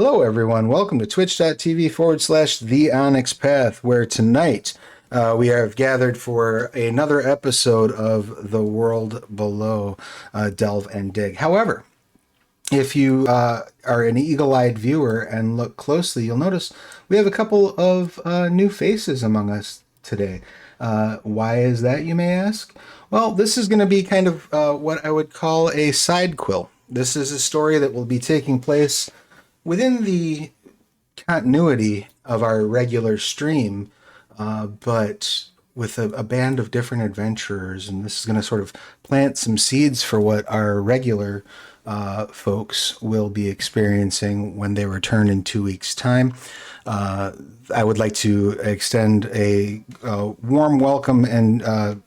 Hello, everyone. Welcome to twitch.tv/ The Onyx Path, where tonight we have gathered for another episode of The World Below, Delve and Dig. However, if you are an eagle-eyed viewer and look closely, you'll notice we have a couple of new faces among us today. Why is that, you may ask? Well, this is going to be kind of what I would call a sidequel. This is a story that will be taking place within the continuity of our regular stream, but with a band of different adventurers. And this is going to sort of plant some seeds for what our regular folks will be experiencing when they return in 2 weeks' time. I would like to extend a warm welcome and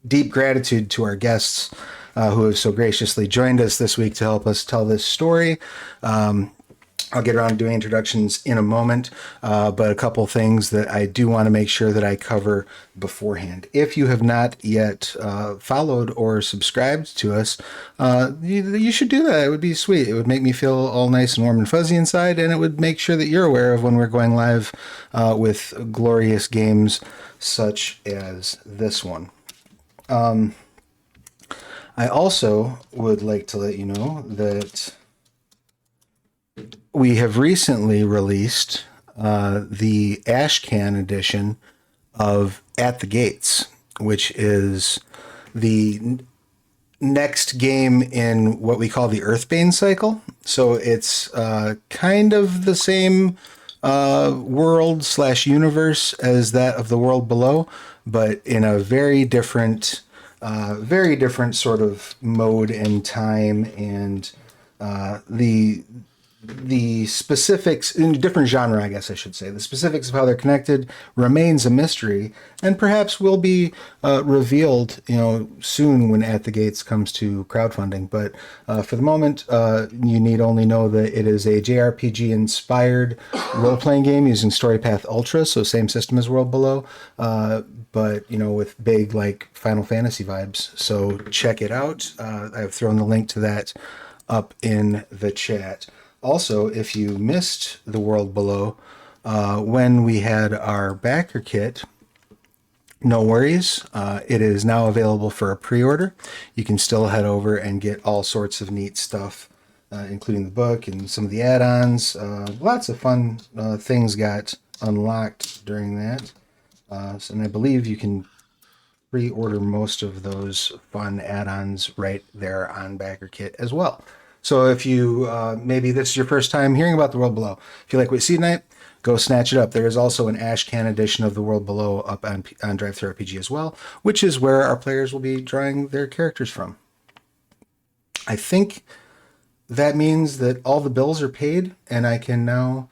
deep gratitude to our guests who have so graciously joined us this week to help us tell this story. I'll get around to doing introductions in a moment, but a couple things that I do want to make sure that I cover beforehand. If you have not yet followed or subscribed to us, you should do that. It would be sweet. It would make me feel all nice and warm and fuzzy inside, and it would make sure that you're aware of when we're going live with glorious games such as this one. I also would like to let you know that we have recently released the Ashcan edition of At the Gates, which is the next game in what we call the Earthbane cycle. So it's kind of the same world/universe as that of the World Below, but in a very different sort of mode and time, and the specifics in a different genre, I guess I should say. The specifics of how they're connected remains a mystery, and perhaps will be revealed, soon when At the Gates comes to crowdfunding. But for the moment, you need only know that it is a JRPG-inspired role-playing game using StoryPath Ultra, so same system as World Below, but with big Final Fantasy vibes. So check it out. I've thrown the link to that up in the chat. Also, if you missed The World Below when we had our backer kit, no worries. It is now available for a pre-order. You can still head over and get all sorts of neat stuff, including the book and some of the add-ons. Lots of fun things got unlocked during that. And I believe you can pre-order most of those fun add-ons right there on backer kit as well. So if you, maybe this is your first time hearing about The World Below, if you like what you see tonight, go snatch it up. There is also an Ashcan edition of The World Below up on Drive-Thru RPG as well, which is where our players will be drawing their characters from. I think that means that all the bills are paid, and I can now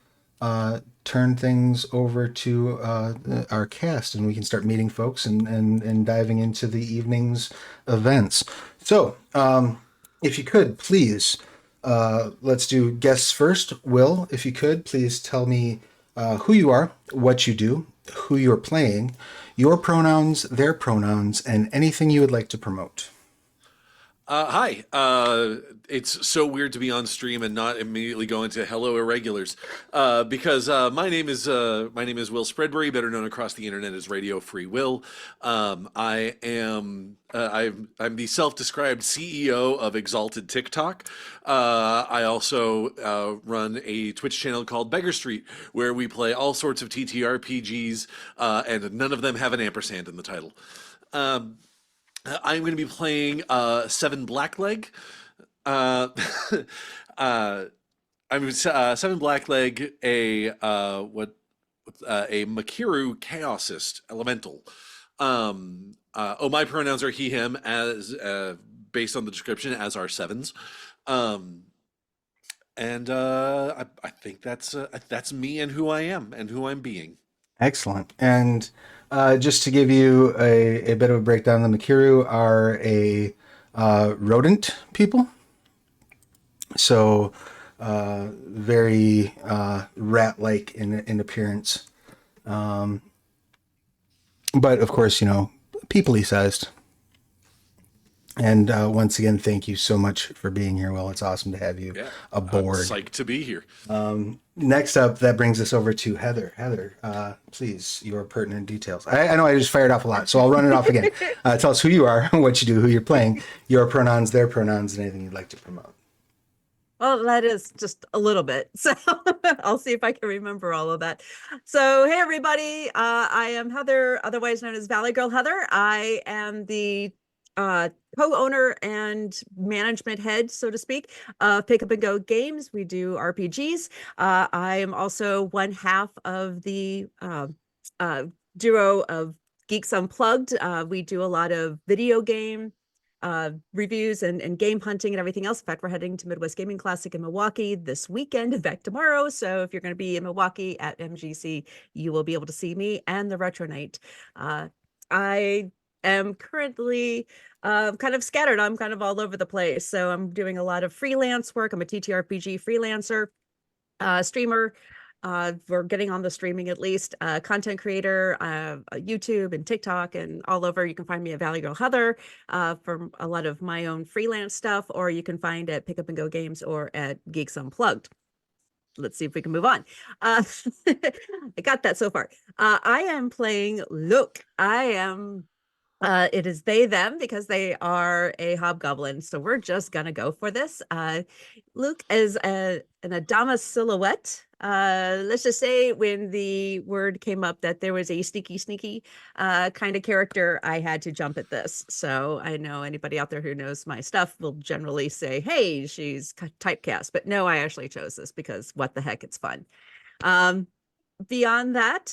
turn things over to our cast, and we can start meeting folks and diving into the evening's events. So, if you could, please, let's do guests first. Will, if you could, please tell me who you are, what you do, who you're playing, your pronouns, their pronouns, and anything you would like to promote. Hi. It's so weird to be on stream and not immediately go into hello irregulars, because my name is Will Spreadbury, better known across the internet as RadioFreeWill. I'm the self-described CEO of Exalted TikTok. I also run a Twitch channel called Beggar Street, where we play all sorts of TTRPGs, and none of them have an ampersand in the title. I'm going to be playing Seven Blackleg. I'm Seven Blackleg, a Makiru Chaosist Elemental. My pronouns are he/him, as based on the description, as are Sevens. I think that's me and who I am and who I'm being. Excellent. And just to give you a bit of a breakdown, the Makiru are a rodent people. So very rat-like in appearance. But of course, people-y sized. And once again, thank you so much for being here, Will. It's awesome to have you Yeah, I'm aboard. psyched to be here. Next up, that brings us over to Heather. Heather, please, your pertinent details. I know I just fired off a lot, so I'll run it off again. Tell us who you are, what you do, who you're playing, your pronouns, their pronouns, and anything you'd like to promote. Well, that is just a little bit. So I'll see if I can remember all of that. So, hey, everybody. I am Heather, otherwise known as Valley Girl Heather. I am the co-owner and management head, so to speak, of Pick Up and Go Games. We do RPGs. I am also one half of the duo of Geeks Unplugged. We do a lot of video game reviews and game hunting and everything else. In fact, we're heading to Midwest Gaming Classic in Milwaukee this weekend, in fact, tomorrow. So if you're going to be in Milwaukee at MGC, you will be able to see me and the Retro Night. I am currently kind of scattered. I'm kind of all over the place. So I'm doing a lot of freelance work. I'm a TTRPG freelancer, streamer. We're getting on the streaming at least, content creator, YouTube and TikTok and all over. You can find me at Valley Girl Heather for a lot of my own freelance stuff, or you can find at Pick Up and Go Games or at Geeks Unplugged. Let's see if we can move on. I got that so far. I am playing Luke. It is they, them, because they are a hobgoblin. So we're just going to go for this. Luke is an Adama silhouette. Let's just say when the word came up that there was a sneaky kind of character, I had to jump at this. So I know anybody out there who knows my stuff will generally say, hey, she's typecast. But no, I actually chose this because what the heck, it's fun. Beyond that,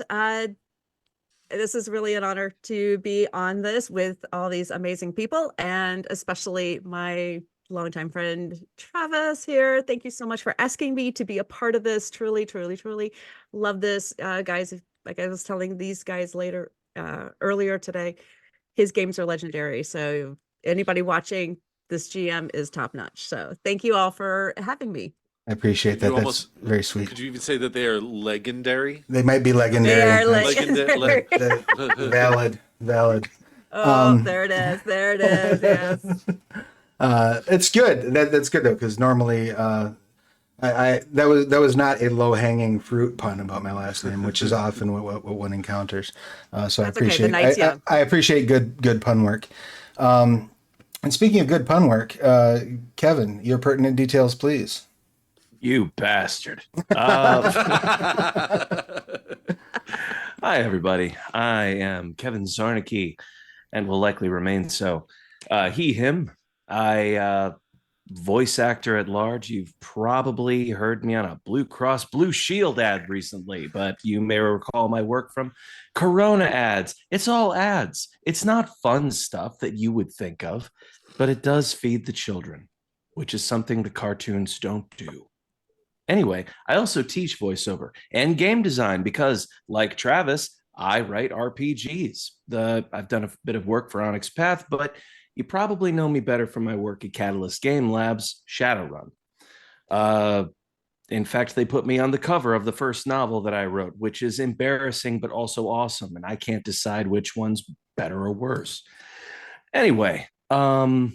this is really an honor to be on this with all these amazing people, and especially my longtime friend Travis here. Thank you so much for asking me to be a part of this. Truly love this. Guys, like I was telling these guys earlier today, his games are legendary. So anybody watching, this GM is top notch. So thank you all for having me. I appreciate that. That's very sweet. Could you even say that they are legendary? They might be legendary. They are legendary. Valid. Oh, there it is. Yes. It's good. That's good though, because normally that was not a low hanging fruit pun about my last name, which is often what one encounters. So That's I appreciate. okay. I appreciate good pun work. And speaking of good pun work, Kevin, your pertinent details, please. You bastard. Hi, everybody. I am Kevin Zarnicki and will likely remain so. He, him. I voice actor at large. You've probably heard me on a Blue Cross Blue Shield ad recently, but you may recall my work from Corona ads. It's all ads. It's not fun stuff that you would think of, but it does feed the children, which is something the cartoons don't do. Anyway, I also teach voiceover and game design because, like Travis, I write RPGs. I've done a bit of work for Onyx Path, but you probably know me better from my work at Catalyst Game Labs, Shadowrun. In fact, they put me on the cover of the first novel that I wrote, which is embarrassing but also awesome, and I can't decide which one's better or worse. Anyway, but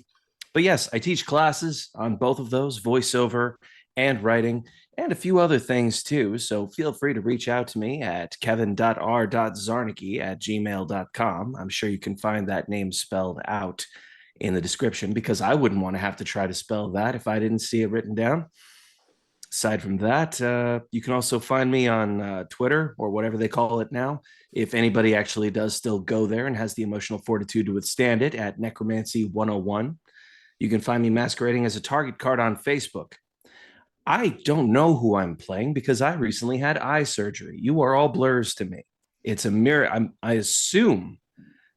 yes, I teach classes on both of those, voiceover and writing, and a few other things too. So feel free to reach out to me at kevin.r.zarnicki@gmail.com. I'm sure you can find that name spelled out in the description, because I wouldn't want to have to try to spell that if I didn't see it written down. Aside from that, you can also find me on Twitter, or whatever they call it now, if anybody actually does still go there and has the emotional fortitude to withstand it, at Necromancy 101. You can find me masquerading as a target card on Facebook. I don't know who I'm playing because I recently had eye surgery. You are all blurs to me. It's a mirror. I assume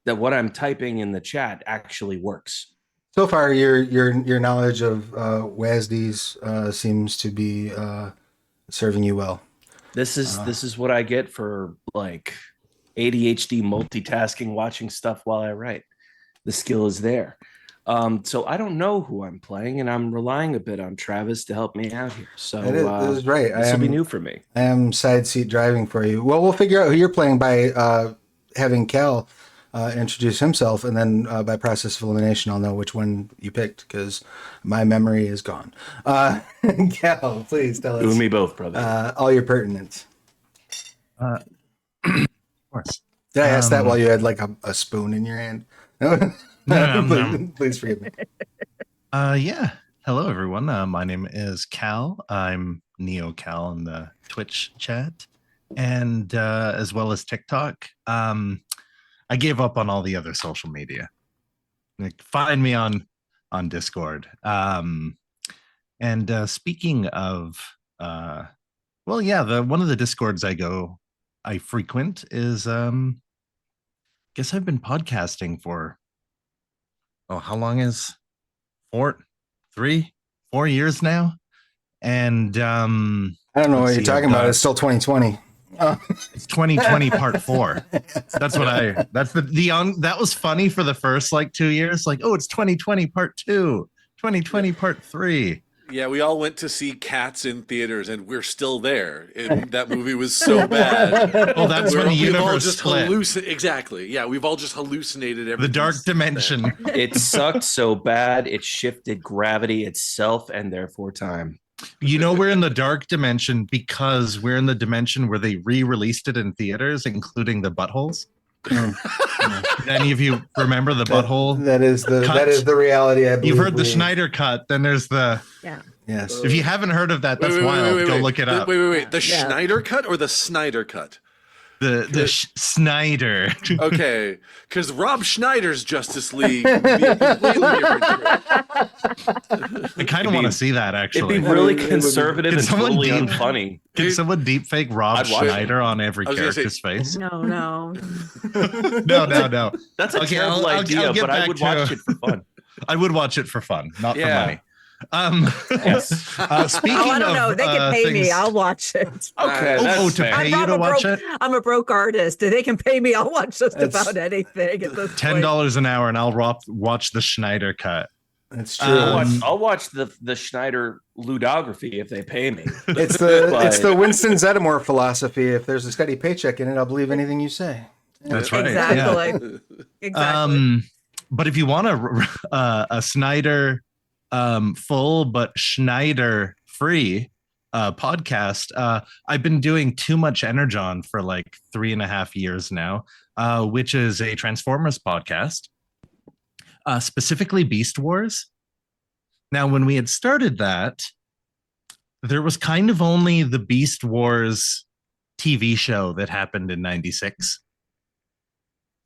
that what I'm typing in the chat actually works. So far, your knowledge of WASDs seems to be serving you well. This is what I get for like ADHD multitasking, watching stuff while I write. The skill is there. So I don't know who I'm playing, and I'm relying a bit on Travis to help me out here. So this is right. This will be new for me. I am side seat driving for you. Well, we'll figure out who you're playing by having Cal introduce himself, and then by process of elimination, I'll know which one you picked because my memory is gone. Cal, please tell us You and me both, brother. all your pertinence. Of course. Did I ask that while you had like a spoon in your hand? No, please forgive me. Yeah. Hello, everyone. My name is Cal. I'm Neo Cal in the Twitch chat, and as well as TikTok. I gave up on all the other social media. Like, find me on Discord. And speaking of, well, yeah, the one of the Discords I frequent is guess I've been podcasting for how long is 4 years now, and I don't know what let's you're see, talking about. It's still 2020. it's 2020 part 4. That's what that was funny for the first like 2 years, like, oh, it's 2020 part 2, 2020 part 3. Yeah, we all went to see Cats in theaters, and we're still there. That movie was so bad. Well, that's when the We've all universe just split. Exactly. Yeah, we've all just hallucinated The everything. dark dimension. It sucked so bad it shifted gravity itself and therefore time. You know, we're in the dark dimension because we're in the dimension where they re-released it in theaters, including the buttholes. Any of you remember the butthole? That is the reality. I believe You've heard the Schneider cut. Then there's the Yes. If you haven't heard of that, that's wild. Go look it up. Wait. The Schneider cut or the Snyder cut? The Snyder. Okay, because Rob Schneider's Justice League would be a completely different show. I kind of want to see that, actually. It'd be really conservative Can and someone totally deep- unfunny. Can someone deepfake Rob I'd watch it. Schneider on every I was gonna say- character's face? No. No. That's a Okay, terrible I'll idea, get but I back would to- watch it for fun. I would watch it for fun, not Yeah. for money. Yes. Speaking Oh, I don't of, know. They can pay me. things- I'll watch it. Okay, Oh, that's to fair. pay you to watch it? I'm a broke artist. They can pay me. I'll watch just That's- about anything at this point. $10 an hour, and I'll watch the Schneider cut. That's true. I'll watch the Schneider ludography if they pay me. It's the Winston Zeddemore philosophy. If there's a steady paycheck in it, I'll believe anything you say. That's right. Yeah. Exactly. Exactly. But if you want a Snyder full but Schneider free podcast, I've been doing Too Much Energon for like 3.5 years now, which is a Transformers podcast, specifically Beast Wars. Now, when we had started that, there was kind of only the Beast Wars TV show that happened in '96.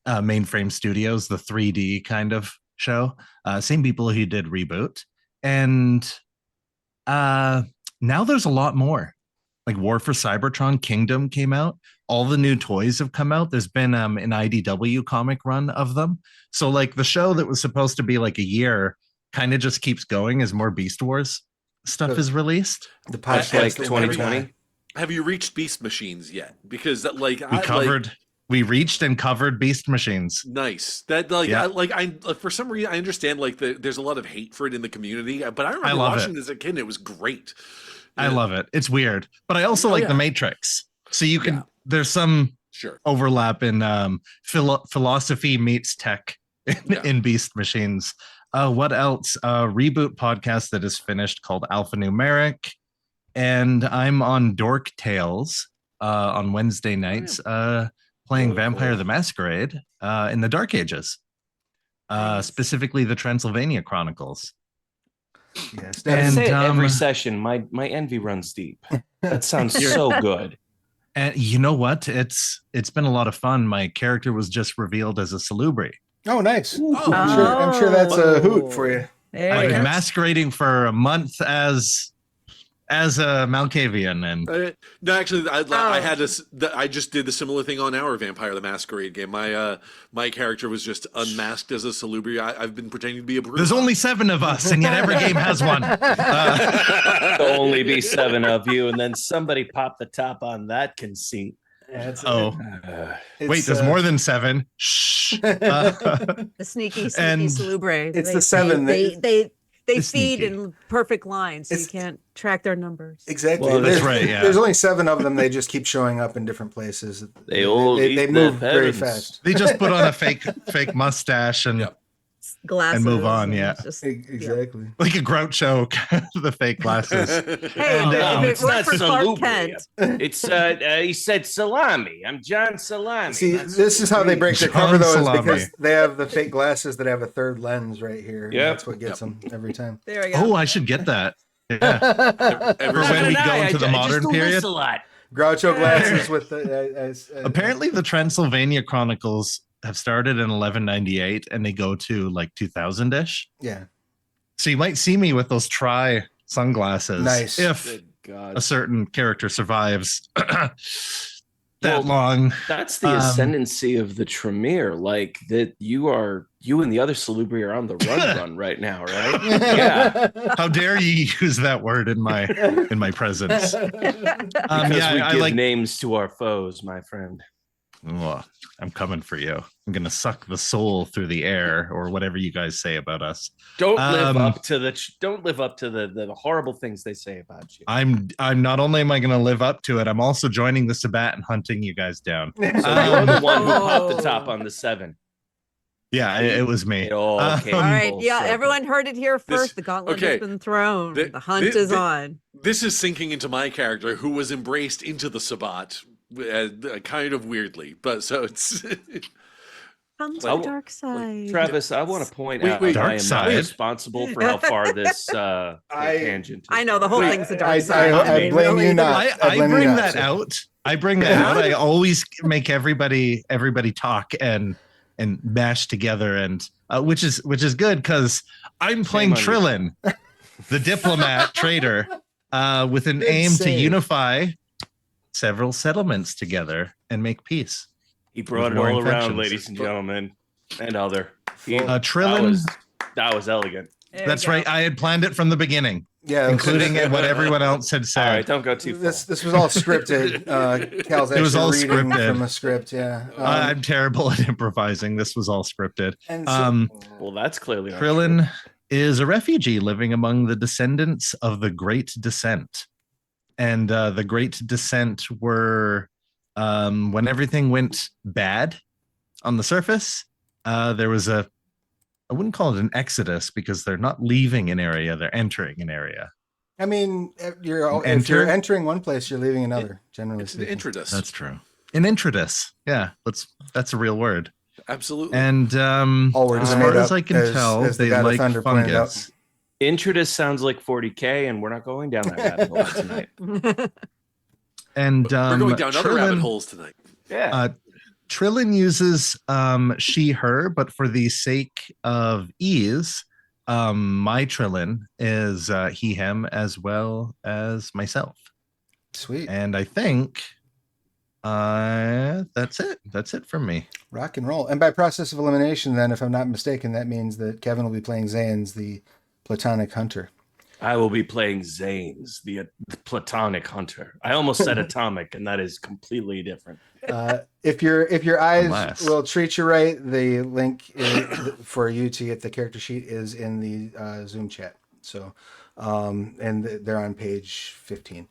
Mainframe Studios, the 3D kind of show. Same people who did Reboot. And now there's a lot more. Like War for Cybertron Kingdom came out. All the new toys have come out. There's been an IDW comic run of them. So like the show that was supposed to be like a year kind of just keeps going as more Beast Wars stuff is released. The That's podcast like that never 2020. died. Have you reached Beast Machines yet? Because We reached and covered Beast Machines. nice. That for some reason I understand there's a lot of hate for it in the community, but I remember love watching it. it as a kid and it was great. I love it. It's weird, but I also like yeah. The Matrix. So you can there's some Sure. overlap in philosophy meets tech in Beast Machines. What else? Reboot podcast that is finished called Alphanumeric, and I'm on Dork Tales on Wednesday nights, playing Vampire the Masquerade in the Dark Ages, specifically the Transylvania Chronicles. Yes. I And, say it every um, session. My envy runs deep. That sounds so good. And you know what? It's been a lot of fun. My character was just revealed as a Salubri. Oh, nice. Oh. I'm sure that's a hoot for you. There I've you been go. masquerading for a month as a Malkavian, and No, actually, I had I just did the similar thing on our Vampire the Masquerade game. My character was just unmasked as a Salubri. I've bbeen pretending to be a brute. there's only 7 of us, and yet every game has one. There'll only be 7 of you, and then somebody pop the top on that conceit. Oh, wait, there's more than 7. Shh. The sneaky And salubre. it's the 7 They they It's feed sneaky. in perfect lines, so you It's- can't track their numbers. Exactly. Well, that's There's- right, yeah. There's only 7 of them. They just keep showing up in different places. They all eat they their move very parents. fast. They just put on a fake mustache and Yep. Glasses move on, yeah. just- Exactly. like a Groucho, the fake glasses. Hey, And, if it it's worked not for Clark salubri. Kent. It's he said salami. I'm John Salami. See, That's this is how they break their cover, John though, is Salami. because they have the fake glasses that have a third lens right here. Yep. That's what gets them every time. There we go. Oh, I should get that. Yeah. Every For when time- we go into the I modern just do period. this a lot. Groucho glasses with the. Apparently, the Transylvania Chronicles have started in 1198 and they go to like 2000-ish. Yeah. So you might see me with those sunglasses. Nice. If Good God. a certain character survives that Well, long. That's the Um, ascendancy of the Tremere. Like that you and the other Salubri are on the run right now, right? Yeah. How dare you use that word in my presence? Because Yeah, we I give like. names to our foes, my friend. Oh, I'm coming for you. I'm gonna suck the soul through the air, or whatever you guys say about us. Don't live Um, up to the horrible things they say about you. I'm not only am I gonna live up to it, I'm also joining the Sabbat and hunting you guys down. So you're the one who popped the Oh. top on the 7. Yeah, it was me. It all came All right. full Yeah, circle. everyone heard it here This- first. The gauntlet okay. has been thrown. The- The hunt the- is the- on. This is sinking into my character, who was embraced into the Sabbat, kind of weirdly. But so it's Come to Well, the dark side. Travis, I want to point Wait, out wait. I Dark am side? not responsible for how far this tangent. I know the whole Wait, thing's the dark side. I mean, blame really. you not. I blame you bring not, that so- out. I bring that out. I always make everybody talk and mash together, and which is good because I'm playing on you. Trillin, the diplomat traitor, with an Good aim to save. unify several settlements together and make peace. He brought it With all warring around, factions. ladies and gentlemen, and other. Trillin, That was elegant. There we that's go. right. I had planned it from the beginning, Yeah. including what everyone else had All said. right, don't go too far. This was all scripted. Cal's actually It was all reading scripted. from a script. Yeah. I'm terrible at improvising. This was all scripted. and so, Well, that's clearly not Krillin is a refugee living among the descendants of the Great Descent. And the Great Descent were, when everything went bad on the surface, there was I wouldn't call it an exodus because they're not leaving an area, they're entering an area. I mean, if you're Enter? entering one place, you're leaving another. Generally It's an speaking. introduce. That's true. An introduce. Yeah, that's a real word. Absolutely. And All words as are far made as up, I can tell, as the they God of like Thunder pointed out. fungus. Introduce sounds like 40K, and we're not going down that rabbit hole tonight. And We're going down other rabbit Trillin- holes tonight. Yeah. Trillin uses she, her, but for the sake of ease, my Trillin is he, him, as well as myself. Sweet. And I think that's it. That's it from me. Rock and roll. And by process of elimination, then, if I'm not mistaken, that means that Kevin will be playing Zane's the Platonic Hunter. I will be playing Zane's, the platonic hunter. I almost said atomic, and that is completely different. If your eyes Unless. will treat you right, the link for you to get the character sheet is in the Zoom chat. So, and they're on page 15.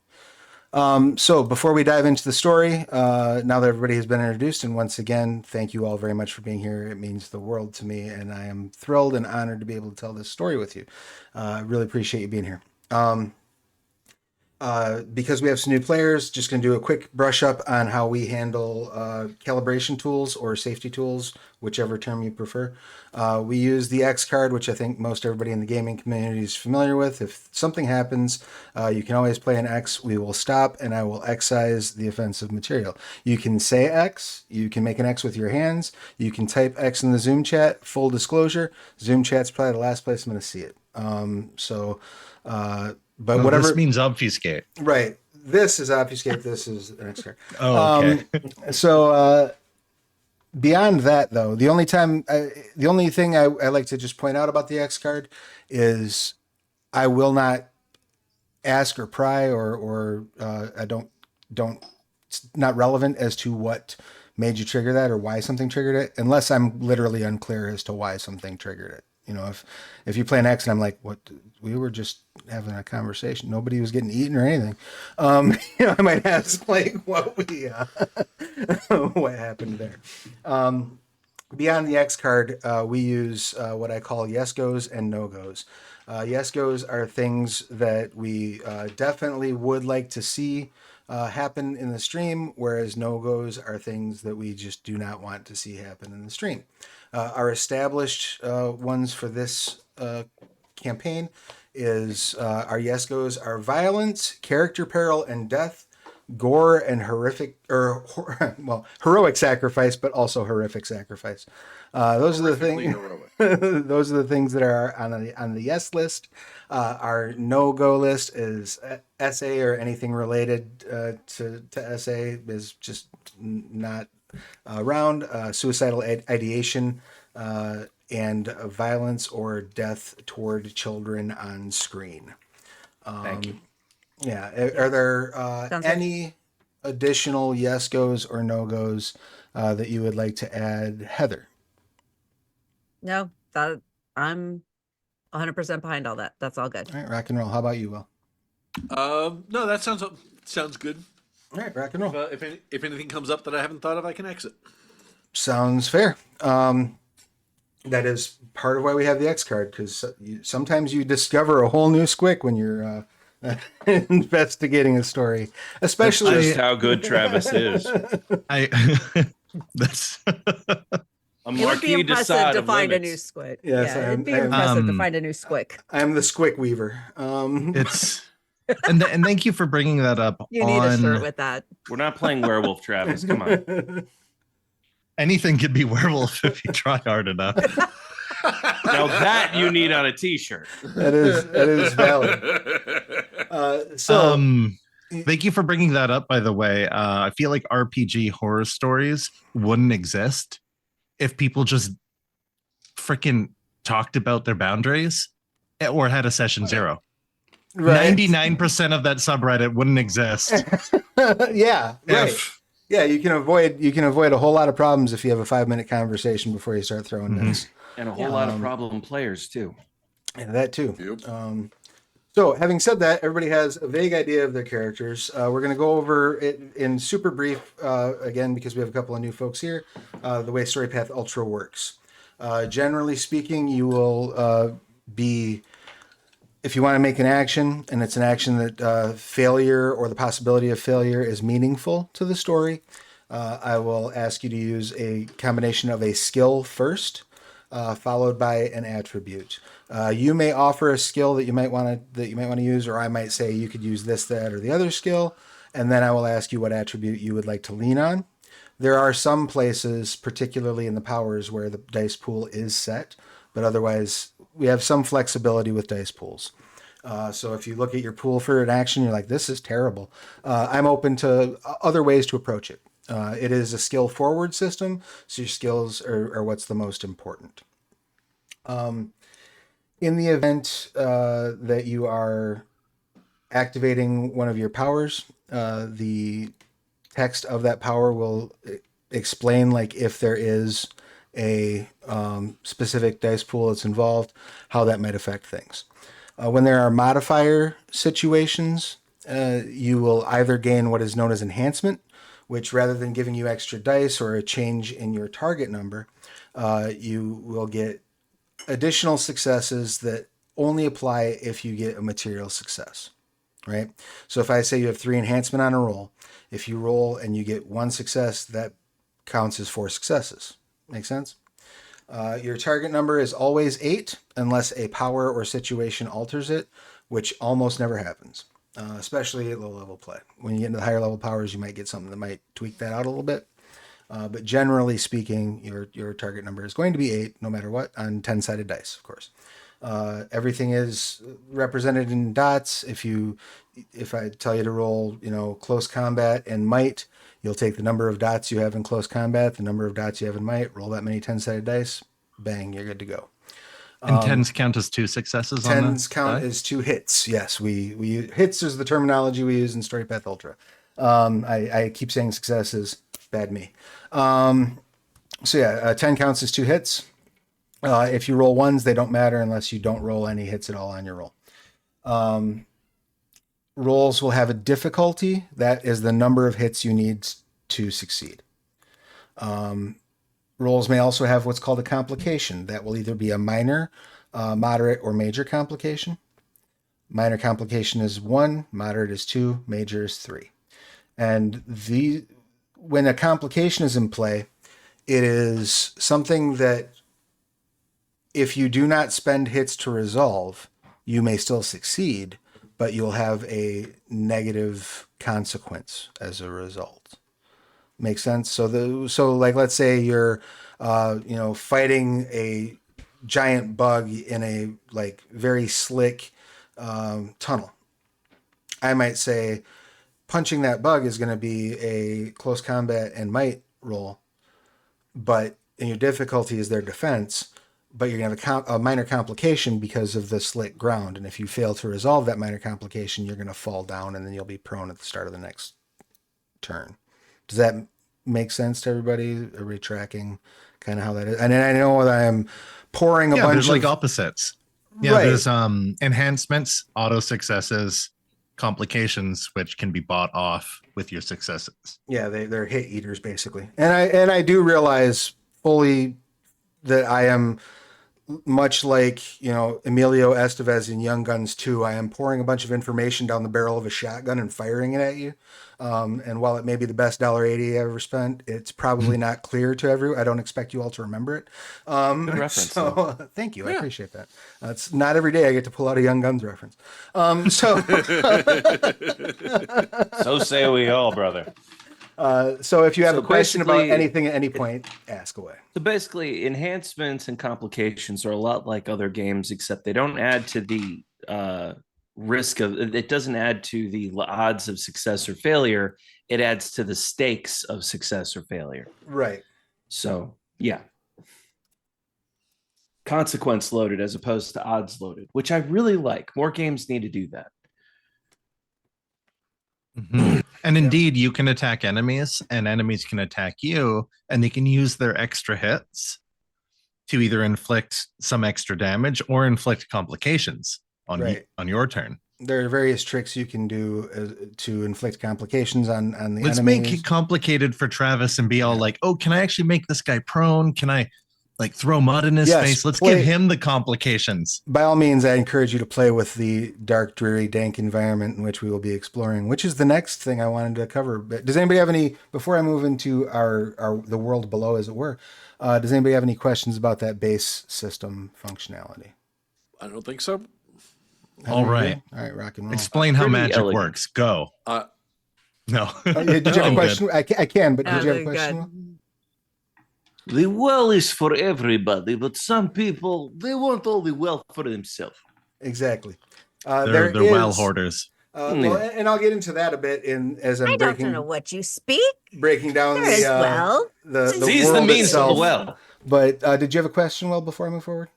So before we dive into the story, now that everybody has been introduced, and once again, thank you all very much for being here. It means the world to me, and I am thrilled and honored to be able to tell this story with you. I really appreciate you being here. Because we have some new players, just going to do a quick brush up on how we handle calibration tools or safety tools, whichever term you prefer. We use the X card, which I think most everybody in the gaming community is familiar with. If something happens, you can always play an X. We will stop and I will excise the offensive material. You can say X, you can make an X with your hands, you can type X in the Zoom chat. Full disclosure, Zoom chat's probably the last place I'm going to see it. But Well, whatever. this means obfuscate. Right. This is obfuscate. This is an X card. Oh, okay. So beyond that, though, the only thing I like to just point out about the X card is I will not ask or pry or I don't. It's not relevant as to what made you trigger that or why something triggered it, unless I'm literally unclear as to why something triggered it. if you play an X and I'm like, what? We were just having a conversation. Nobody was getting eaten or anything. I might ask like what what happened there. Beyond the X card, we use what I call yes goes and no goes. Yes goes are things that we definitely would like to see happen in the stream, whereas no goes are things that we just do not want to see happen in the stream. Our established ones for this campaign is our yes goes are violence, character peril, and death, gore, and heroic sacrifice, but also horrific sacrifice. Those are the things. Those are the things that are on the yes list. Our no go list is SA or anything related to SA is just not around. Suicidal ideation and violence or death toward children on screen. Thank you. Yeah. Are there Sounds any additional yes goes or no goes that you would like to add, Heather? No, that I'm 100% behind all that. That's all good. All right, rock and roll. How about you, Will? No, that sounds good. All right, rock and roll. If anything comes up that I haven't thought of, I can exit. Sounds fair. That is part of why we have the X card, because sometimes you discover a whole new squick when you're investigating a story, especially That's just how good Travis is. That's A It would be Marquis de impressive Sade to of find a new limits. squick. Yes, yeah, it'd be I am. impressive to find a new squick. I'm the squick weaver. it's and thank you for bringing that up. You need a shirt with that. We're not playing werewolf, Travis. Come on. Anything could be werewolf if you try hard enough. Now that you need on a t-shirt. That is valid. Thank you for bringing that up, by the way. I feel like RPG horror stories wouldn't exist if people just freaking talked about their boundaries or had a session zero. Right. 99% of that subreddit wouldn't exist. Yeah, right. If- Yeah, you can avoid a whole lot of problems if you have a 5-minute conversation before you start throwing dice. And a whole lot of problem players, too. And that too. Yep. So, having said that, everybody has a vague idea of their characters. We're going to go over it in super brief, again, because we have a couple of new folks here, the way StoryPath Ultra works. Generally speaking, you will be, if you want to make an action, and it's an action that failure or the possibility of failure is meaningful to the story, I will ask you to use a combination of a skill first, followed by an attribute. You may offer a skill that you might want to use, or I might say you could use this, that, or the other skill, and then I will ask you what attribute you would like to lean on. There are some places, particularly in the powers, where the dice pool is set, but otherwise we have some flexibility with dice pools. So if you look at your pool for an action, you're like, this is terrible. I'm open to other ways to approach it. It is a skill forward system, so your skills are what's the most important. In the event that you are activating one of your powers, the text of that power will explain like if there is a specific dice pool that's involved, how that might affect things. When there are modifier situations, you will either gain what is known as enhancement, which rather than giving you extra dice or a change in your target number, you will get additional successes that only apply if you get a material success, right? So if I say you have 3 enhancement on a roll, if you roll and you get 1 success, that counts as 4 successes. Make sense? Your target number is always 8 unless a power or situation alters it, which almost never happens, especially at low level play. When you get into the higher level powers, you might get something that might tweak that out a little bit. But generally speaking, your target number is going to be 8 no matter what on 10-sided dice, of course. Everything is represented in dots. If I tell you to roll, close combat and might, you'll take the number of dots you have in close combat, the number of dots you have in might, roll that many 10-sided dice, bang, you're good to go. And tens count as 2 successes. Tens count as 2 hits. Yes, we hits is the terminology we use in StoryPath Ultra. I keep saying successes. Bad me. So yeah, 10 counts as 2 hits. If you roll ones, they don't matter unless you don't roll any hits at all on your roll. Rolls will have a difficulty. That is the number of hits you need to succeed. Rolls may also have what's called a complication. That will either be a minor, moderate, or major complication. Minor complication is 1, moderate is 2, major is 3. And when a complication is in play, it is something that if you do not spend hits to resolve, you may still succeed, but you'll have a negative consequence as a result. Make sense? So like let's say you're fighting a giant bug in a like very slick tunnel. I might say punching that bug is going to be a close combat and might roll, but in your difficulty is their defense, but you're going to have a minor complication because of the slick ground. And if you fail to resolve that minor complication, you're going to fall down and then you'll be prone at the start of the next turn. Does that make sense to everybody? Are we tracking kind of how that is? And I know that I'm pouring a bunch there's of like opposites. Yeah, right. There's enhancements, auto successes, complications, which can be bought off with your successes. Yeah, they're hit eaters basically. And I do realize fully that I am much like, Emilio Estevez in Young Guns 2. I am pouring a bunch of information down the barrel of a shotgun and firing it at you. And while it may be the best $1.80 I ever spent, it's probably not clear to everyone. I don't expect you all to remember it. Good reference. So thank you. I appreciate that. It's not every day I get to pull out a Young Guns reference. So say we all, brother. So if you have So a question about basically- anything at any point, ask away. So basically, enhancements and complications are a lot like other games, except they don't add to the risk of it. Doesn't add to the odds of success or failure. It adds to the stakes of success or failure. Right. So yeah, consequence loaded as opposed to odds loaded, which I really like. More games need to do that. Mm-hmm. And indeed, you can attack enemies, and enemies can attack you, and they can use their extra hits to either inflict some extra damage or inflict complications on on your turn. There are various tricks you can do to inflict complications on the Let's enemies. make it complicated for Travis and be all like, "Oh, can I actually make this guy prone? Can I like throw mud in his face? Let's give him the complications." By all means, I encourage you to play with the dark, dreary, dank environment in which we will be exploring, which is the next thing I wanted to cover. But does anybody have any, before I move into the world below, as it were, does anybody have any questions about that base system functionality? I don't think so. All right. All right, rock and roll. Explain how Pretty magic elegant. works. Go. No. Did you have a question? I can, but did you have a Good. question? The well is for everybody, but some people, they want all the wealth for themselves. Exactly. They're well hoarders. Well, and I'll get into that a bit as I'm I don't know what you speak. breaking down There is well. the Seize world the means itself. of the well. But did you have a question, Will, before I move forward?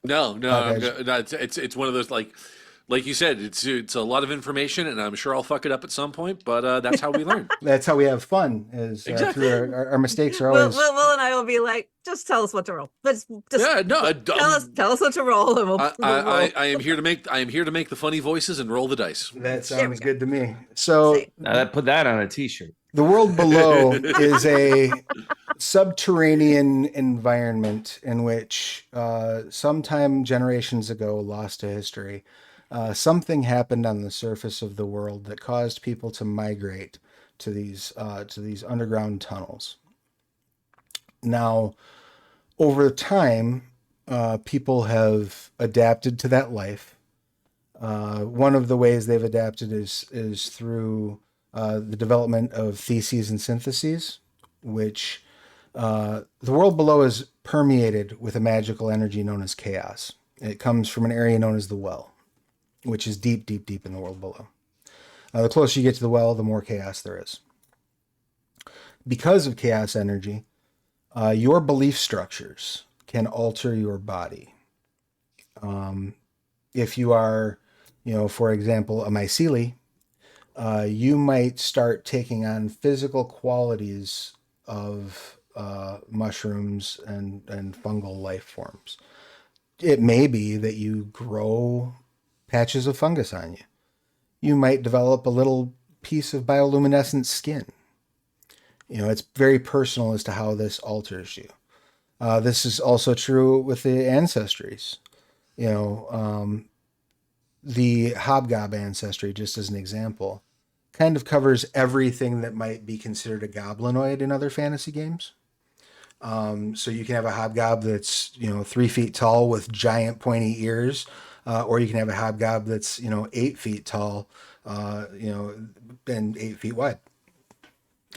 No, Okay. no, it's one of those like you said, it's a lot of information, and I'm sure I'll fuck it up at some point. But that's how we learn. That's how we have fun. Is Exactly. through our mistakes are Will, always. Will and I will be like, just tell us what to roll. Just Yeah, no, tell us what to roll, and we'll roll. I am here to make the funny voices and roll the dice. That There we sounds go. good to me. So See. Now put that on a t-shirt. the world below is a subterranean environment in which, sometime generations ago, lost to history, something happened on the surface of the world that caused people to migrate to these underground tunnels. Now, over time, people have adapted to that life. One of the ways they've adapted is through the development of theses and syntheses, which the world below is permeated with a magical energy known as chaos. It comes from an area known as the well, which is deep, deep, deep in the world below. The closer you get to the well, the more chaos there is. Because of chaos energy, your belief structures can alter your body. If you are, for example, a mycele, you might start taking on physical qualities of mushrooms and fungal life forms. it may be that you grow patches of fungus on you. You might develop a little piece of bioluminescent skin. It's very personal as to how this alters you. This is also true with the ancestries. The Hobgob ancestry, just as an example, kind of covers everything that might be considered a goblinoid in other fantasy games. So you can have a Hobgob that's 3 feet tall with giant pointy ears, or you can have a Hobgob that's 8 feet tall, and 8 feet wide.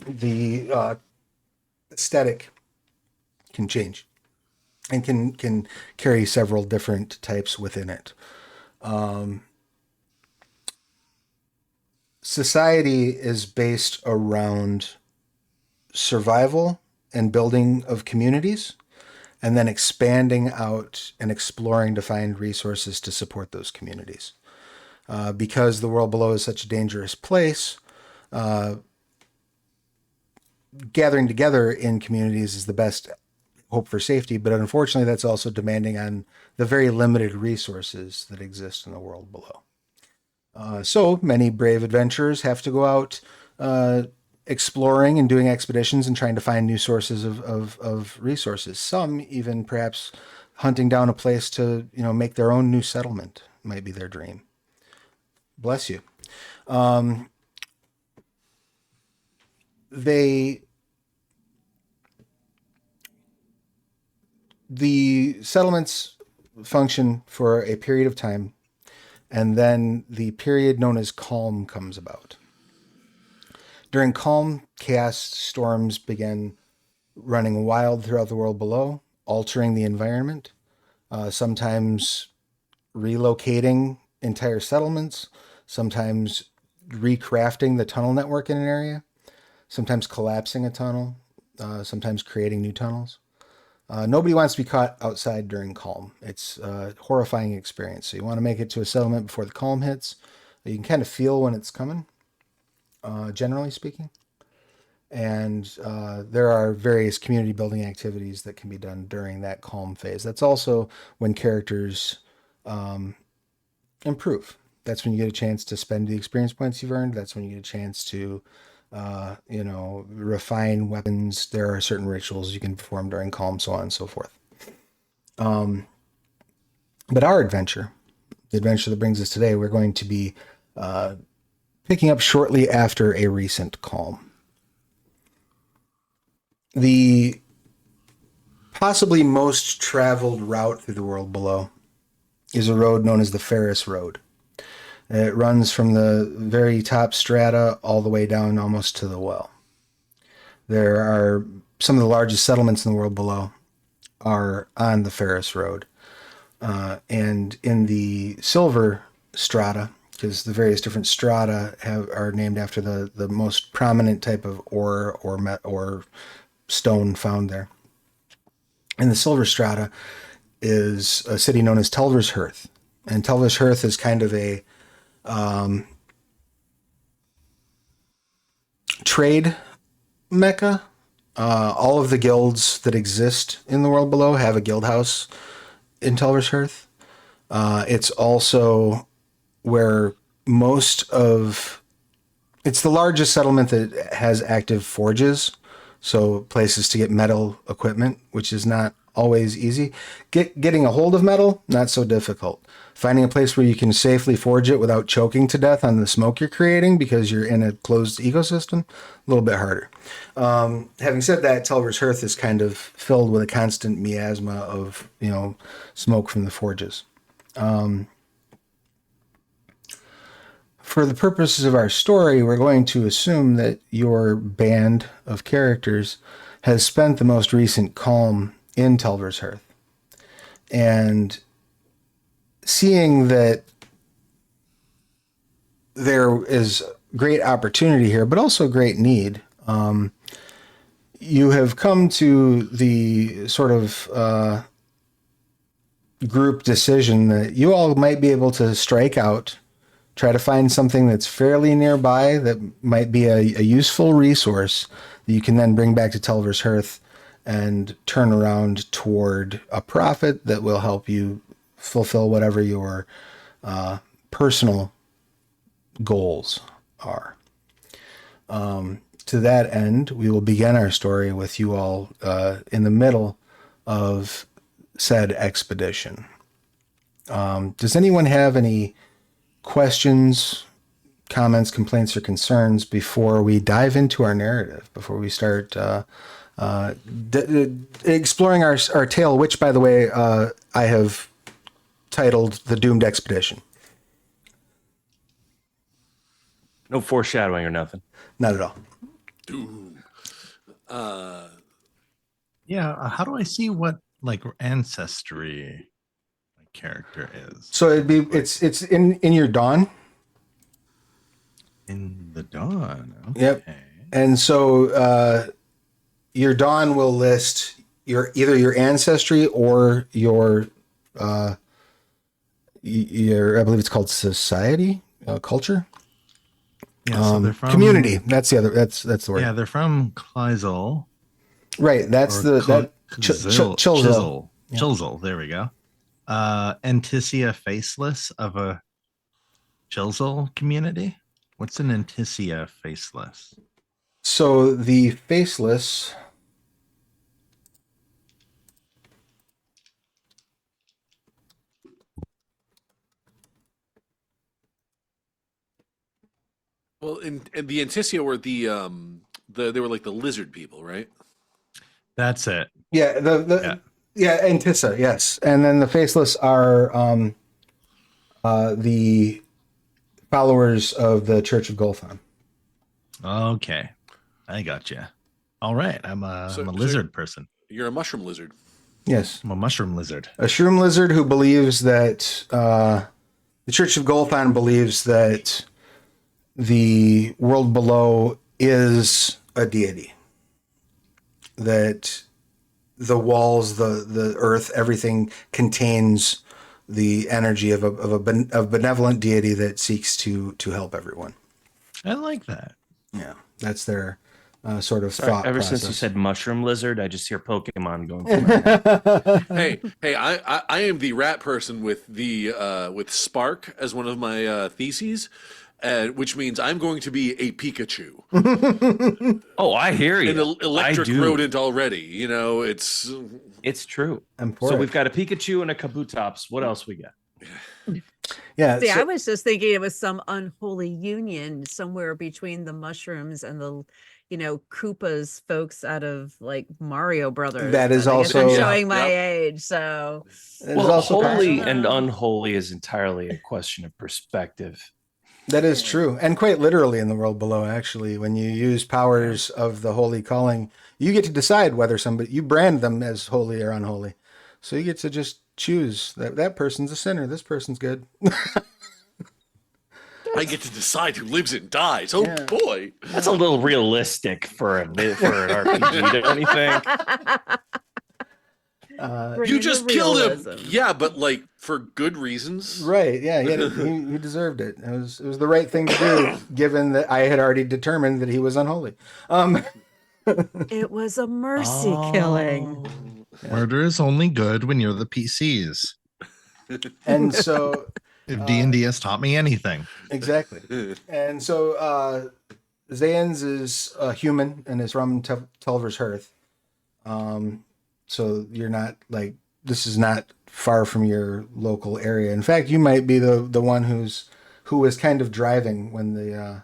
The aesthetic can change and can carry several different types within it. Society is based around survival and building of communities, and then expanding out and exploring to find resources to support those communities. Because the world below is such a dangerous place, gathering together in communities is the best hope for safety, but unfortunately that's also demanding on the very limited resources that exist in the world below. So many brave adventurers have to go out exploring and doing expeditions and trying to find new sources of resources. Some even perhaps hunting down a place to make their own new settlement might be their dream. Bless you. The settlements function for a period of time, and then the period known as calm comes about. During calm, chaos storms begin running wild throughout the world below, altering the environment, sometimes relocating entire settlements, sometimes recrafting the tunnel network in an area, sometimes collapsing a tunnel, sometimes creating new tunnels. Nobody wants to be caught outside during calm. It's a horrifying experience. So you want to make it to a settlement before the calm hits. You can kind of feel when it's coming, generally speaking. And there are various community building activities that can be done during that calm phase. That's also when characters improve. That's when you get a chance to spend the experience points you've earned. That's when you get a chance to refine weapons. There are certain rituals you can perform during calm, so on and so forth. But our adventure, the adventure that brings us today, we're going to be picking up shortly after a recent calm. The possibly most traveled route through the world below is a road known as the Ferris Road. It runs from the very top strata all the way down almost to the well. There are some of the largest settlements in the world below are on the Ferris Road. And in the silver strata, because the various different strata are named after the most prominent type of ore or stone found there. In the silver strata is a city known as Telver's Hearth. And Telver's Hearth is kind of a trade mecca. All of the guilds that exist in the world below have a guild house in Telver's Hearth. It's also where it's the largest settlement that has active forges, so places to get metal equipment, which is not always easy. Getting a hold of metal, not so difficult. Finding a place where you can safely forge it without choking to death on the smoke you're creating because you're in a closed ecosystem, a little bit harder. Having said that, Telver's Hearth is kind of filled with a constant miasma of, smoke from the forges. For the purposes of our story, we're going to assume that your band of characters has spent the most recent calm in Telver's Hearth. And seeing that there is great opportunity here, but also great need, you have come to the sort of group decision that you all might be able to strike out, try to find something that's fairly nearby that might be a useful resource that you can then bring back to Telver's Hearth and turn around toward a profit that will help you fulfill whatever your personal goals are. To that end, we will begin our story with you all in the middle of said expedition. Does anyone have any questions, comments, complaints, or concerns before we dive into our narrative, before we start exploring our tale, which, by the way, I have titled The Doomed Expedition? No foreshadowing or nothing. Not at all. Doom. Yeah, how do I see what like ancestry my character is? So it's in your dawn. In the dawn. Okay. Yep. And so your dawn will list either your ancestry or your I believe it's called society, culture. Yeah, so they're from community. That's the word. Yeah, they're from Kleisel. Right. That's Chilzel. Chilzel. There we go. Antisia Faceless of a Chilzel community. What's an Antisia Faceless? So the faceless. Well, and the Anticia were they were like the lizard people, right? That's it. Yeah. Antissa. Yes. And then the faceless are the followers of the Church of Golthon. Okay, I got you. All right, I'm a lizard person. You're a mushroom lizard. Yes. I'm a mushroom lizard. A shroom lizard who believes that the Church of Golthon believes that the world below is a deity. That the walls, the earth, everything contains the energy of a benevolent deity that seeks to help everyone. I like that. Yeah, that's their sort of Sorry, thought ever process. since you said mushroom lizard, I just hear Pokemon going through my head. Hey, I am the rat person with Spark as one of my theses, which means I'm going to be a Pikachu. Oh, I hear you. An electric I do. rodent already. You know, it's true. I'm for So it. we've got a Pikachu and a Kabutops. What else we got? Yeah. See, so- I was just thinking it was some unholy union somewhere between the mushrooms and the, Koopas folks out of like Mario Brothers. That is but I guess also- I'm showing my Yeah. age. So That is Well, also holy possible. and unholy is entirely a question of perspective. That is true. And quite literally in the world below, actually, when you use powers of the holy calling, you get to decide whether you brand them as holy or unholy. So you get to just choose that person's a sinner. This person's good. I get to decide who lives and dies. Oh Yeah. boy. That's a little realistic for an RPG, don't you think? Bring You in the just killed him. realism. Yeah, but like for good reasons. Right. Yeah. He deserved it. It was the right thing to do, given that I had already determined that he was unholy. It was a mercy killing. Murder is only good when you're the PCs. And so If D&D has taught me anything. exactly. And so Zayans is a human and is from Telver's Hearth. So you're not this is not far from your local area. In fact, you might be the one who was kind of driving when the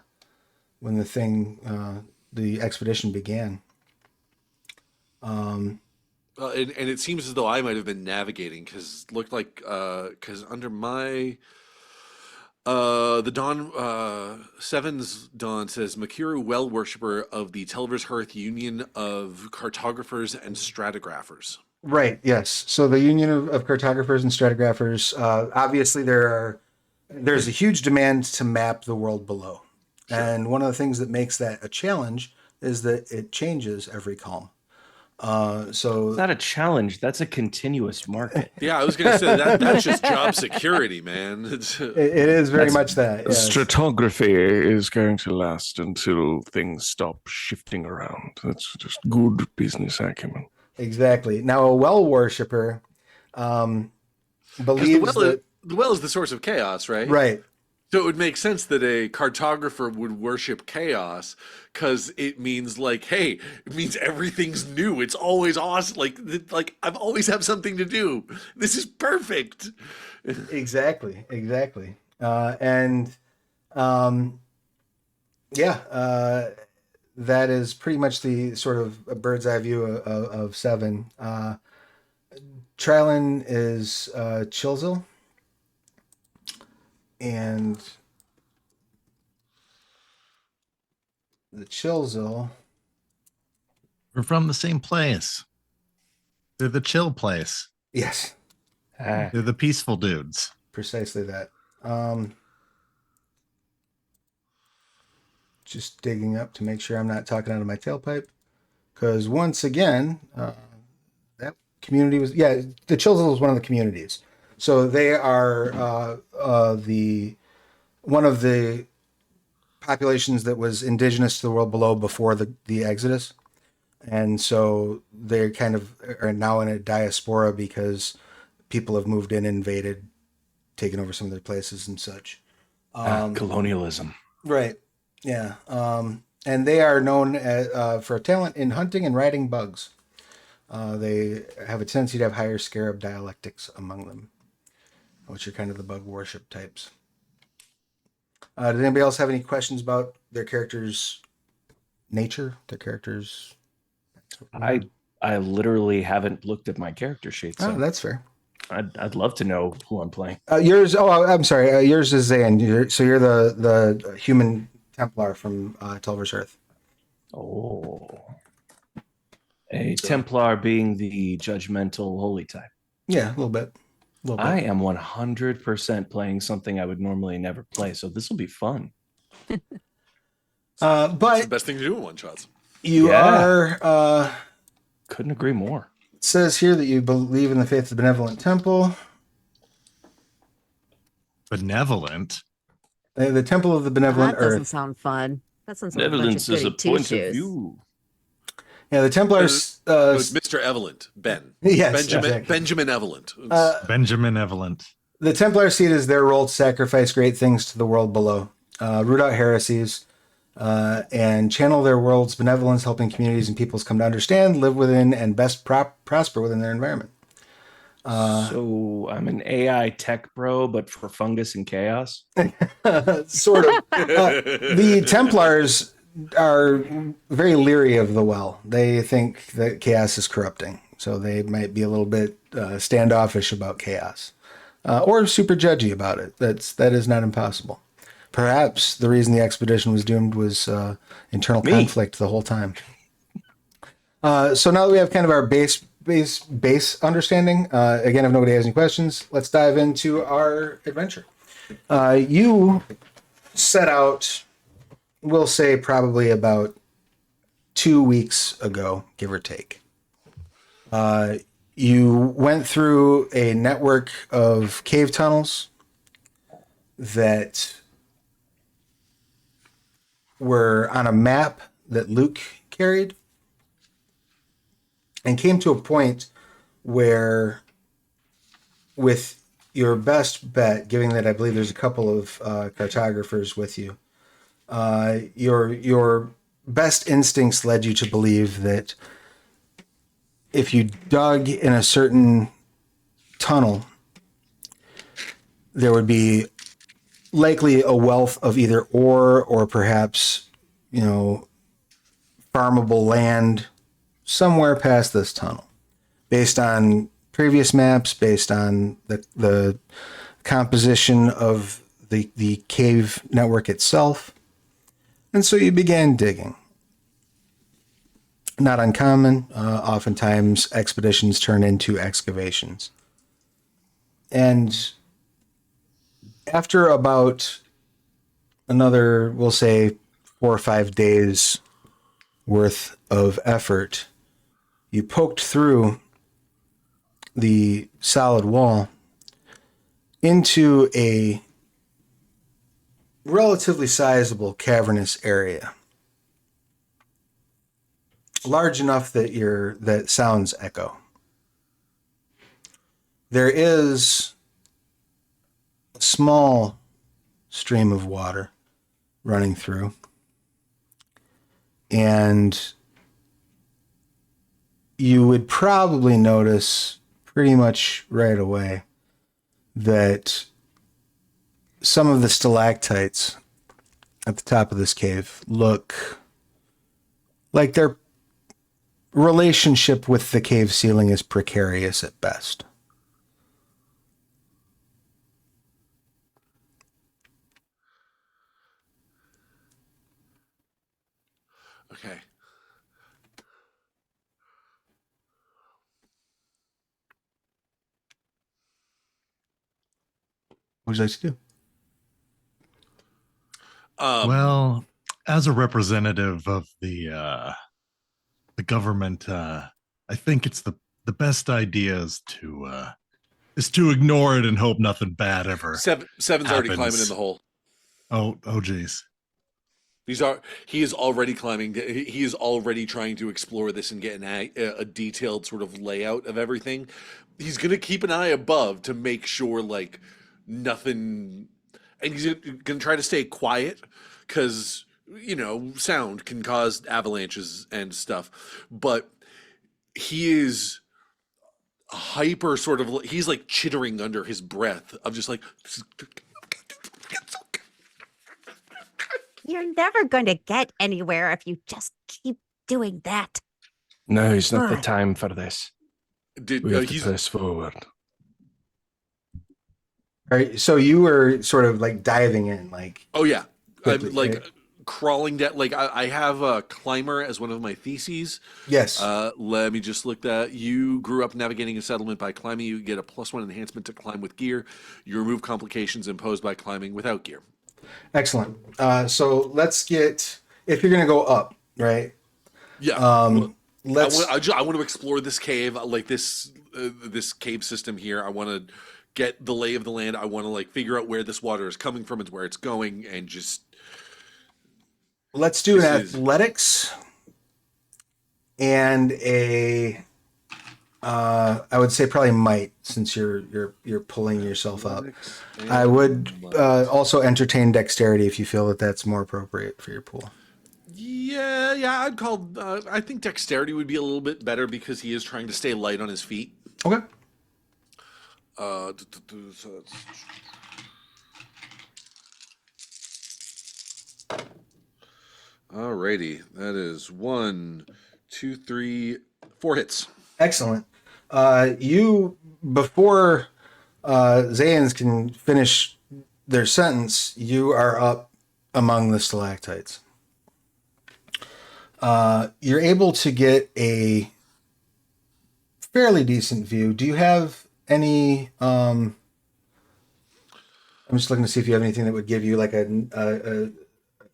expedition began. And it seems as though I might have been navigating because looked like because under my the Dawn Seven's Dawn says Makiru, well worshipper of the Telver's Hearth Union of Cartographers and Stratigraphers. Right. Yes. So the Union of Cartographers and Stratigraphers. Obviously, there's a huge demand to map the world below, and one of the things that makes that a challenge is that it changes every calm. So It's not a challenge. That's a continuous market. Yeah, I was gonna say that's just job security, man. It's, it is very much that. Yes. Stratigraphy is going to last until things stop shifting around. That's just good business acumen. Exactly. Now, a well worshipper believes that The well is the source of chaos, right? right. So it would make sense that a cartographer would worship chaos because it means like, hey, it means everything's new. It's always awesome. Like I've always have something to do. This is perfect. Exactly. And yeah, that is pretty much the sort of a bird's eye view of Seven. Trylin is Chilzil, and the Chilzil. We're from the same place. They're the chill place. Yes, Ah, They're the peaceful dudes. precisely that. Just digging up to make sure I'm not talking out of my tailpipe, because once again, that community was the Chilzil is one of the communities. So they are the one of the populations that was indigenous to the world below before the Exodus, and so they kind of are now in a diaspora because people have moved in, invaded, taken over some of their places and such. colonialism. Right. Yeah. And they are known for a talent in hunting and riding bugs. They have a tendency to have higher scarab dialectics among them, which are kind of the bug worship types. Does anybody else have any questions about their characters' nature? Their characters? I literally haven't looked at my character sheet, so Oh, that's fair. I'd love to know who I'm playing. Yours. Oh, I'm sorry. Yours is Zan. You're the human Templar from Tulver's Earth. Oh, a Templar being the judgmental holy type. Yeah, a little bit. I am 100% playing something I would normally never play, so this will be fun. It's the But best thing to do in one shots. you Yeah. are. Couldn't agree more. It says here that you believe in the faith of the Benevolent Temple. Benevolent. The Temple of the Benevolent That doesn't Earth. sound fun. That sounds like a bunch of Benevolence is a goody point of two-shoes. view. Yeah, the Templars. No, it's Mr. Evelent, Ben. Yes, Benjamin exactly. Benjamin Evelent. It's- Benjamin Evelent. The Templar see it as their role to sacrifice great things to the world below, root out heresies, and channel their world's benevolence, helping communities and peoples come to understand, live within, and best prosper within their environment. So I'm an AI tech bro, but for fungus and chaos. Sort of. The Templars are very leery of the well. They think that chaos is corrupting, so they might be a little bit standoffish about chaos, or super judgy about it. That is not impossible. Perhaps the reason the expedition was doomed was internal conflict the whole time. So now that we have kind of our base understanding, again, if nobody has any questions, let's dive into our adventure. You set out, we'll say probably about 2 weeks ago, give or take. You went through a network of cave tunnels that were on a map that Luke carried, and came to a point where, with your best bet, given that I believe there's a couple of cartographers with you, your best instincts led you to believe that if you dug in a certain tunnel, there would be likely a wealth of either ore or perhaps, farmable land somewhere past this tunnel, based on previous maps, based on the composition of the cave network itself. And so you began digging. Not uncommon. Oftentimes expeditions turn into excavations. And after about another, we'll say, 4 or 5 days worth of effort, you poked through the solid wall into a relatively sizable cavernous area, large enough that sounds echo. There is small stream of water running through. And you would probably notice pretty much right away that some of the stalactites at the top of this cave look like their relationship with the cave ceiling is precarious at best. Okay. What would you like to do? Well, as a representative of the government, I think it's the best idea is to ignore it and hope nothing bad ever Seven's already climbing in happens. the hole. Oh, geez. He is already climbing. He is already trying to explore this and get a detailed sort of layout of everything. He's gonna keep an eye above to make sure like nothing, and he's gonna try to stay quiet because sound can cause avalanches and stuff. But he is hyper sort of. He's like chittering under his breath of just like. You're never going to get anywhere if you just keep doing that. No, it's not the God. time for this. We have to press forward. All right, so you were sort of like diving in, like. Oh yeah, quickly, I'm like right? crawling down. Like I have a climber as one of my theses. Yes. Let me just look that. You grew up navigating a settlement by climbing. You get a +1 enhancement to climb with gear. You remove complications imposed by climbing without gear. Excellent. So let's get, if you're going to go up, right? Yeah. Let's. I want to explore this cave, like this cave system here. I want to get the lay of the land. I want to like figure out where this water is coming from and where it's going, and just. Let's do an This is- athletics and a. I would say probably might, since you're pulling yourself up. I would also entertain dexterity if you feel that that's more appropriate for your pool. Yeah. I'd call. I think dexterity would be a little bit better because he is trying to stay light on his feet. Okay. So it's- Alrighty, that is 1, 2, 3, 4 hits. Excellent. You, before Zayans can finish their sentence, you are up among the stalactites. You're able to get a fairly decent view. Do you have any? I'm just looking to see if you have anything that would give you like an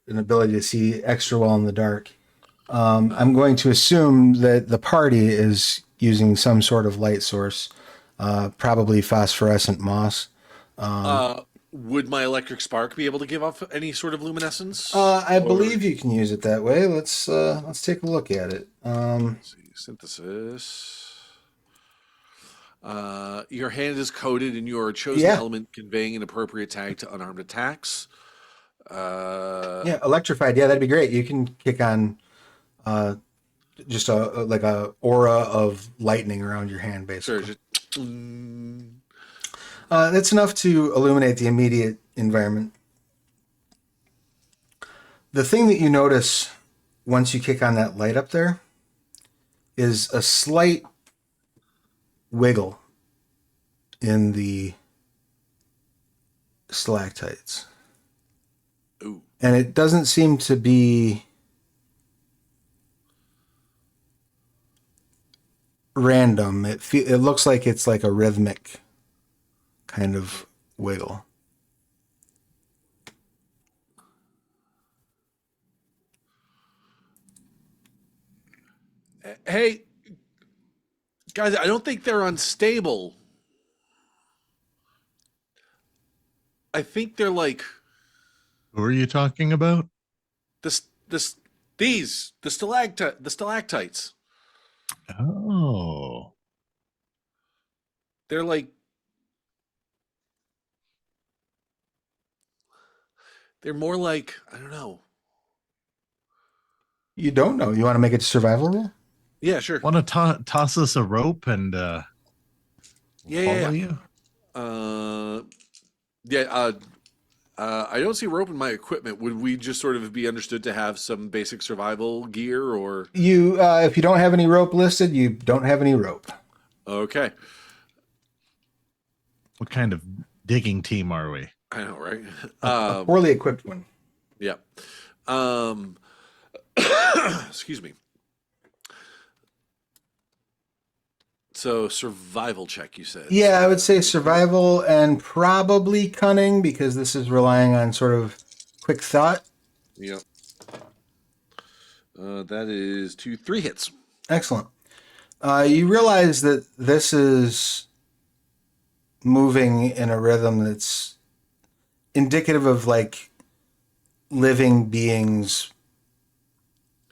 ability to see extra well in the dark. I'm going to assume that the party is using some sort of light source, probably phosphorescent moss. Would my electric spark be able to give off any sort of luminescence? I believe you can use it that way. Let's take a look at it. Let's see, synthesis. Your hand is coded in your chosen element, conveying an appropriate tag to unarmed attacks. Yeah, electrified. Yeah, that'd be great. You can kick on just like a aura of lightning around your hand, basically. Sure, just, That's enough to illuminate the immediate environment. The thing that you notice once you kick on that light up there is a slight wiggle in the stalactites. Ooh. And it doesn't seem to be random. It looks like it's like a rhythmic kind of wiggle. Hey, guys, I don't think they're unstable. I think they're like Who are you talking about? the stalactites. Oh. They're like They're more like, I don't know. You don't know. You want to make it a survival roll? Yeah, sure. Want to toss us a rope and follow you? Uh, yeah. I don't see rope in my equipment. Would we just sort of be understood to have some basic survival gear, or You, if you don't have any rope listed, you don't have any rope. okay? What kind of digging team are we? I know, right? A poorly equipped one. Yeah. Excuse me. So survival check, you said? Yeah, I would say survival and probably cunning, because this is relying on sort of quick thought. Yep. That is 3 hits. Excellent. You realize that this is moving in a rhythm that's indicative of like living beings,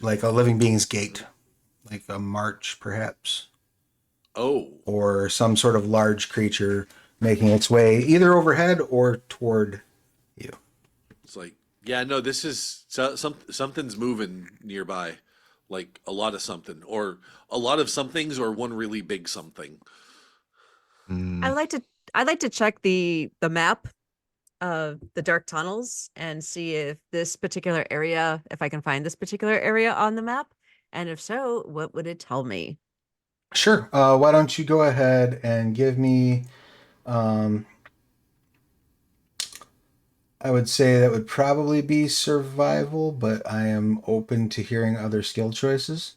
like a living being's gait, like a march perhaps, Oh, or some sort of large creature making its way either overhead or toward you. it's like, yeah, no, this is something's moving nearby, like a lot of something, or a lot of somethings, or one really big something. Hmm. I'd like to check the map of the dark tunnels and see if this particular area, if I can find this particular area on the map, and if so, what would it tell me? Sure. Why don't you go ahead and give me, I would say that would probably be survival, but I am open to hearing other skill choices.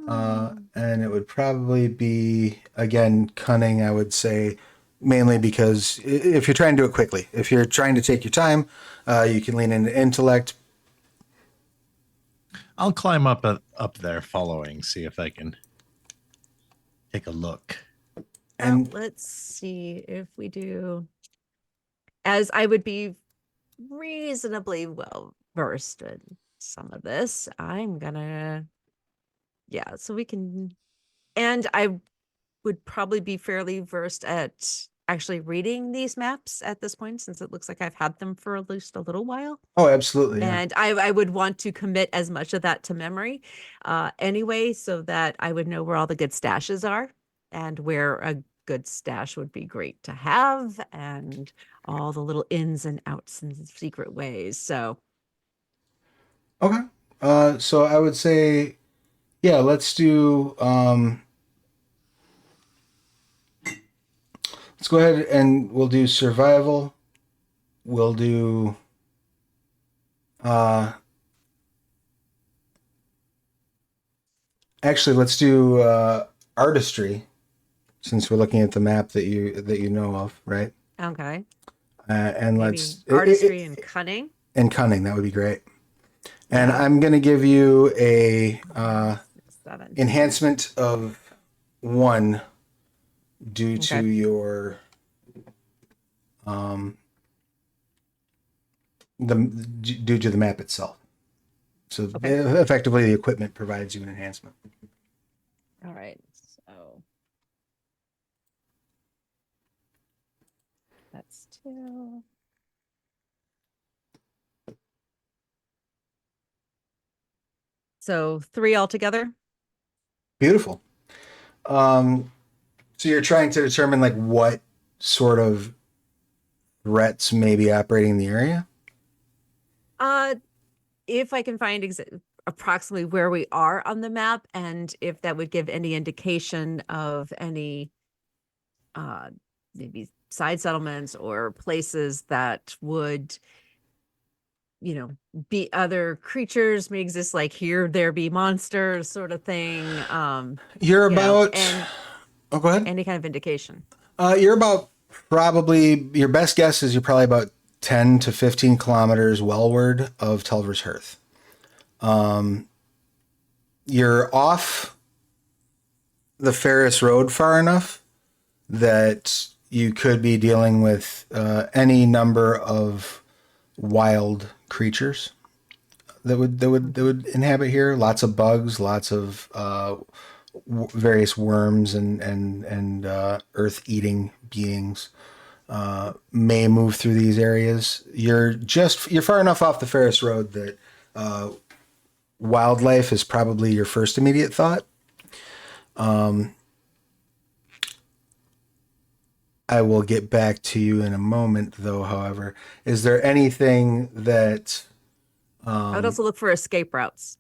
And it would probably be, again, cunning, I would say, mainly because if you're trying to do it quickly, if you're trying to take your time, you can lean into intellect. I'll climb up there following, see if I can take a look. And Let's see if we do, as I would be reasonably well versed in some of this, I'm gonna, yeah, so we can, and I would probably be fairly versed at actually reading these maps at this point, since it looks like I've had them for at least a little while. oh, absolutely. Yeah. And I would want to commit as much of that to memory anyway, so that I would know where all the good stashes are and where a good stash would be great to have, and all the little ins and outs and secret ways. So Okay. So I would say, yeah, let's do, let's go ahead and we'll do survival. We'll do, actually, let's do artistry, since we're looking at the map that you know of, right? okay, And maybe let's artistry and cunning. and cunning. That would be great. And I'm going to give you a 7. enhancement of 1 due to Okay. your due to the map itself. So Okay. effectively, the equipment provides you an enhancement. All right, so that's 2. So 3 altogether. Beautiful. So you're trying to determine like what sort of threats may be operating in the area? If I can find approximately where we are on the map, and if that would give any indication of any maybe side settlements or places that would, be other creatures may exist, like here there be monsters sort of thing. You're You know, about. and Oh, go ahead. any kind of indication. You're about, probably, your best guess is you're probably about 10 to 15 kilometers wellward of Tulver's Hearth. You're off the Ferris Road far enough that you could be dealing with any number of wild creatures that would inhabit here. Lots of bugs, lots of various worms and earth eating beings. may move through these areas. You're far enough off the Ferris Road that wildlife is probably your first immediate thought. I will get back to you in a moment, though. However, is there anything that I would also look for escape routes.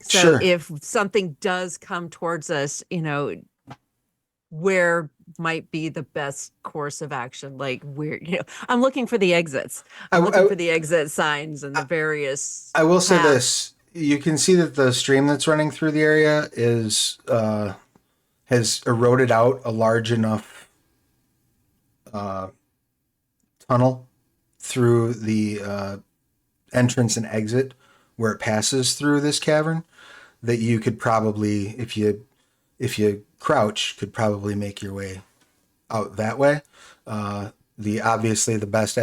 So Sure. if something does come towards us, where might be the best course of action? Like I'm looking for the exits. I'm looking for the exit signs and the various. I will say paths. this: you can see that the stream that's running through the area has eroded out a large enough tunnel through the entrance and exit where it passes through this cavern that you could probably, if you crouch, could probably make your way out that way. Obviously the best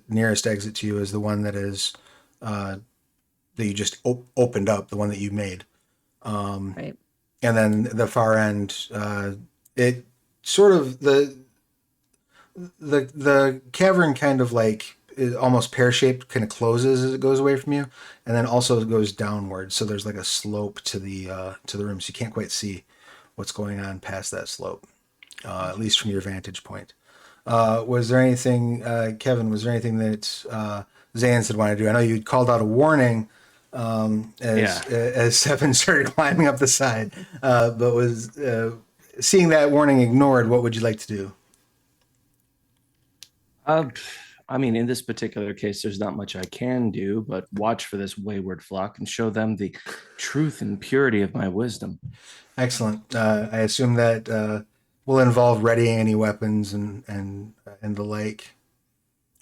nearest exit to you is the one that is that you just opened up, the one that you made. Right. And then the far end, it sort of the cavern kind of like is almost pear-shaped, kind of closes as it goes away from you, and then also goes downward. So there's like a slope to the room, so you can't quite see what's going on past that slope, at least from your vantage point. Was there anything, Kevin? Was there anything that Zans had wanted to do? I know you called out a warning as Seven started climbing up the side, but was seeing that warning ignored. What would you like to do? I mean, in this particular case, there's not much I can do, but watch for this wayward flock and show them the truth and purity of my wisdom. Excellent. I assume that will involve readying any weapons and the like.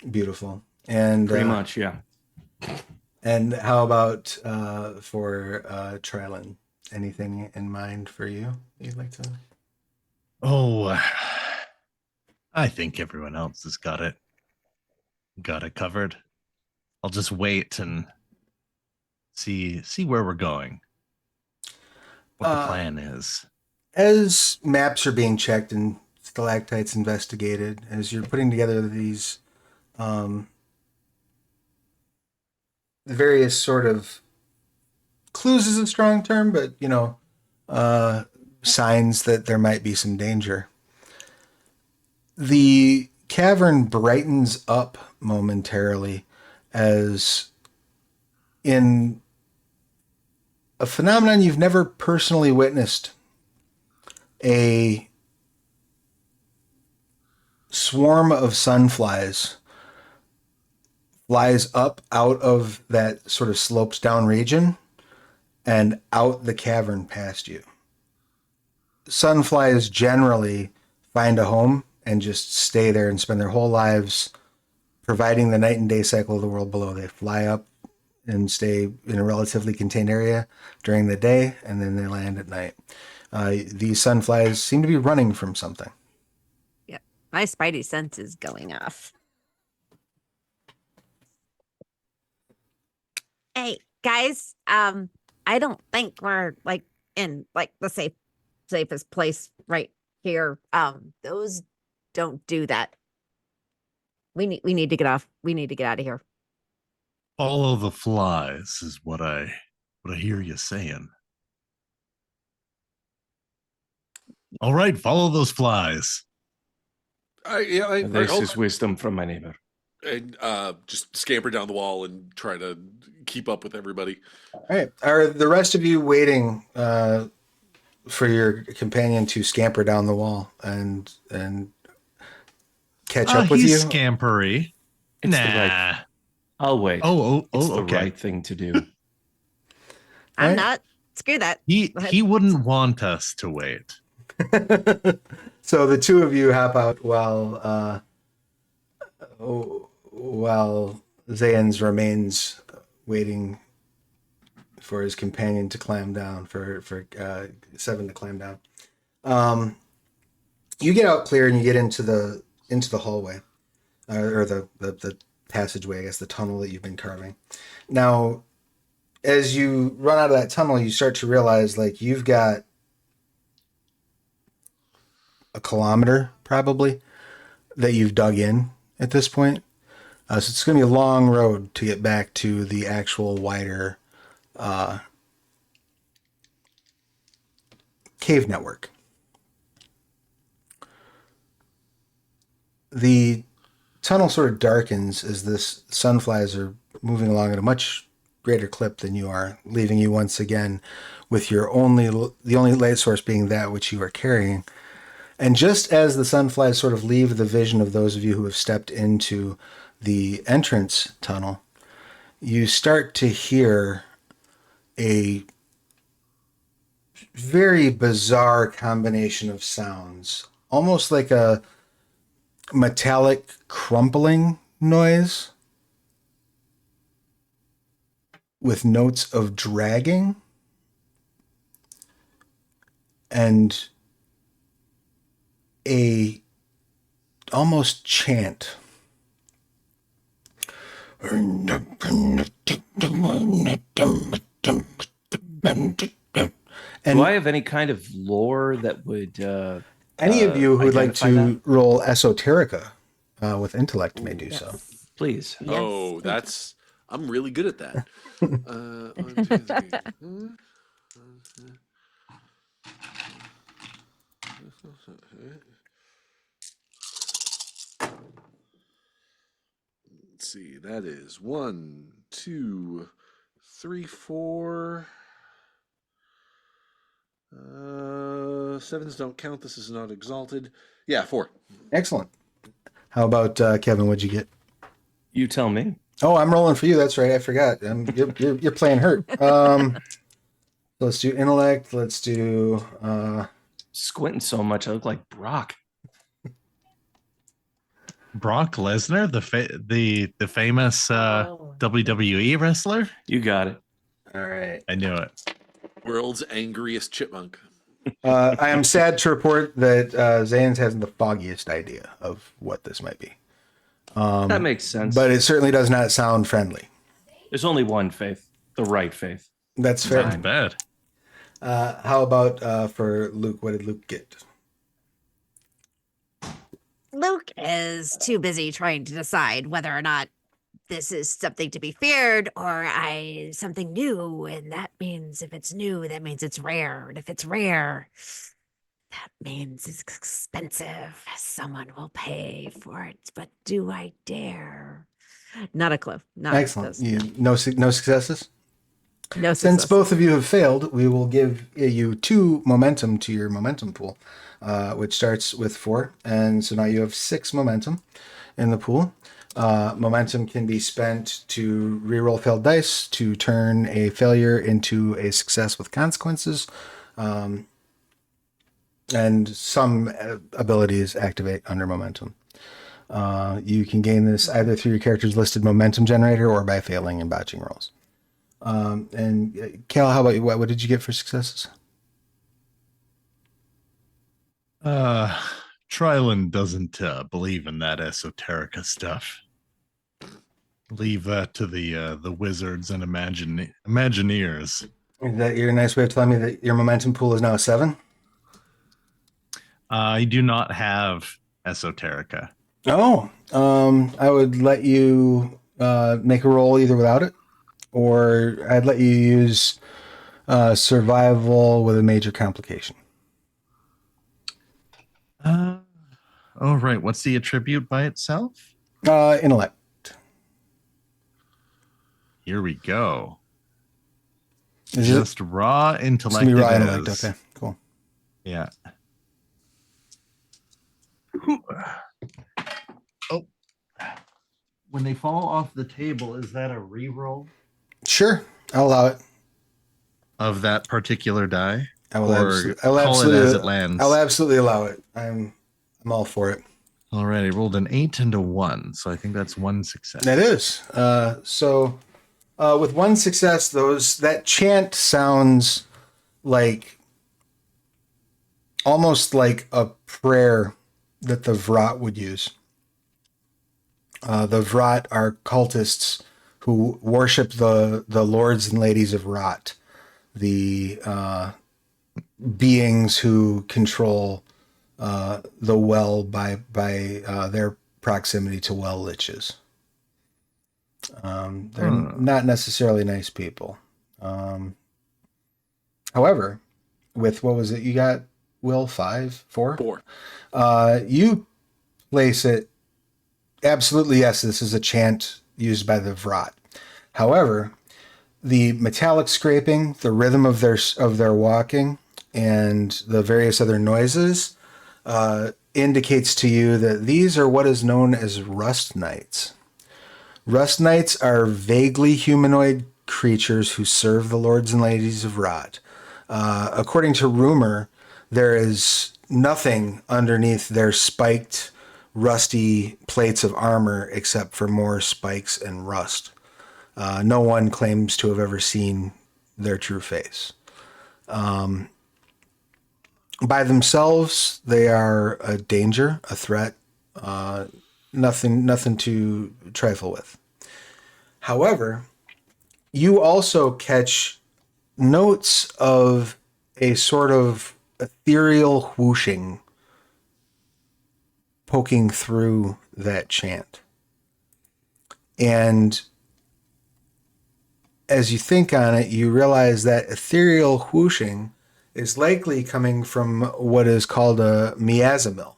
Beautiful. And Pretty much, yeah. And how about for Trylon? Anything in mind for you you'd like to? Oh, I think everyone else has got it covered. I'll just wait and see where we're going, what the plan is. As maps are being checked and stalactites investigated, as you're putting together these various sort of clues is a strong term, but signs that there might be some danger. The cavern brightens up momentarily as in a phenomenon you've never personally witnessed. A swarm of sunflies flies up out of that sort of sloped down region and out the cavern past you. Sunflies generally find a home and just stay there and spend their whole lives providing the night and day cycle of the world below. They fly up and stay in a relatively contained area during the day, and then they land at night. These sunflies seem to be running from something. Yep. My spidey sense is going off. Hey, guys, I don't think we're like in like the safest place right here. Those don't do that. We need to get off. We need to get out of here. Follow the flies is what I hear you saying. All right, follow those flies. This is wisdom from my neighbor. And just scamper down the wall and try to keep up with everybody. All right. Are the rest of you waiting for your companion to scamper down the wall and catch up with he's you? Scampery. It's the nah. right. I'll wait. It's the okay. right thing to do. I'm Right. not. Screw that. He wouldn't want us to wait. So the two of you hop out while Zayans remains waiting for his companion to climb down, for Seven to climb down. You get out clear and you get into the hallway, or the passageway, I guess, the tunnel that you've been carving. Now, as you run out of that tunnel, you start to realize like you've got a kilometer probably that you've dug in at this point. So it's going to be a long road to get back to the actual wider cave network. The tunnel sort of darkens as this sunflies are moving along at a much greater clip than you are, leaving you once again with the only light source being that which you are carrying. And just as the sunflies sort of leave the vision of those of you who have stepped into the entrance tunnel, you start to hear a very bizarre combination of sounds, almost like a metallic crumpling noise with notes of dragging and a almost chant. And Do I have any kind of lore that would any of you who would like identify to that? roll esoterica with intellect may do so. Please? Yes, Oh, thank that's I'm really good at that. 1, 2, 3. Let's see. That is 1, 2, 3, 4. Sevens don't count. This is not exalted. Yeah, 4. Excellent. How about Kevin? What'd you get? You tell me. Oh, I'm rolling for you. That's right. I forgot. You're playing hurt. Let's do intellect. Let's do. Squinting so much, I look like Brock. Brock Lesnar, the famous Oh. WWE wrestler. You got it. All right. I knew it. World's angriest chipmunk. I am sad to report that Zane's has the foggiest idea of what this might be. That makes sense. But it certainly does not sound friendly. There's only one faith, the right faith. That's fair. Sounds bad. How about for Luke? What did Luke get? Luke is too busy trying to decide whether or not this is something to be feared or something new. And that means if it's new, that means it's rare. And if it's rare, that means it's expensive. Someone will pay for it. But do I dare? Not a clue. Not Excellent. this. No successes? No Since success. both of you have failed, we will give you 2 momentum to your momentum pool, which starts with 4. And so now you have 6 momentum in the pool. Momentum can be spent to reroll failed dice, to turn a failure into a success with consequences, and some abilities activate under momentum. You can gain this either through your character's listed momentum generator or by failing and botching rolls. And Cal, how about you? What did you get for successes? Tryland doesn't believe in that esoterica stuff. Leave that to the wizards and imagineers. Is that your nice way of telling me that your momentum pool is now 7? I do not have esoterica. Oh, I would let you make a roll either without it, or I'd let you use survival with a major complication. Oh, right. What's the attribute by itself? Intellect. Here we go. Is it? Just raw It's intellect. gonna be raw it intellect. is. Okay, cool. Yeah. Oh. When they fall off the table, is that a reroll Sure, I'll allow it. of that particular die? I will Or I'll call it as it lands? I'll absolutely allow it. I'm all for it. All right, I rolled an 8 and a 1, so I think that's 1 success. That is. So with 1 success, that chant sounds like almost like a prayer that the Vrat would use. The Vrat are cultists who worship the lords and ladies of Rot, the beings who control the well by their proximity to well liches. They're not necessarily nice people. However, with what was it you got, Will? 5, 4? 4. You place it. Absolutely, yes. This is a chant used by the Vrat. However, the metallic scraping, the rhythm of their walking, and the various other noises indicates to you that these are what is known as rust knights. Rust knights are vaguely humanoid creatures who serve the lords and ladies of Rot. According to rumor, there is nothing underneath their spiked, rusty plates of armor except for more spikes and rust. No one claims to have ever seen their true face. By themselves, they are a danger, a threat, nothing to trifle with. However, you also catch notes of a sort of ethereal whooshing poking through that chant. And as you think on it, you realize that ethereal whooshing is likely coming from what is called a miasmil.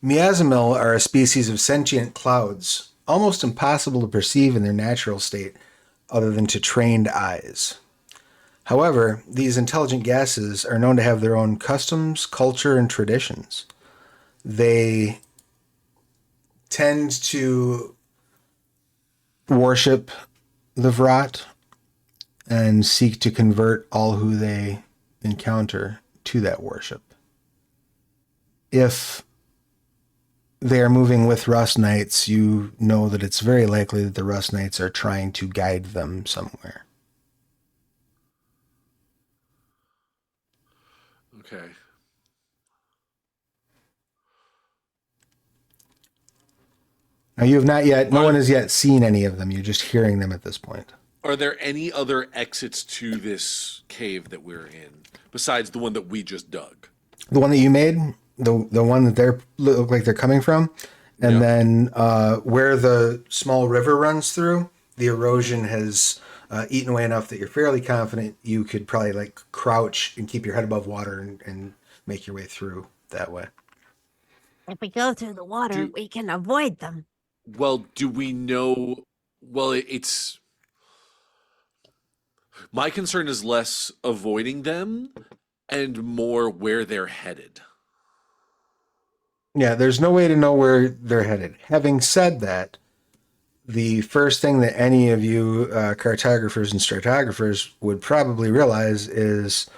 Miasmil are a species of sentient clouds, almost impossible to perceive in their natural state other than to trained eyes. However, these intelligent gases are known to have their own customs, culture, and traditions. They tend to worship the Vrat and seek to convert all who they encounter to that worship. If they are moving with Rust Knights, you know that it's very likely that the Rust Knights are trying to guide them somewhere. Okay. Now you have not yet, no one has yet seen any of them. You're just hearing them at this point. Are there any other exits to this cave that we're in besides the one that we just dug? The one that you made, the one that they look like they're coming from, and then where the small river runs through, the erosion has eaten away enough that you're fairly confident you could probably like crouch and keep your head above water and make your way through that way. If we go through the water, we can avoid them. Well, do we know? Well, it's my concern is less avoiding them and more where they're headed. Yeah, there's no way to know where they're headed. Having said that, the first thing that any of you cartographers and stratigraphers would probably realize is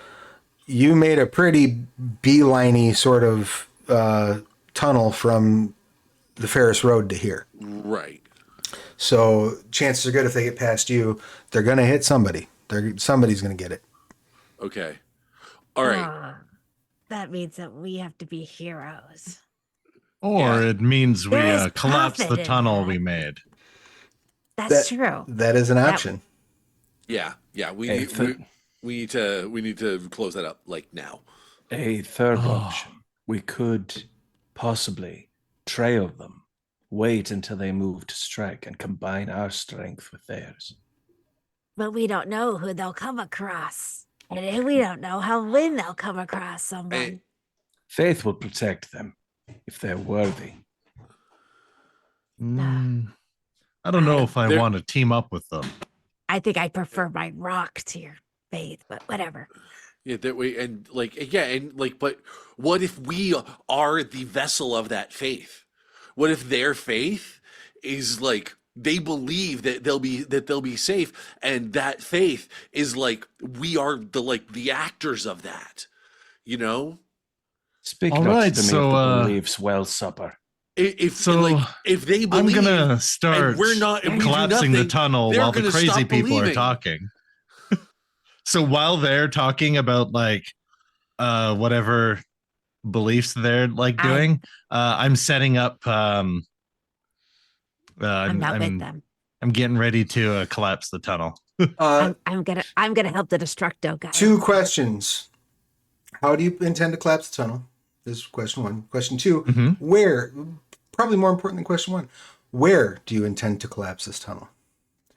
you made a pretty beeliney sort of tunnel from the Ferris Road to here. Right. So chances are good if they get past you, they're going to hit somebody. Somebody's going to get it. Okay. All right. That means that we have to be heroes. Or it means we There is collapse profit the in tunnel that. we made. That's true. That is an option. Yeah. We Hey, need to close that up like now. A third option. We could possibly trail them, wait until they move to strike, and combine our strength with theirs. But we don't know who they'll come across. And we don't know when they'll come across someone. Faith will protect them if they're worthy. I don't know if I want to team up with them. I think I prefer my rock to your faith, but whatever. Yeah, that way, and but what if we are the vessel of that faith? What if their faith is like they believe that they'll be safe, and that faith is like we are the actors of that, you know? Speak All not right, to me so, of the beliefs, well supper. If they believe, I'm gonna start and we're not and we do collapsing the nothing, tunnel they're while the gonna crazy stop people are believing. talking. So while they're talking about like whatever beliefs they're like doing, I'm setting up I'm not with them. I'm getting ready to collapse the tunnel. I'm gonna help the Destructo guy. 2 questions. How do you intend to collapse the tunnel? This is question one. Question two, Mhm. where, probably more important than question one, where do you intend to collapse this tunnel?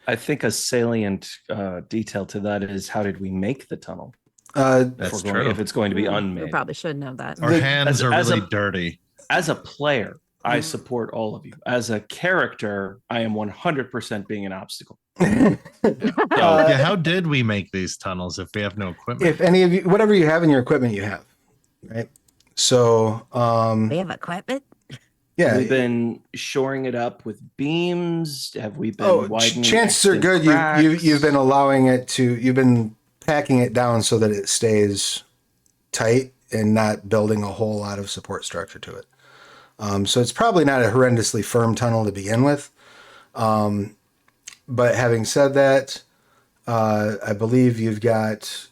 I think a salient detail to that is how did we make the tunnel? That's true. If it's going to be We unmade. probably should know that. Our hands are as a- really dirty. As a player, I support all of you. As a character, I am 100% being an obstacle. Yeah, how did we make these tunnels if we have no equipment? If any of you, whatever you have in your equipment, you have, right? So, We have equipment. yeah. We've been shoring it up with beams. Have we been widening? Chances are good you've been allowing it to, you've been packing it down so that it stays tight and not building a whole lot of support structure to it. So it's probably not a horrendously firm tunnel to begin with. But having said that, I believe you've got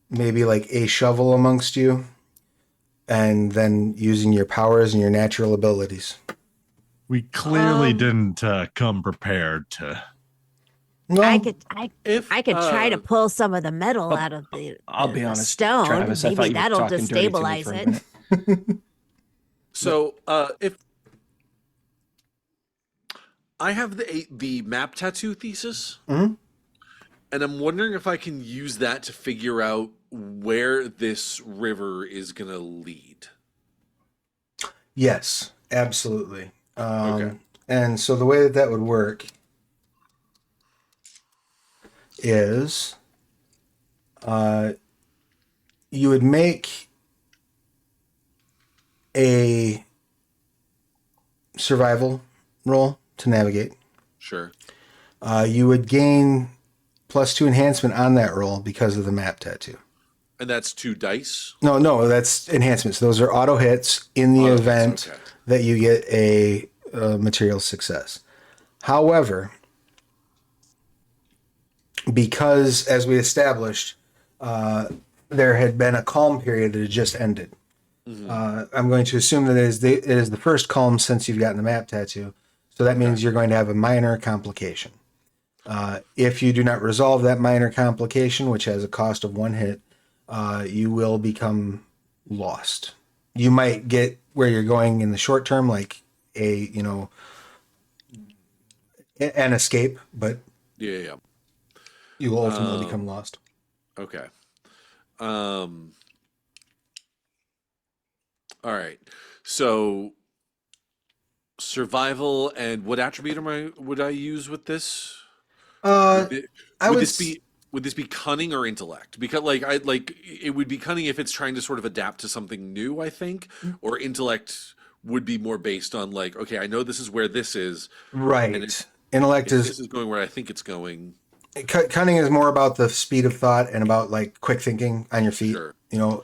maybe like a shovel amongst you, and then using your powers and your natural abilities. We clearly didn't come prepared to. Well, I could try to uh, pull some of the metal out of the, I'll be the honest, stone. Travis, I thought Maybe you were that'll talking dirty to me destabilize for a it. minute. So, if I have the map tattoo thesis, Mhm. and I'm wondering if I can use that to figure out where this river is gonna lead. yes, absolutely. Okay. And so the way that that would work is you would make a survival roll to navigate. Sure. You would gain +2 enhancement on that roll because of the map tattoo. And that's 2 dice. No, that's enhancements. Those are auto hits in the Auto hits, event okay. that you get a material success. However, because as we established, there had been a calm period that had just ended. I'm going to assume that it is the first calm since you've gotten the map tattoo. So that means you're going to have a minor complication. If you do not resolve that minor complication, which has a cost of 1 hit, you will become lost. You might get where you're going in the short term, like an escape, but Yeah. you will ultimately become lost. Okay. All right. So survival, and what attribute would I use with this? I Would would this be cunning or intellect? Because it would be cunning if it's trying to sort of adapt to something new, I think, or intellect would be more based on like, okay, I know this is where this is. right. And Intellect if is this is going where I think it's going. cunning is more about the speed of thought and about like quick thinking on your feet. Sure.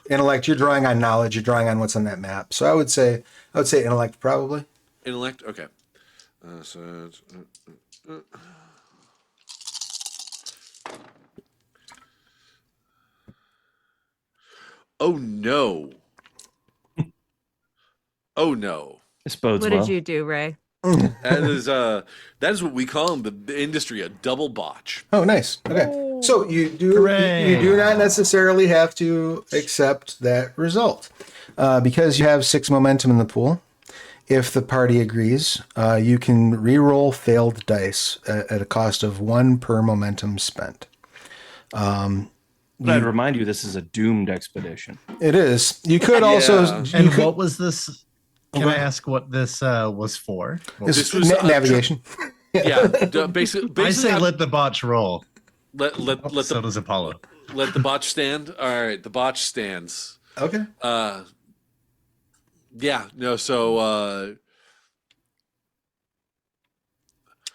Intellect, you're drawing on knowledge, you're drawing on what's on that map. So I would say intellect probably. Intellect? Okay. Oh no. Oh no. This bodes What well. did you do, Ray? That is what we call in the industry a double botch. Oh, nice. Okay. So you do Hooray. you do not necessarily have to accept that result because you have 6 momentum in the pool. If the party agrees, you can re-roll failed dice at a cost of 1 per momentum spent. But I'd remind you, this is a doomed expedition. It is. You could also. Yeah. And what was this? Can I ask what this was for? This was navigation. Yeah, basically. I say let the botch roll. let So does Apollo. let the botch stand. All right, the botch stands. Okay. Yeah, no. So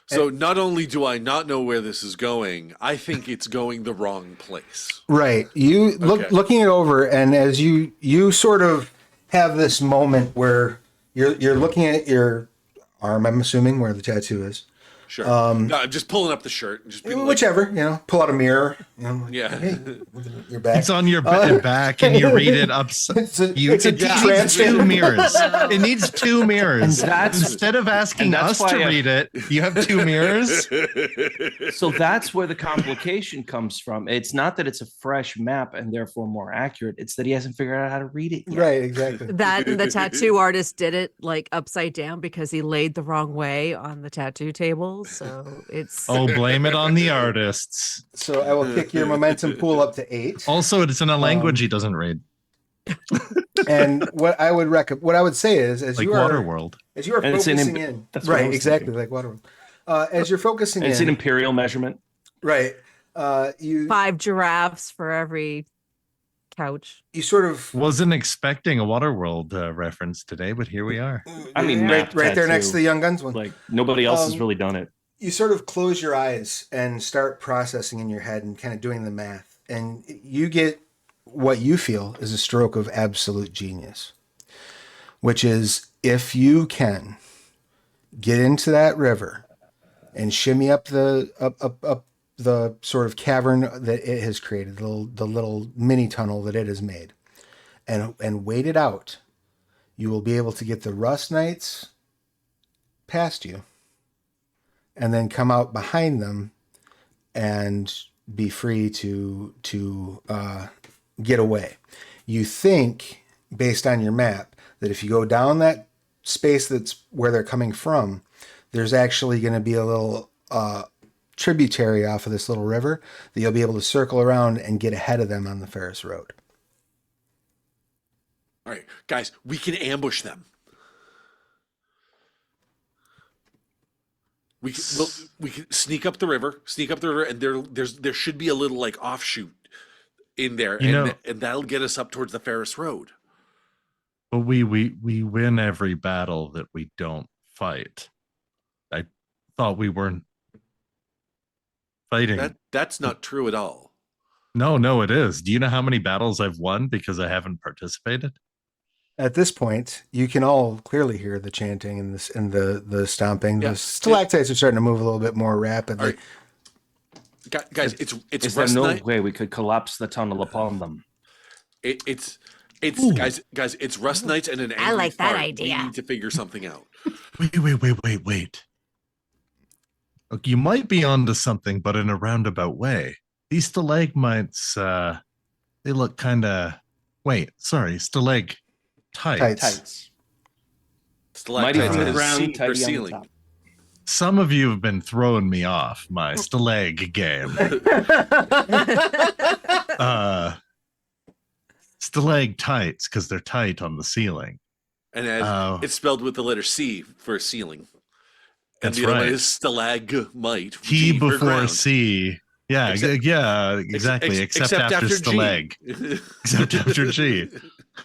not only do I not know where this is going, I think it's going the wrong place. Right. You Okay. looking it over, and as you sort of have this moment where you're looking at your arm, I'm assuming where the tattoo is, Sure. Um, No, I'm just pulling up the shirt. And just being like, whichever, pull out a mirror. Like, Yeah. Hey, look at your back. It's on your back, and you read it up. It's a, You, it's a it needs transcript. 2 mirrors. It needs 2 mirrors. And that's- Instead of asking and that's us to why I- read it, you have 2 mirrors. So that's where the complication comes from. It's not that it's a fresh map and therefore more accurate. It's that he hasn't figured out how to read it yet. Right, exactly. That and the tattoo artist did it like upside down because he laid the wrong way on the tattoo table. So it's Oh, blame it on the artists. So I will kick your momentum pool up to 8. Also, it's in a language he doesn't read, And what I would say is, as like you are Waterworld. as you are And it's an focusing imp- in, that's what I right, was exactly thinking. like Waterworld. As you're focusing And it's an in, imperial measurement. right, you 5 giraffes for every couch. you sort of Wasn't expecting a Waterworld reference today, but here we are. I mean, right, map there next to tattoo. the Young Guns one. Like nobody else has Um, really done it. You sort of close your eyes and start processing in your head and kind of doing the math, and you get what you feel is a stroke of absolute genius, which is if you can get into that river and shimmy up up the sort of cavern that it has created, the little mini tunnel that it has made, and wait it out, you will be able to get the Rust Knights past you and then come out behind them and be free to get away. You think, based on your map, that if you go down that space that's where they're coming from, there's actually going to be a little tributary off of this little river that you'll be able to circle around and get ahead of them on the Ferris Road. All right, guys, we can ambush them. We can sneak up the river, and there should be a little like offshoot in there, and that'll get us up towards the Ferris Road. But we win every battle that we don't fight. I thought we weren't fighting. That's not true at all. No, it is. Do you know how many battles I've won because I haven't participated? At this point, you can all clearly hear the chanting and the stomping. Yeah. The stalactites are starting to move a little bit more rapidly. All right. Guys, it's Is there Rust no Knight. way we could collapse the tunnel upon them? It's Ooh. guys, it's Rust Knights and an angry I like that fart. idea. We need to figure something out. Wait. Okay, you might be onto something, but in a roundabout way. These stalagmites, they look kind of. Wait, sorry, stalactites. Tights. Mighty Stalactites from the has ground, seat or tidy on the ceiling. top. Some of you have been throwing me off my stalag game. Stalactites, because they're tight on the ceiling. And as it's spelled with the letter C for ceiling. And That's the other one right. is stalagmite. T G for before ground. C. Yeah, exactly. Except after stalag. G. Except after G.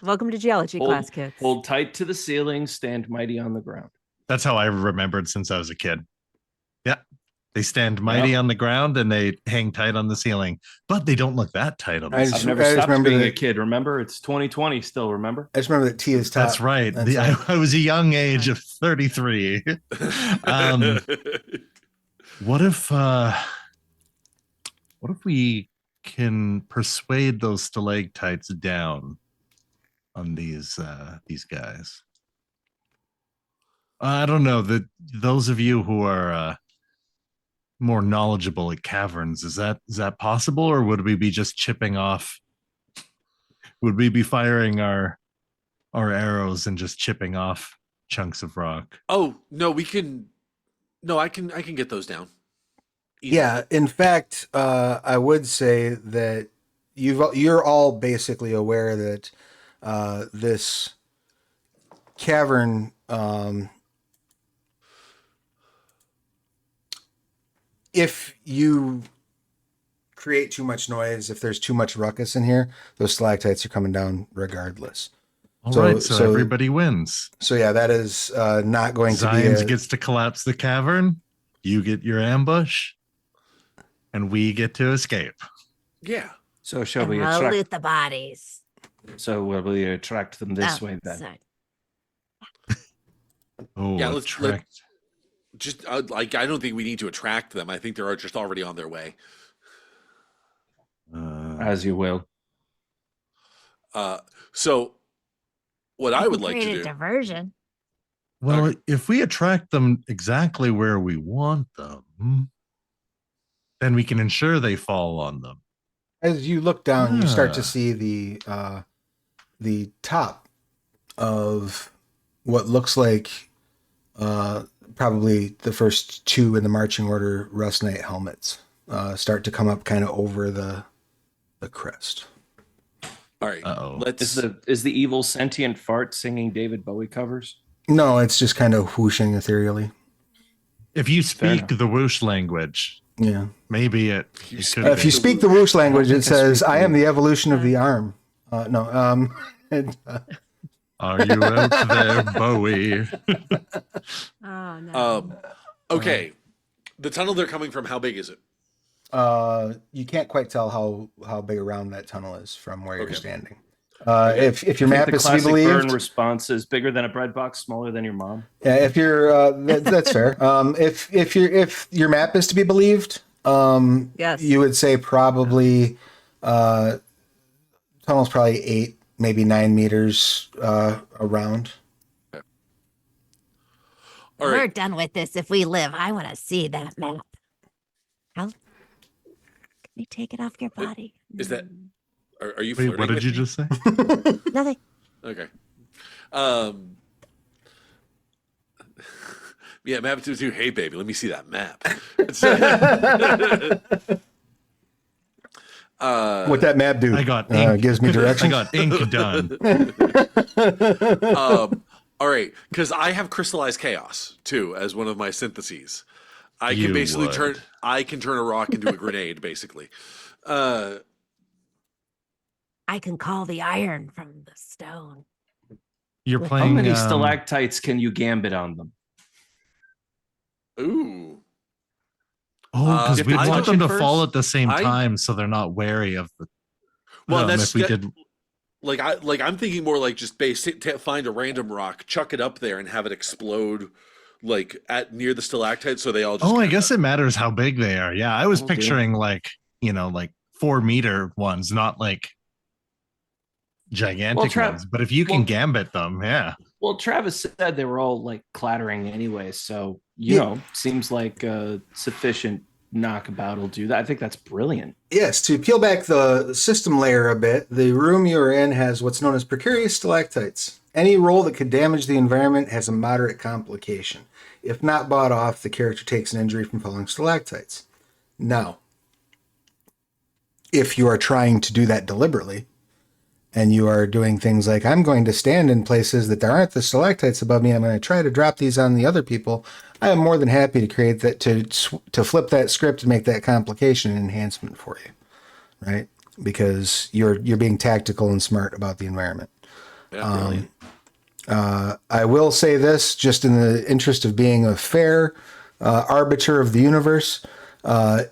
Welcome to geology class, kids. Hold tight to the ceiling, stand mighty on the ground. That's how I remembered since I was a kid. Yeah. They stand mighty on the ground and they hang tight on the ceiling, but they don't look that tight on the I ceiling. just- I've never I just stopped remember being that- a kid, remember? It's 2020 still, remember? I just remember that T is top. That's right. That's I was a young age of 33. What if we can persuade those stalactites down on these guys? I don't know that those of you who are more knowledgeable at caverns, is that possible, or would we be just chipping off? Would we be firing our arrows and just chipping off chunks of rock? Oh, no, we can. No, I can get those down. Easy. Yeah, in fact, I would say that you're all basically aware that this cavern, if you create too much noise, if there's too much ruckus in here, those stalactites are coming down regardless. All So- right, so so- everybody wins. So yeah, that is not going to be Zions a, gets to collapse the cavern. You get your ambush, and we get to escape. Yeah. So shall And we we'll attract? loot the bodies. So will we attract them this Oh, way then? sorry. Oh, Yeah, let's- attract. Just like I don't think we need to attract them. I think they're just already on their way. As you will. So what I can would like to create a do. diversion. Well, if we attract them exactly where we want them, then we can ensure they fall on them. As you look down, you start to Ah. see the top of what looks like probably the first two in the marching order Rust Knight helmets start to come up kind of over the crest. All right, Uh-oh. let's. Is the evil sentient fart singing David Bowie covers? No, it's just kind of whooshing ethereally. If you Fair speak the whoosh language, Yeah. maybe it You could speak If you be. speak the whoosh language, think it I says, speak "I am the- the evolution of the arm." No. And, Are you out there, Bowie? Oh no. Okay, the tunnel they're coming from. How big is it? you can't quite tell how big around that tunnel is from where you're Okay. standing. Okay. If your I think map the is to be classic burn believed, response is bigger than a bread box, smaller than your mom. yeah, if you're that's fair. If your map is to be believed, Yes. you would say probably tunnel's probably 8, maybe 9 meters around. All We're right. done with this. If we live, I want to see that map. How can we take it off your body? Is that? Are you Wait, flirting what did with you me? just say? Nothing. Okay. Yeah, map 2. Hey, baby, let me see that map. What that map do? I got ink. Gives me I direction. got ink done. All right, because I have crystallized chaos too as one of my syntheses. I can You basically would. I can turn a rock into a grenade, basically. I can call the iron from the stone. You're How How playing. many stalactites can you gambit on them? Ooh. Because If we'd I want took them it to fall first, at the same I- time, so they're not wary of Well, them. that's If we did, I'm thinking more like just find a random rock, chuck it up there, and have it explode, like at near the stalactite, so they all just. I guess it matters how big they are. Yeah, I was That'll do. picturing like 4-meter ones, not like gigantic Trav- ones. But if you can well- gambit them, yeah. Well, Travis said they were all like clattering anyway, so Yeah. seems like sufficient knockabout will do that. I think that's brilliant. Yes, to peel back the system layer a bit, the room you're in has what's known as precarious stalactites. Any roll that could damage the environment has a moderate complication. If not bought off, the character takes an injury from falling stalactites. Now, if you are trying to do that deliberately, and you are doing things like, I'm going to stand in places that there aren't the stalactites above me, I'm going to try to drop these on the other people, I am more than happy to create that, to flip that script and make that complication an enhancement for you, right? Because you're being tactical and smart about the environment. Yeah, brilliant. I will say this, just in the interest of being a fair arbiter of the universe,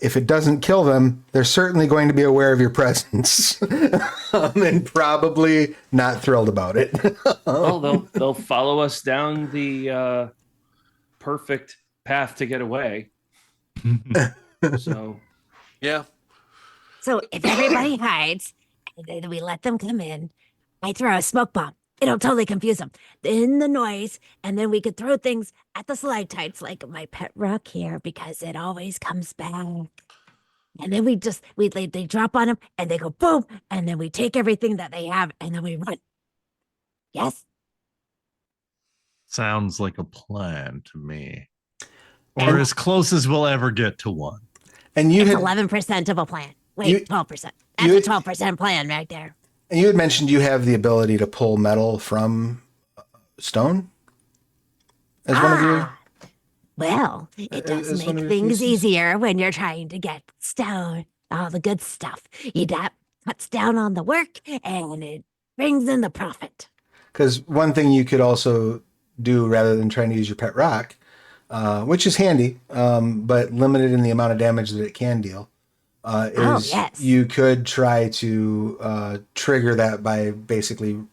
if it doesn't kill them, they're certainly going to be aware of your presence and probably not thrilled about it. Well, they'll follow us down the perfect path to get away. So Yeah. So if everybody hides and then we let them come in, I throw a smoke bomb. It'll totally confuse them. Then the noise, and then we could throw things at the stalactites like my pet rock here because it always comes back. And then they drop on them and they go boom, and then we take everything that they have and then we run. Yes. Sounds like a plan to me. Or as close as we'll ever get to one. And you It's had 11% of a plan. Wait, you- 12%. you- That's a 12% plan right there. and you had mentioned you have the ability to pull metal from stone as one of your. Well, it does as one make of your things feces? easier when you're trying to get stone, all the good stuff. That cuts down on the work and it brings in the profit. Because one thing you could also do rather than trying to use your pet rock, which is handy, but limited in the amount of damage that it can deal, is yes. you could try to trigger that by basically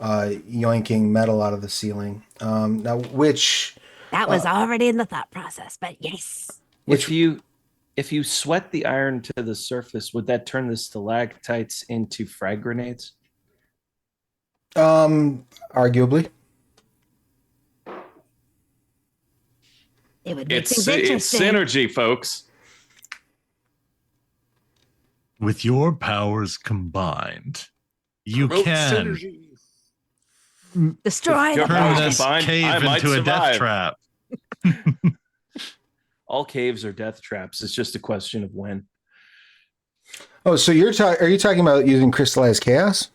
yoinking metal out of the ceiling. Now, which That was already in the thought process, but yes. Which If you sweat the iron to the surface, would that turn the stalactites into frag grenades? arguably. It would make things It's interesting. synergy, folks. With your powers combined, you Promote can synergy. Destroy Your the powers turn this combined, cave I might into a death survive. trap. All caves are death traps. It's just a question of when. Oh, so are you talking about using crystallized chaos?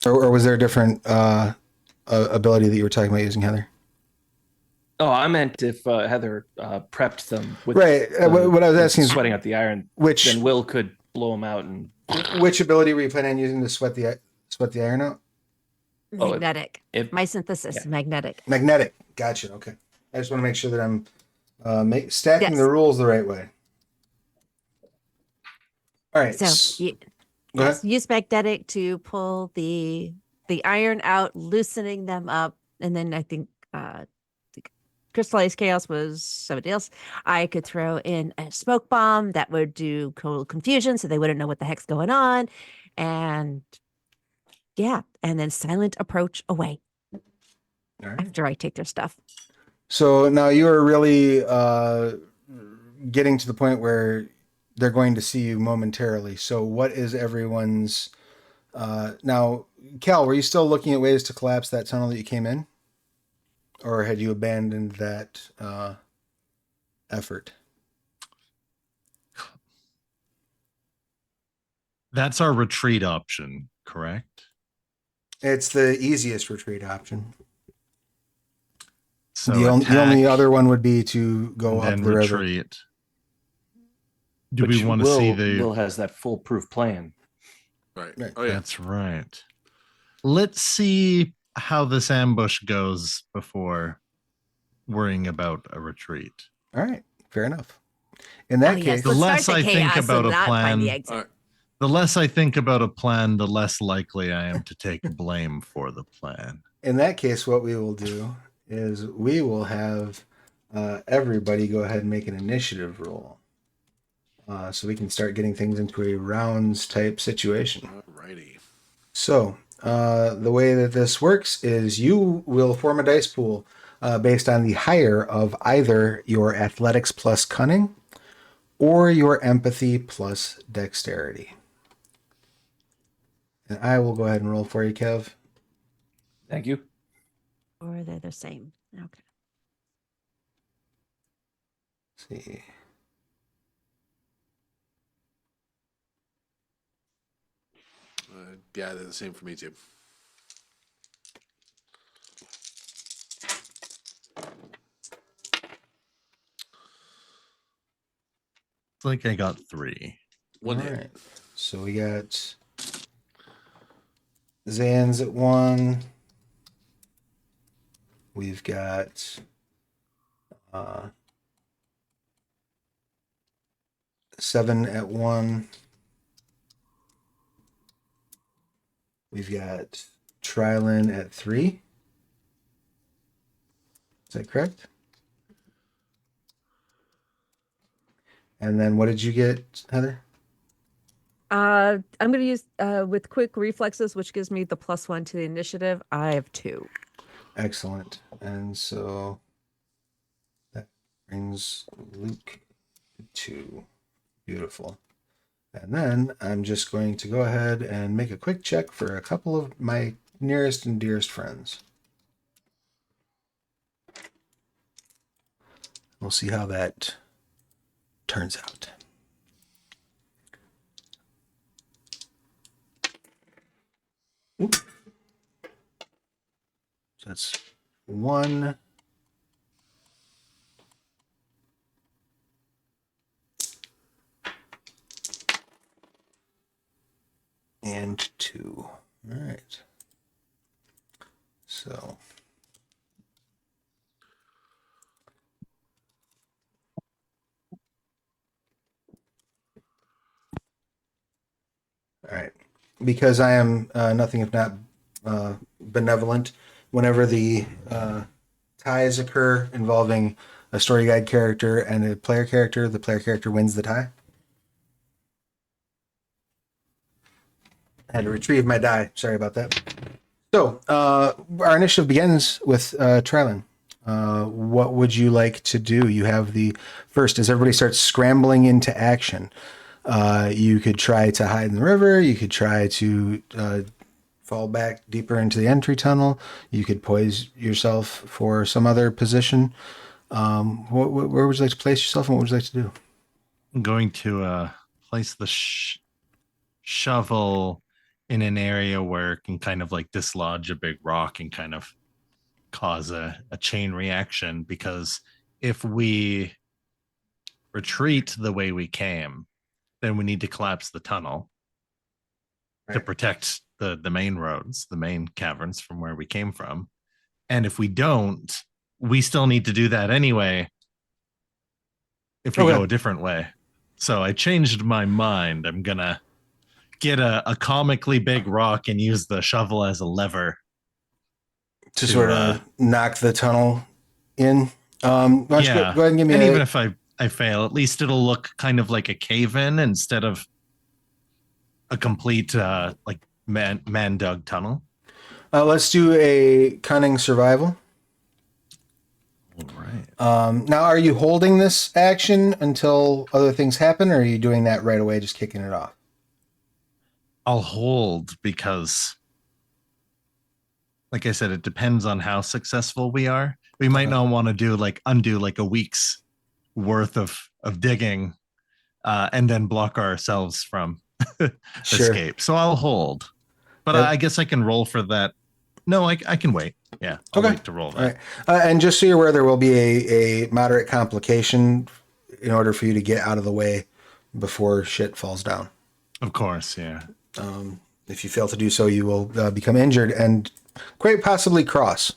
Or was there a different ability that you were talking about using, Heather? Oh, I meant if Heather prepped them with Right. What I was asking is sweating out the iron, which then Will could blow them out. And which ability were you planning on using to sweat the iron out? Oh, magnetic. if- My synthesis, yeah. magnetic. Magnetic. Gotcha. Okay. I just want to make sure that I'm stacking Yes. the rules the right way. All right. So Go ahead. use magnetic to pull the iron out, loosening them up, and then I think the crystallized chaos was somebody else. I could throw in a smoke bomb that would do total confusion, so they wouldn't know what the heck's going on, and yeah, and then silent approach away All right. after I take their stuff. So now you are really getting to the point where they're going to see you momentarily. So what is everyone's now, Cal, were you still looking at ways to collapse that tunnel that you came in? Or had you abandoned that effort? That's our retreat option, correct? It's the easiest retreat option. So The only attack other one would be to go and up then the river. retreat. Do But we want to see the? Will has that foolproof plan. Right. Right. Oh yeah. That's right. Let's see how this ambush goes before worrying about a retreat. All right. Fair enough. In that Oh, case, The let's less start the I think chaos about and a not find the plan- exit. All right. The less I think about a plan, the less likely I am to take blame for the plan. in that case, what we will do is we will have everybody go ahead and make an initiative roll. So we can start getting things into a rounds type situation. Alrighty. So the way that this works is you will form a dice pool based on the higher of either your athletics plus cunning or your empathy plus dexterity. And I will go ahead and roll for you, Kev. Thank you. Or they're the same. Okay. Let's see. Yeah, they're the same for me too. It's like I got 3. One All hit. right. So we got Zan's at 1. We've got 7 at 1. We've got Trilin at 3. Is that correct? And then what did you get, Heather? I'm going to use with quick reflexes, which gives me the +1 to the initiative. I have 2. Excellent. And so that brings Luke to beautiful. And then I'm just going to go ahead and make a quick check for a couple of my nearest and dearest friends. We'll see how that turns out. Oop. So that's 1. And 2. All right. So all right. Because I am nothing if not benevolent, whenever the ties occur involving a story guide character and a player character, the player character wins the tie. I had to retrieve my die. Sorry about that. So, our initiative begins with Trylin. What would you like to do? You have the first, as everybody starts scrambling into action. You could try to hide in the river. You could try to fall back deeper into the entry tunnel. You could poise yourself for some other position. Where would you like to place yourself, and what would you like to do? I'm going to place the shovel in an area where it can kind of like dislodge a big rock and kind of cause a chain reaction, because if we retreat the way we came, then we need to collapse the tunnel to protect the main roads, the main caverns from where we came from. And if we don't, we still need to do that anyway if we go a different way. So I changed my mind. I'm gonna get a comically big rock and use the shovel as a lever to sort of knock the tunnel in. Why don't you go ahead and give me even if I fail, at least it'll look kind of like a cave-in instead of a complete like man dug tunnel. Let's do a cunning survival. All right. Now, are you holding this action until other things happen, or are you doing that right away, just kicking it off? I'll hold because, like I said, it depends on how successful we are. We might not want to undo like a week's worth of digging and then block ourselves from escape. So I'll hold. But I guess I can roll for that. No, I can wait. Yeah, I'll wait to roll that. All right. And just so you're aware, there will be a moderate complication in order for you to get out of the way before shit falls down. Of course, yeah. If you fail to do so, you will become injured and quite possibly cross.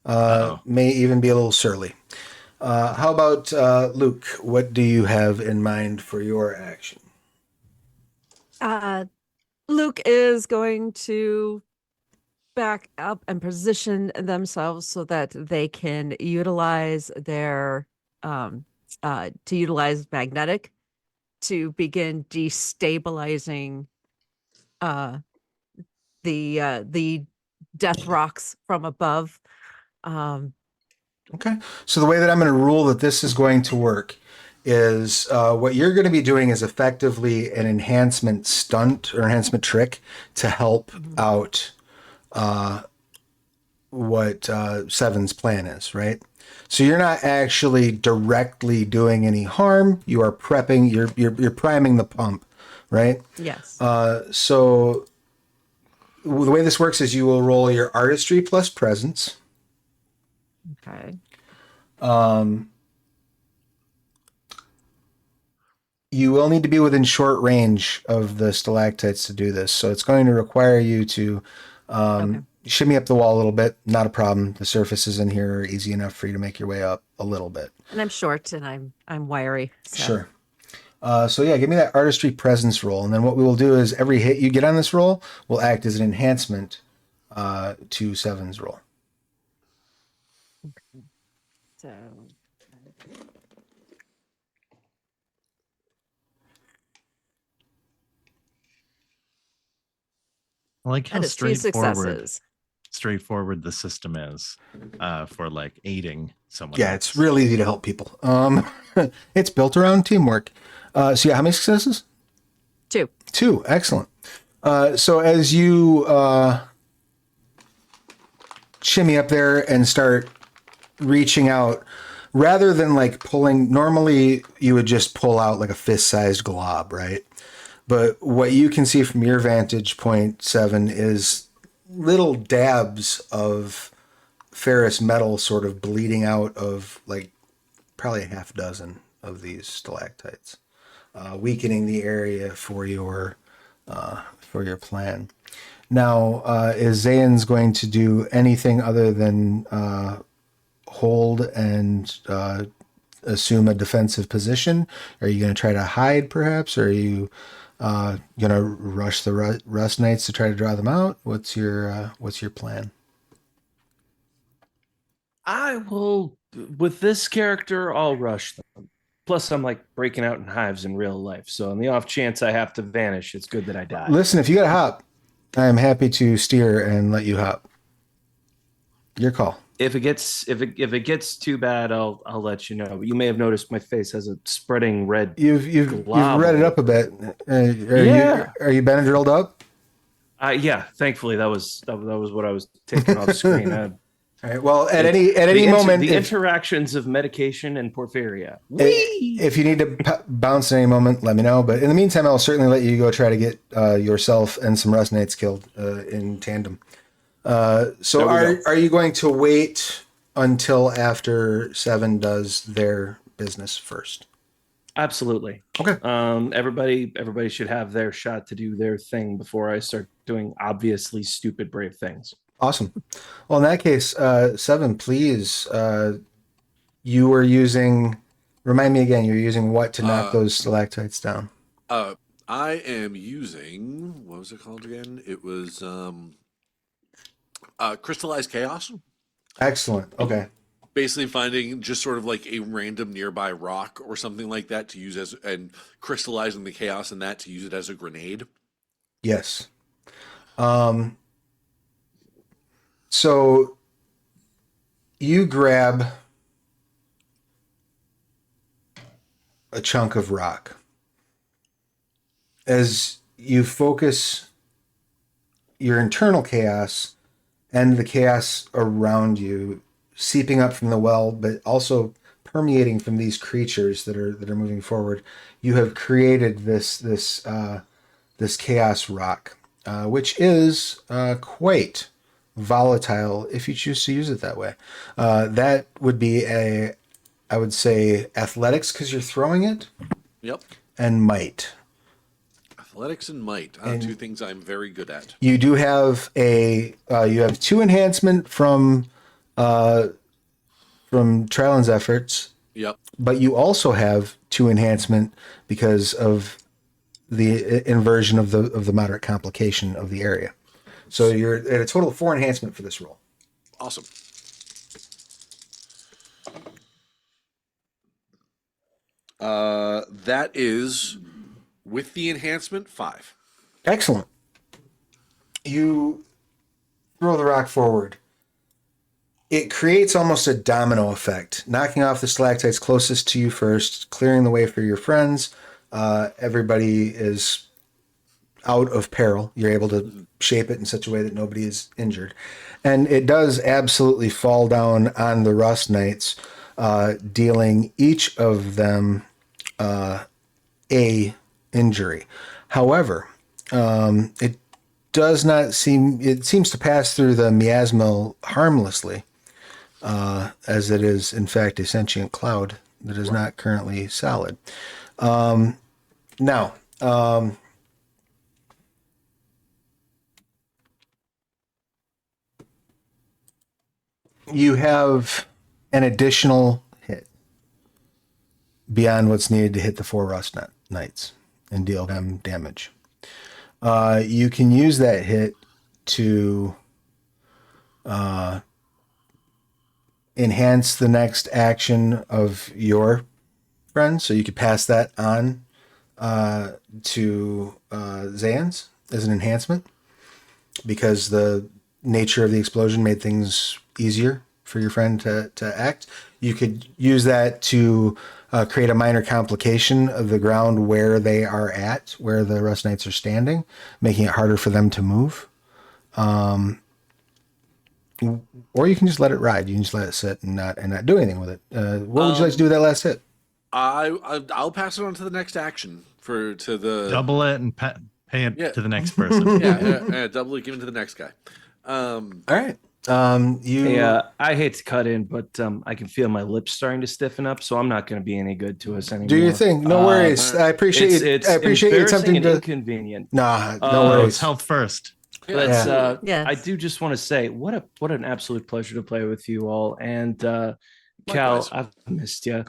May even be a little surly. How about Luke? What do you have in mind for your action? Luke is going to back up and position themselves so that they can utilize their magnetic to begin destabilizing the death rocks from above. Okay. So the way that I'm going to rule that this is going to work is what you're going to be doing is effectively an enhancement stunt or enhancement trick to help out what Seven's plan is, right? So you're not actually directly doing any harm. You are prepping. You're priming the pump, right? Yes. So the way this works is you will roll your artistry plus presence. Okay. You will need to be within short range of the stalactites to do this. So it's going to require you to shimmy up the wall a little bit. Not a problem. The surfaces in here are easy enough for you to make your way up a little bit. And I'm short and I'm wiry. So. Sure. So yeah, give me that artistry presence roll. And then what we will do is every hit you get on this roll will act as an enhancement to Seven's roll. Okay. So I like how and it's 2 successes. straightforward the system is for like aiding someone. Yeah, it's real easy to help people. It's built around teamwork. So yeah, how many successes? 2. 2. Excellent. So as you shimmy up there and start reaching out, rather than like pulling, normally you would just pull out like a fist-sized glob, right? But what you can see from your vantage point, Seven, is little dabs of ferrous metal sort of bleeding out of like probably a half dozen of these stalactites, weakening the area for your plan. Now, is Zayn's going to do anything other than hold and assume a defensive position? Are you going to try to hide, perhaps? Or are you going to rush the Rust Knights to try to draw them out? What's your plan? I will, with this character, I'll rush them. Plus, I'm like breaking out in hives in real life. So, on the off chance I have to vanish, it's good that I die. Listen, if you got to hop, I am happy to steer and let you hop. Your call. If it gets too bad, I'll let you know. But you may have noticed my face has a spreading red. You've read it up a bit. Are you Benadrylled up? Yeah. Thankfully, that was what I was taking off screen. All right. Well, at any moment, the interactions of medication and porphyria. If you need to bounce at any moment, let me know. But in the meantime, I'll certainly let you go try to get yourself and some Rust Knights killed in tandem. So are you going to wait until after 7 does their business first? Absolutely. Okay. Everybody should have their shot to do their thing before I start doing obviously stupid brave things. Awesome. Well, in that case, 7, please. You were using. Remind me again. You're using what to knock those stalactites down? I am using, what was it called again? It was crystallized chaos. Excellent. Okay. Basically finding just sort of like a random nearby rock or something like that to use as, and crystallizing the chaos in that to use it as a grenade. Yes. So you grab a chunk of rock. As you focus your internal chaos and the chaos around you, seeping up from the well, but also permeating from these creatures that are moving forward, you have created this chaos rock, which is quite volatile if you choose to use it that way. That would be I would say athletics because you're throwing it. Yep. And might. Athletics and might, two things I'm very good at. You do have you have 2 enhancement from Trylon's efforts. Yep. But you also have 2 enhancement because of the inversion of the moderate complication of the area. So you're at a total of 4 enhancement for this roll. Awesome. That is, with the enhancement, 5. Excellent. You throw the rock forward. It creates almost a domino effect, knocking off the stalactites closest to you first, clearing the way for your friends. Everybody is out of peril. You're able to shape it in such a way that nobody is injured. And it does absolutely fall down on the Rust Knights, dealing each of them a injury. However, it seems to pass through the miasma harmlessly, as it is in fact a sentient cloud that is not currently solid. Now, you have an additional hit beyond what's needed to hit the 4 Rust Knights and deal them damage. You can use that hit to enhance the next action of your friend, so you could pass that on to Zan's as an enhancement, because the nature of the explosion made things easier for your friend to act. You could use that to create a minor complication of the ground where they are at, where the Rust Knights are standing, making it harder for them to move. Or you can just let it ride. You can just let it sit and not do anything with it. What would you like to do with that last hit? I'll pass it on to the next action to the double it and pay it to the next person. yeah, double it, give it to the next guy. All right. I hate to cut in, but I can feel my lips starting to stiffen up, so I'm not going to be any good to us anymore. Do your thing. No worries. I appreciate it. I appreciate you attempting to. Inconvenient. Nah, no worries. It's health first. Yes. Yes. I do just want to say what an absolute pleasure to play with you all, and Cal, Likewise. I've missed you.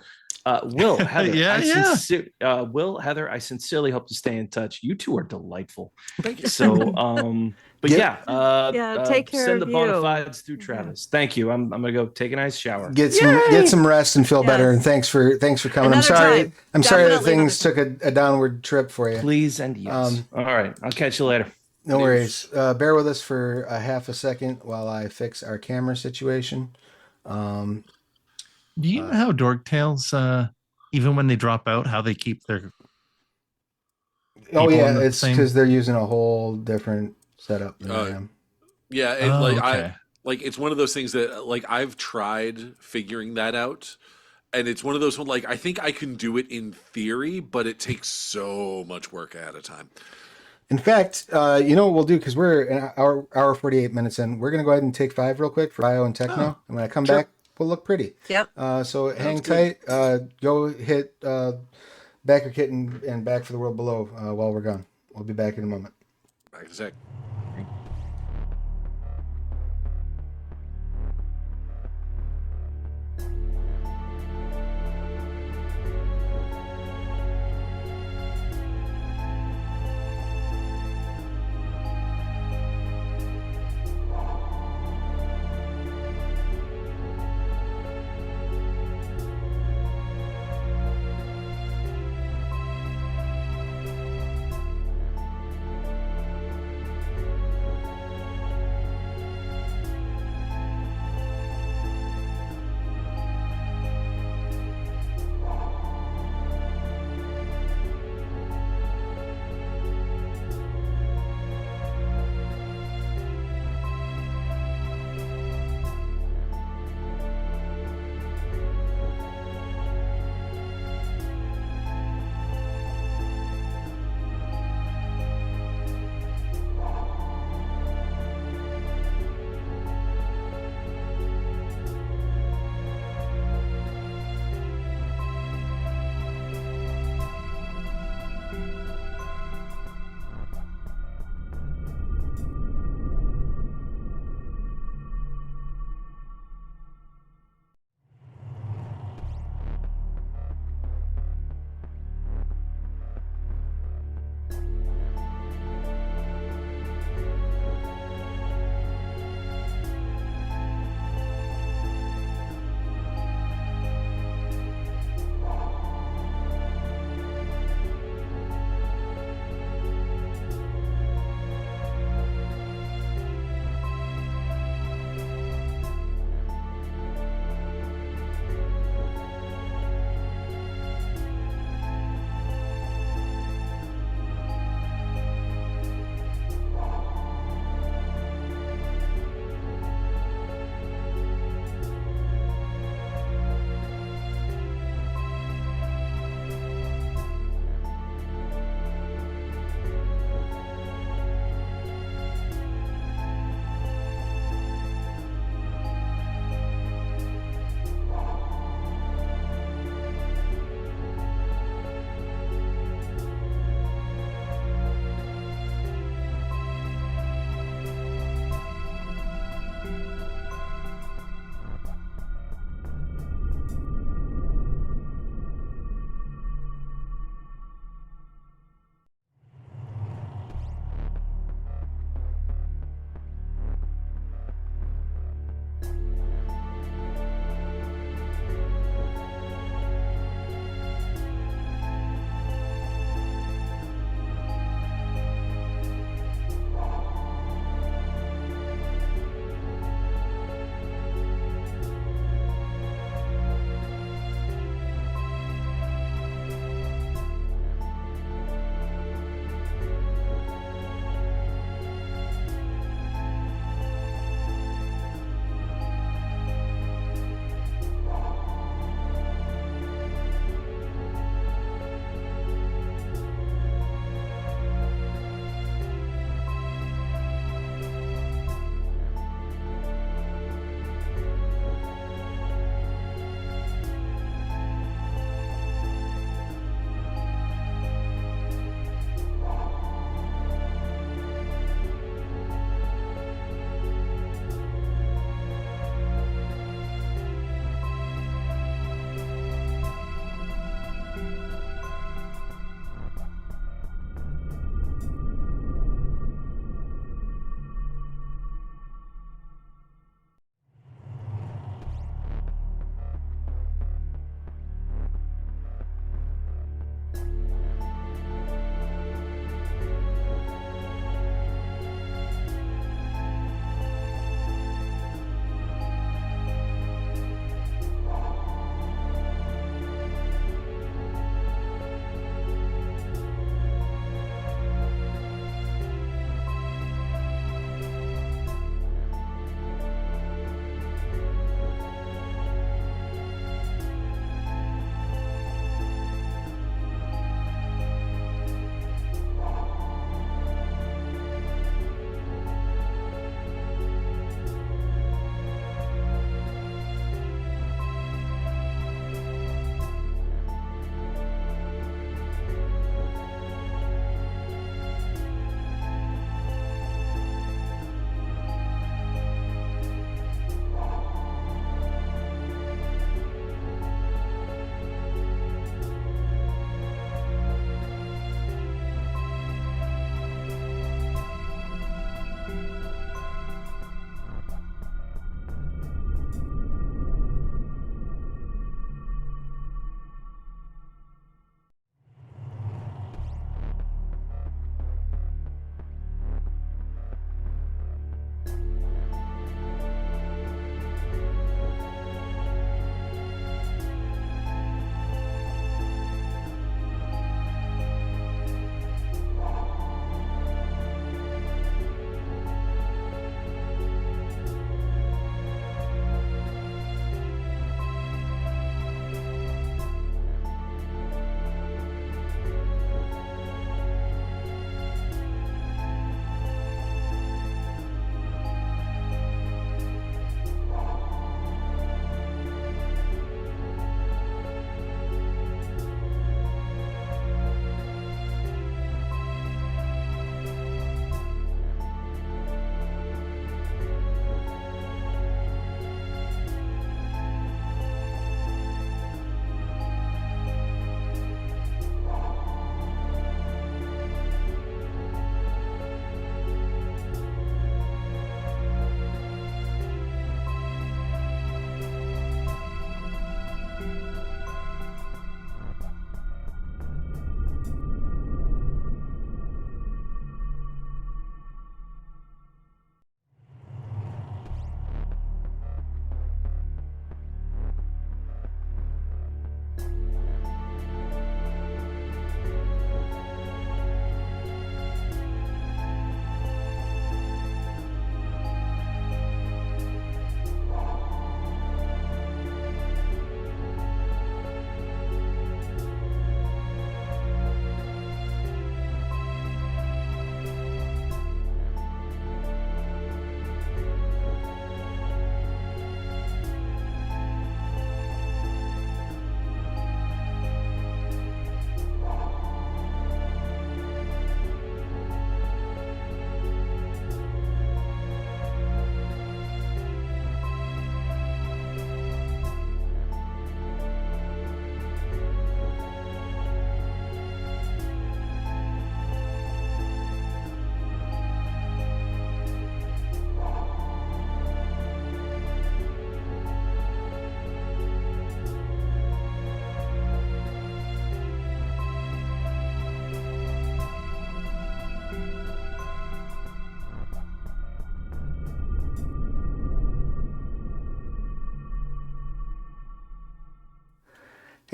Will, Heather, Will, Heather, I sincerely hope to stay in touch. You two are delightful. Thank you. So But Yep. Yeah, take care send the of bona you. fides through Yeah. Travis. Thank you. I'm gonna go take a nice shower. Get Yay! some rest and feel better. And Yes. thanks for coming. Another time. I'm sorry that Definitely things another took a downward trip for you. Please and yes. All right. I'll catch you later. No worries. Bear with us for a half a second while I fix our camera situation. Do you know how dork tales, even when they drop out, how they keep their Oh people yeah, in the it's same- because they're using a whole different setup than I am. Yeah, it, Oh, like okay. it's one of those things that like I've tried figuring that out, and it's one of those like I think I can do it in theory, but it takes so much work at a time. In fact, you know what we'll do, because we're an hour 48 minutes in. We're gonna go ahead and take 5 real quick for bio and techno, Oh, and when I come sure. back, we'll look pretty. Yep. So hang good. tight. Go hit back your kit and back for the world below while we're gone. We'll be back in a moment. Back in a sec.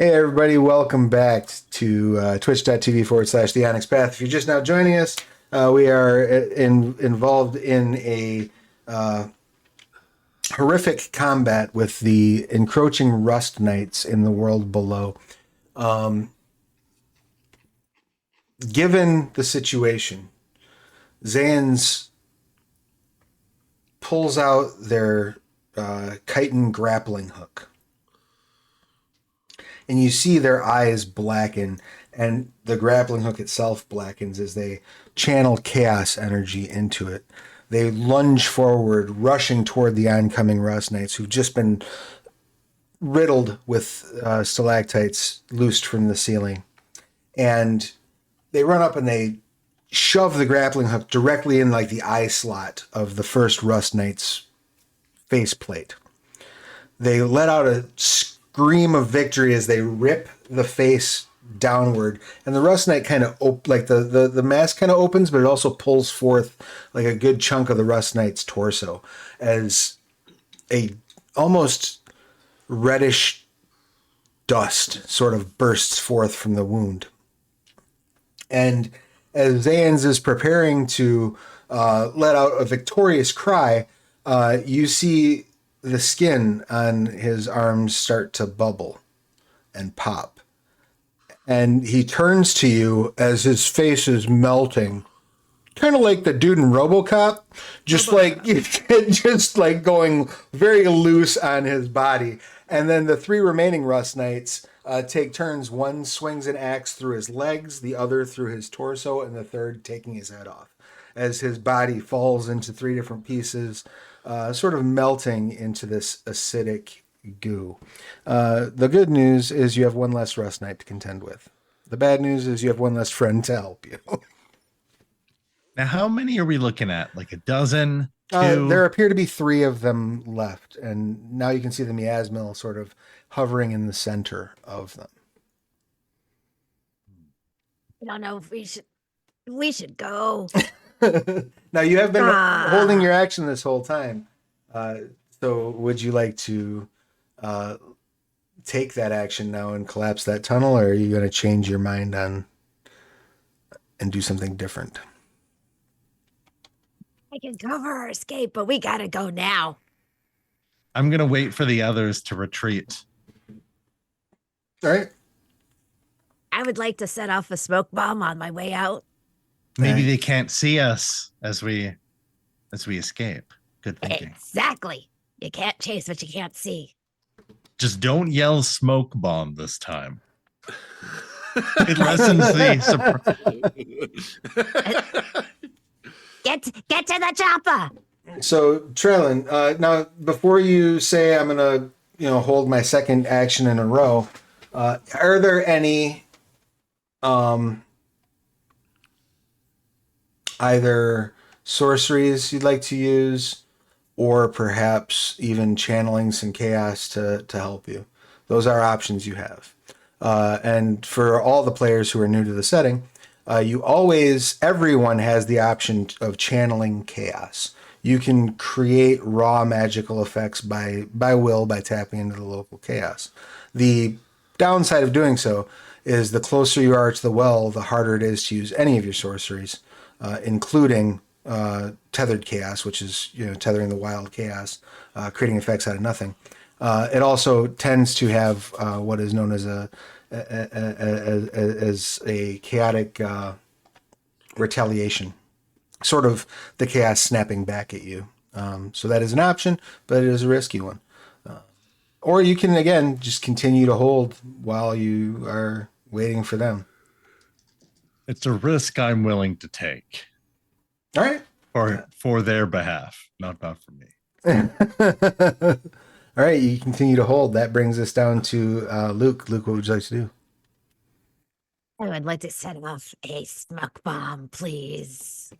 Hey everybody, welcome back to twitch.tv/The Onyx Path. If you're just now joining us, we are involved in a horrific combat with the encroaching Rust Knights in the world below. Given the situation, Zans pulls out their chitin grappling hook. And you see their eyes blacken, and the grappling hook itself blackens as they channel chaos energy into it. They lunge forward, rushing toward the oncoming Rust Knights, who've just been riddled with stalactites loosed from the ceiling. And they run up and they shove the grappling hook directly in like the eye slot of the first Rust Knight's faceplate. They let out a scream of victory as they rip the face downward, and the Rust Knight kind of the mask kind of opens, but it also pulls forth like a good chunk of the Rust Knight's torso as a almost reddish dust sort of bursts forth from the wound. And as Zans is preparing to let out a victorious cry, you see the skin on his arms start to bubble and pop. And he turns to you as his face is melting, kind of like the dude in RoboCop, just like going very loose on his body. And then the three remaining Rust Knights take turns. One swings an axe through his legs, the other through his torso, and the third taking his head off as his body falls into three different pieces, sort of melting into this acidic goo. The good news is you have one less Rust Knight to contend with. The bad news is you have one less friend to help you. Now, how many are we looking at? Like a dozen? Two? There appear to be three of them left, and now you can see the miasma sort of hovering in the center of them. I don't know if we should go. Now, you have been holding your action this whole time. So would you like to take that action now and collapse that tunnel, or are you going to change your mind on and do something different? I can cover our escape, but we gotta go now. I'm going to wait for the others to retreat. All right. I would like to set off a smoke bomb on my way out. Maybe they can't see us as we escape. Good thinking. Exactly. You can't chase what you can't see. Just don't yell smoke bomb this time. It lessens the surprise. Get to the chopper. So, Trellin, now before you say I'm going to, hold my second action in a row, are there any either sorceries you'd like to use, or perhaps even channeling some chaos to help you? Those are options you have. And for all the players who are new to the setting, everyone has the option of channeling chaos. You can create raw magical effects by will by tapping into the local chaos. The downside of doing so is the closer you are to the well, the harder it is to use any of your sorceries, including tethered chaos, which is tethering the wild chaos, creating effects out of nothing. It also tends to have what is known as a chaotic retaliation, sort of the chaos snapping back at you. So that is an option, but it is a risky one. Or you can, again, just continue to hold while you are waiting for them. It's a risk I'm willing to take. All right. For their behalf, not for me. All right, you continue to hold. That brings us down to Luke. Luke, what would you like to do? I would like to set off a smoke bomb, please.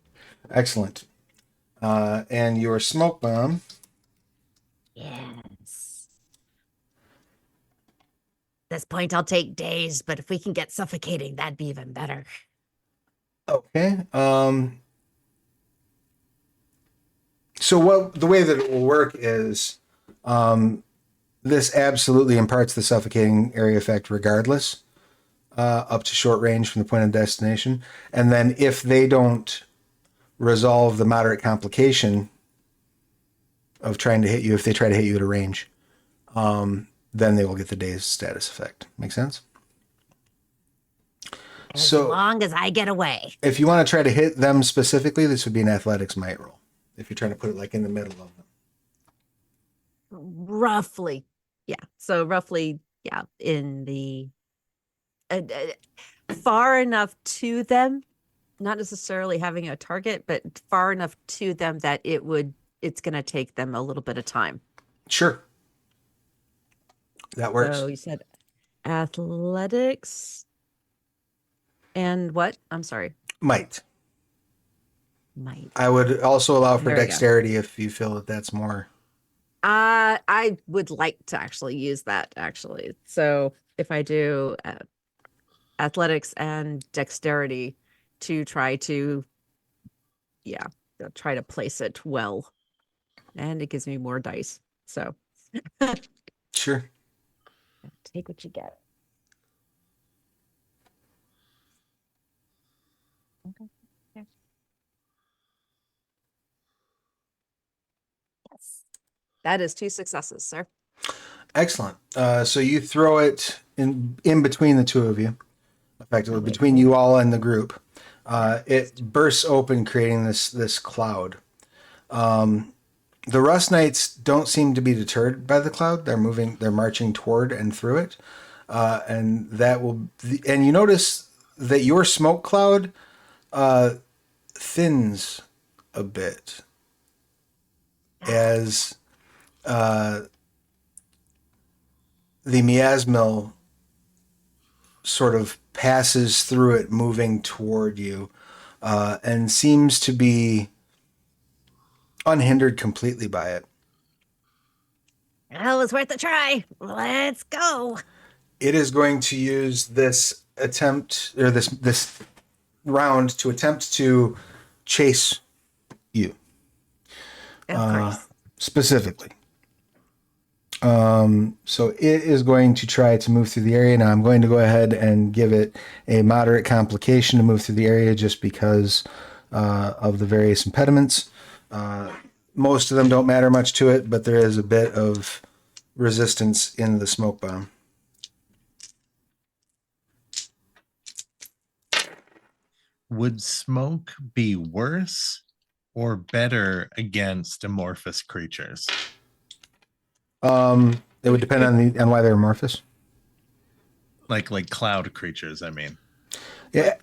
Excellent. And your smoke bomb. Yes. At this point, I'll take days, but if we can get suffocating, that'd be even better. Okay. So the way that it will work is This absolutely imparts the suffocating area effect regardless, up to short range from the point of destination. And then if they don't resolve the moderate complication of trying to hit you, if they try to hit you at a range, then they will get the dazed status effect. Make sense? As long as I get away. If you want to try to hit them specifically, this would be an athletics might roll. If you're trying to put it like in the middle of them. Roughly. Yeah. So roughly, yeah, in the far enough to them, not necessarily having a target, but far enough to them that it's going to take them a little bit of time. Sure. That works. So you said athletics and what? I'm sorry. Might. Might. I would also allow for There we go. dexterity if you feel that that's more. I would like to actually use that actually. So if I do athletics and dexterity to try to, try to place it well, and it gives me more dice. So Sure. take what you get. Okay. Yes. That is 2 successes, sir. Excellent. So you throw it in between the two of you, effectively between you all and the group. It bursts open, creating this cloud. The Rust Knights don't seem to be deterred by the cloud. They're marching toward and through it. And you notice that your smoke cloud thins a bit as the miasmal sort of passes through it, moving toward you, and seems to be unhindered completely by it. Well, it was worth a try. Let's go. It is going to use this attempt, or this round, to attempt to chase you. Of course. Specifically. So it is going to try to move through the area. Now I'm going to go ahead and give it a moderate complication to move through the area just because of the various impediments. Most of them don't matter much to it, but there is a bit of resistance in the smoke bomb. Would smoke be worse or better against amorphous creatures? It would depend on why they're amorphous. Like cloud creatures, I mean. Yeah.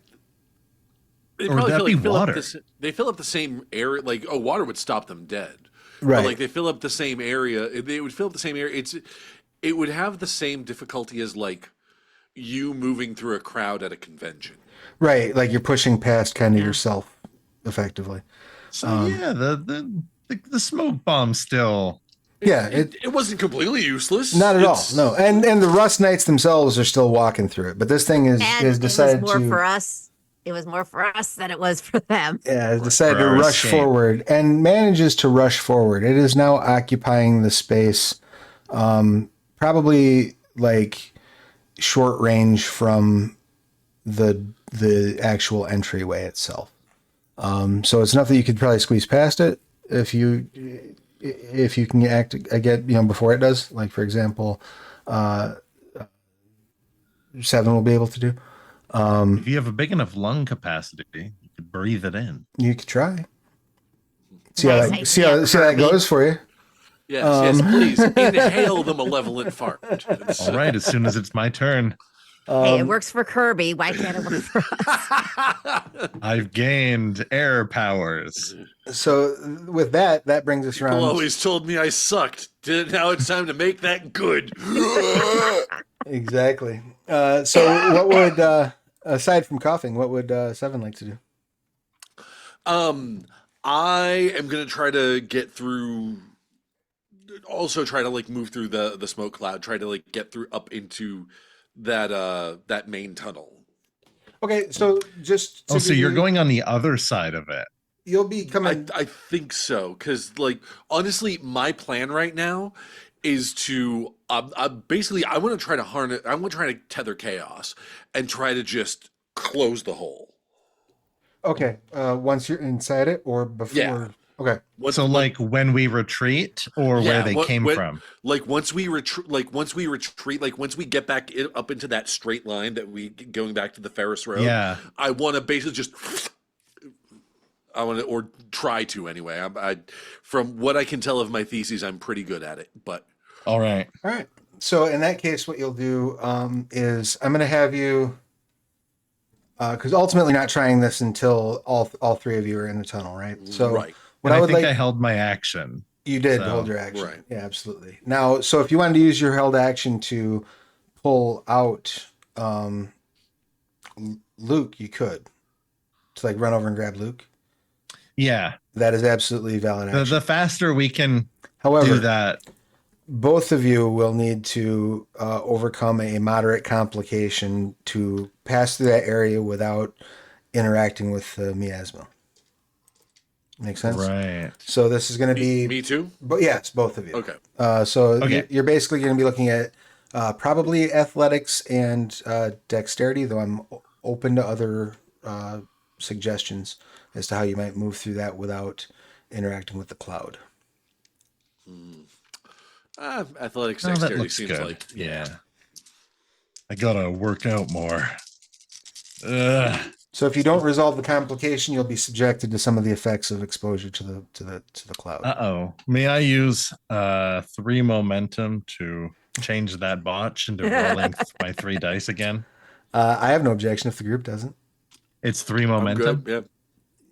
They Or would that be water? They fill up the same area. Like, water would stop them dead. Right. But, like, they fill up the same area. They would fill up the same area. It would have the same difficulty as, like, you moving through a crowd at a convention. Right. Like you're pushing past kind of yourself, effectively. So yeah, the smoke bomb still. Yeah. It wasn't completely useless. Not at all. No. And the Rust Knights themselves are still walking through it. But this thing is decided it was more for us. It was more for us than it was for them. Yeah, has decided to our rush escape. forward and manages to rush forward. It is now occupying the space, probably like short range from the actual entryway itself. So it's enough that you could probably squeeze past it if you can get before it does. Like for example, 7 will be able to do. If you have a big enough lung capacity, you could breathe it in. You could try. See Nice how idea, that Kirby. goes for you. Yes, please inhale the malevolent fart. All right, as soon as it's my turn, Hey, it works for Kirby. Why can't it work for us? I've gained air powers. So with that brings us around. People always told me I sucked. Now it's time to make that good. Exactly. So what would, aside from coughing, what would 7 like to do? I am gonna try to get through. Also, try to like move through the smoke cloud. Try to like get through up into that main tunnel. Okay, so just So you're going on the other side of it. You'll be coming. I think so, because like honestly, my plan right now is to basically I want to try to harness. I want to try to tether chaos and try to just close the hole. Okay. Once you're inside it, or before? Yeah. Okay. So like when we retreat, or where they came from? Like once we retreat, like once we get back up into that straight line that we going back to the Ferris road. Yeah. I want to basically just. I want to, or try to anyway. I, from what I can tell of my theses, I'm pretty good at it. But All right. All right. So in that case, what you'll do is I'm going to have you, because ultimately not trying this until all three of you are in the tunnel, right? So right. what And I I would think like I held my action. you did so- hold your action, Right. Yeah, absolutely. Now, so if you wanted to use your held action to pull out Luke, you could to like run over and grab Luke. Yeah. That is absolutely valid action. The faster we can However, do that. both of you will need to overcome a moderate complication to pass through that area without interacting with the miasma. Make sense? Right. So this is going to be... Me too? But yes, both of you. Okay. So Okay. you're basically going to be looking at probably athletics and dexterity, though I'm open to other suggestions as to how you might move through that without interacting with the cloud. Athletics Oh, that dexterity looks seems good. like Yeah. I gotta work out more. Ugh. So if you don't resolve the complication, you'll be subjected to some of the effects of exposure to the cloud. Uh-oh. May I use 3 momentum to change that botch into rolling my 3 dice again? I have no objection if the group doesn't. It's 3 I'm momentum. good.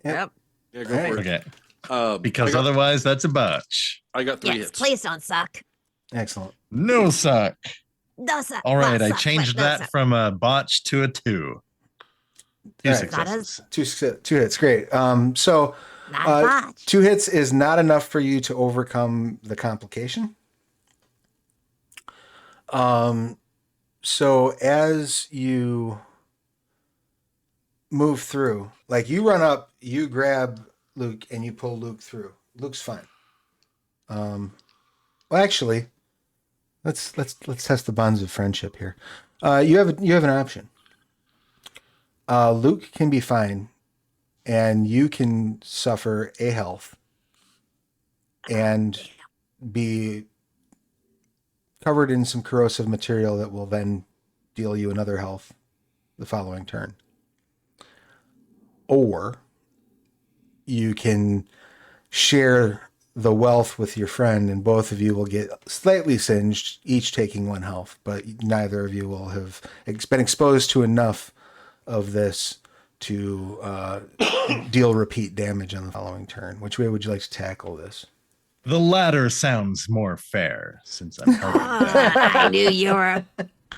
Yep. Yeah, go for it. Okay. Because I got, otherwise that's a botch. I got 3 Yes, hits. please don't suck. Excellent. No suck. No suck. All right, well, I suck, changed but no that suck. from a botch to a 2. 2 All right. successes. Two hits. Great. So Not a botch. 2 hits is not enough for you to overcome the complication. So as you move through, like you run up, you grab Luke and you pull Luke through. Luke's fine. Well, actually, let's test the bonds of friendship here. You have an option. Luke can be fine, and you can suffer a health and be covered in some corrosive material that will then deal you another health the following turn. Or you can share the wealth with your friend, and both of you will get slightly singed, each taking 1 health, but neither of you will have been exposed to enough of this to deal repeat damage on the following turn. Which way would you like to tackle this? The latter sounds more fair since I'm helping them. I knew you were.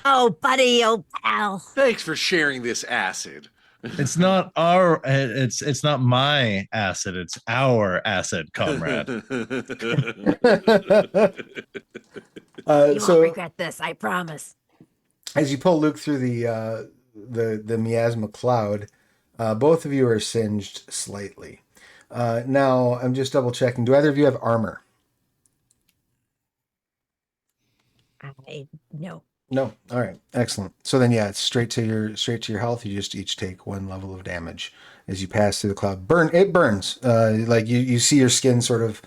Oh, buddy, oh pal. Thanks for sharing this acid. It's not our it's not my acid, it's our acid, comrade. You won't So regret this, I promise. as you pull Luke through the miasma cloud, both of you are singed slightly. Now I'm just double checking. Do either of you have armor? No. No. All right. Excellent. So then, yeah, it's straight to your health. You just each take 1 level of damage as you pass through the cloud. It burns. Like you see your skin sort of,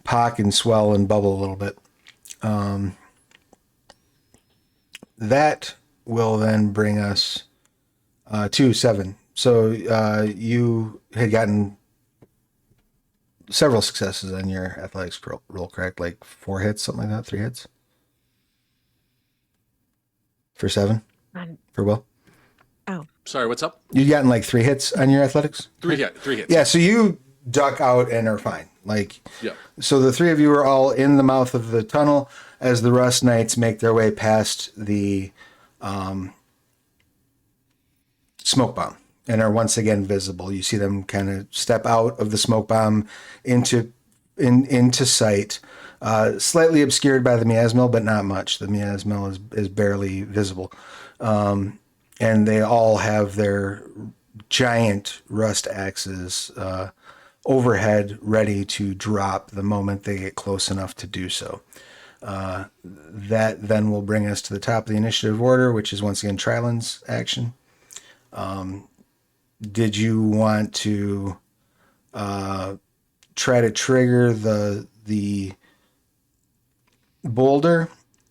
pock and swell and bubble a little bit. That will then bring us to 7. So you had gotten several successes on your athletics roll, correct? Like 4 hits, something like that, 3 hits. For 7? For Will? Sorry, what's up? You've gotten like 3 hits on your athletics? 3 hits. Yeah, so you duck out and are fine. Like, Yeah. so the 3 of you are all in the mouth of the tunnel as the Rust Knights make their way past the smoke bomb and are once again visible. You see them kind of step out of the smoke bomb into sight. Slightly obscured by the miasma, but not much. The miasma is barely visible. And they all have their giant rust axes overhead, ready to drop the moment they get close enough to do so. That then will bring us to the top of the initiative order, which is once again Tryland's action. Did you want to try to trigger the boulder,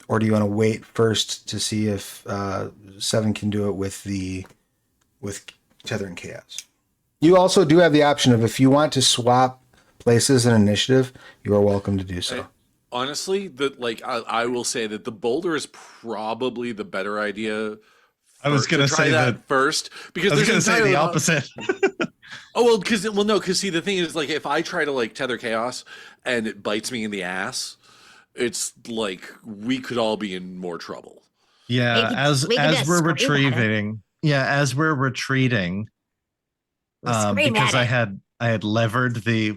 or do you want to wait first to see if Seven can do it with Tether and Chaos? You also do have the option of, if you want to swap places in initiative, you are welcome to do so. Honestly, I will say that the boulder is probably the better idea. I was going to try say that first, because I was there's going to say the entirely- opposite. Oh, no, because see, the thing is, like, if I try to like tether chaos and it bites me in the ass, it's like we could all be in more trouble. Yeah, We could as just we're scream at it. retrieving. Yeah, as we're retreating, We'll scream because at it. I had levered the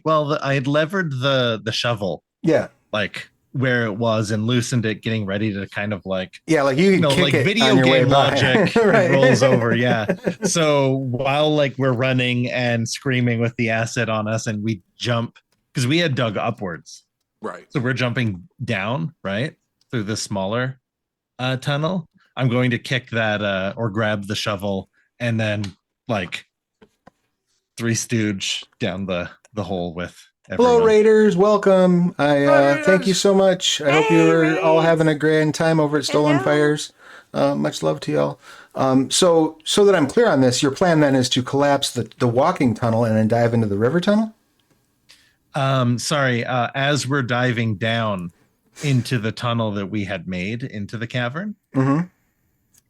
shovel, Yeah. like where it was, and loosened it, getting ready to kind of like, Yeah, like you can kick like it video on your way game by. logic. Right. It rolls over. Yeah. So while like we're running and screaming with the acid on us, and we jump because we had dug upwards. Right. So we're jumping down, right, through the smaller tunnel. I'm going to kick that or grab the shovel and then like Three Stooge down the hole with everyone. Hello, Raiders. Welcome. I thank you Raiders. so much. I hope you Hey, were all Raids. having a grand time over at Stolen Hello. Fires. Much love to y'all. So that I'm clear on this, your plan then is to collapse the walking tunnel and then dive into the river tunnel? Sorry, as we're diving down into the tunnel that we had made into the cavern,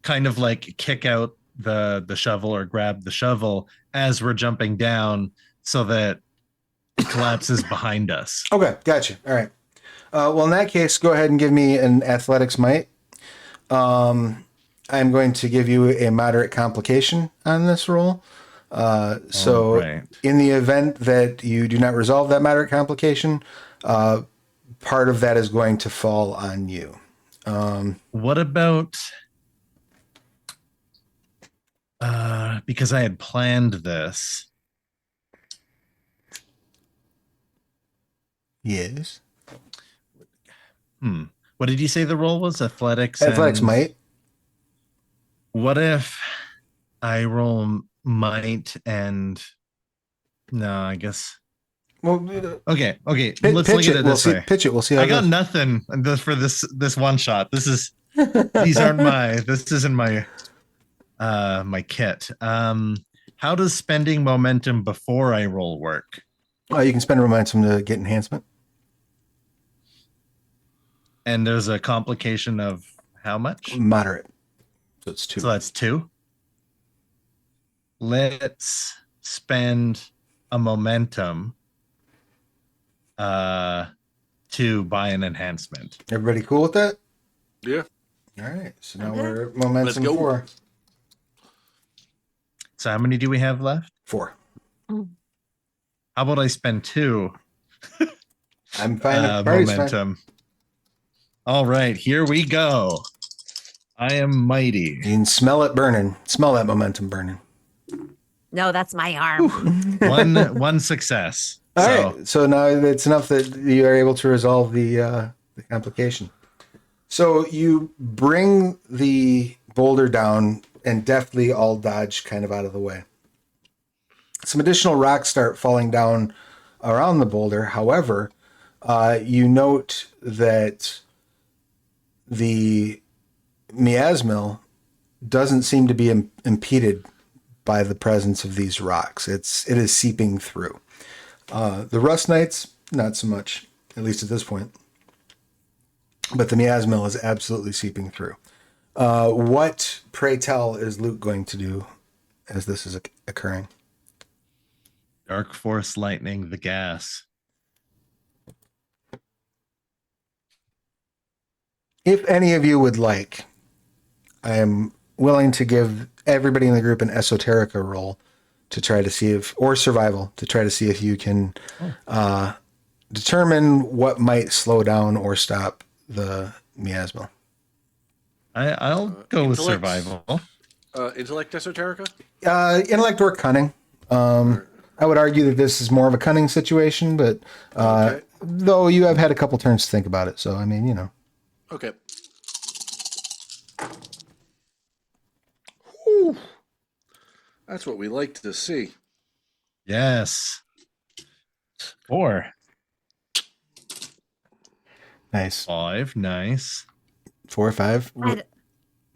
kind of like kick out the shovel or grab the shovel as we're jumping down so that it collapses behind us. Okay, gotcha. All right. Well, in that case, go ahead and give me an athletics might. I'm going to give you a moderate complication on this roll. So Alright. in the event that you do not resolve that moderate complication, part of that is going to fall on you. What about because I had planned this. Yes. What did you say the roll was? Athletics. Athletics and- might. What if I roll might and no, I guess. Well, Okay. pitch Let's look at it. it We'll this see. way. Pitch it. We'll see how I it got goes. nothing for this one shot. These aren't this isn't my my kit. How does spending momentum before I roll work? Oh, you can spend momentum to get enhancement. And there's a complication of how much? Moderate. So it's 2. So that's 2. Let's spend a momentum to buy an enhancement. Everybody cool with that? Yeah. All right. So now Okay. we're at momentum go. 4. So how many do we have left? 4. How about I spend 2 I'm fine. Party's fine. momentum? All right, here we go. I am mighty. You can smell it burning. Smell that momentum burning. No, that's my arm. One success. All So right. So now it's enough that you are able to resolve the complication. So you bring the boulder down and deftly all dodge kind of out of the way. Some additional rocks start falling down around the boulder. However, you note that the miasmal doesn't seem to be impeded by the presence of these rocks. It is seeping through. The rust knights, not so much, at least at this point. But the miasmal is absolutely seeping through. What, pray tell, is Luke going to do as this is occurring? dark force lightning the gas. If any of you would like, I am willing to give everybody in the group an esoterica roll to try to see if, or survival, to try to see if you can determine what might slow down or stop the miasma. I'll go with intellect. survival. Intellect esoterica? Intellect or cunning. I would argue that this is more of a cunning situation, but Okay. though you have had a couple turns to think about it, so I mean, you know. Okay. Whew. That's what we like to see. Yes. 4. Nice. 5. Nice. 4 or 5.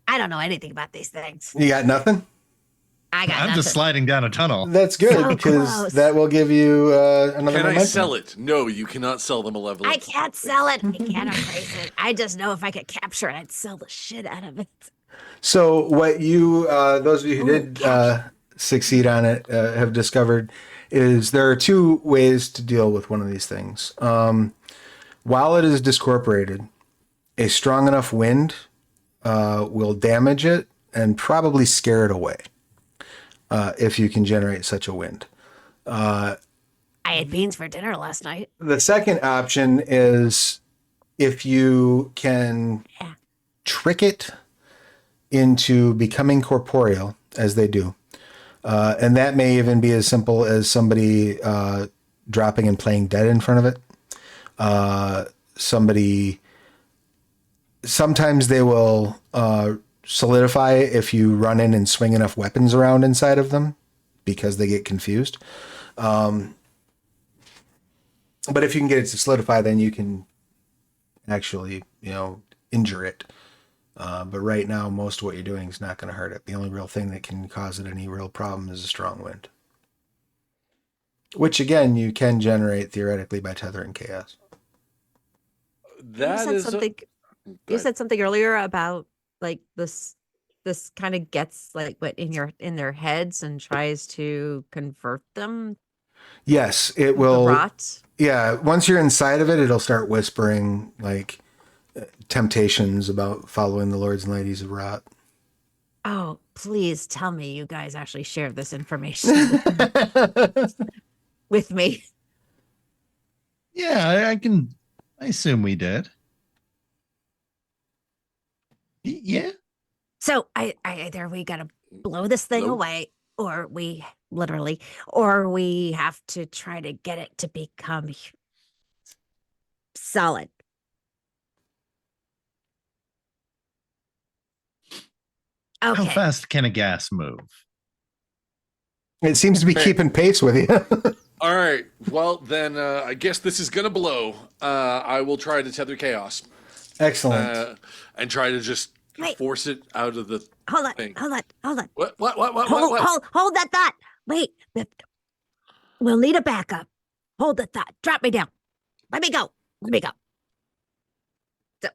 I don't know anything about these things. You got nothing? I got I'm nothing. just sliding down a tunnel. That's good So because close. that will give you another Can I momentum. sell it? No, you cannot sell the malevolence. I can't sell it. I can't appraise it. I just know if I could capture it, I'd sell the shit out of it. So what you, those of you who Ooh, did succeed on it, have discovered is there are 2 ways to deal with one of these things. While it is discorporated, a strong enough wind will damage it and probably scare it away if you can generate such a wind. I had beans for dinner last night. The second option is if you can Yeah. trick it into becoming corporeal, as they do. And that may even be as simple as somebody dropping and playing dead in front of it. Sometimes they will solidify if you run in and swing enough weapons around inside of them because they get confused. But if you can get it to solidify, then you can actually, injure it. But right now, most of what you're doing is not going to hurt it. The only real thing that can cause it any real problem is a strong wind. Which, again, you can generate theoretically by tethering chaos. That you said is something. Go You ahead. said something earlier about like this. This kind of gets like what in their heads and tries to convert them. Yes, it The will. rot. Yeah, once you're inside of it, it'll start whispering like temptations about following the lords and ladies of Rot. Oh, please tell me you guys actually share this information with me. Yeah, I assume we did. Yeah. So I either we gotta blow this thing Nope. away, or we have to try to get it to become solid. How Okay. fast can a gas move? It seems to be keeping pace with you. All right. Well, then I guess this is gonna blow. I will try to tether chaos Excellent. and try to just Wait. force it out of the Hold on. thing. Hold on. Hold on. What? Hold that thought. Wait. We'll need a backup. Hold the thought. Drop me down. Let me go. Let me go. So,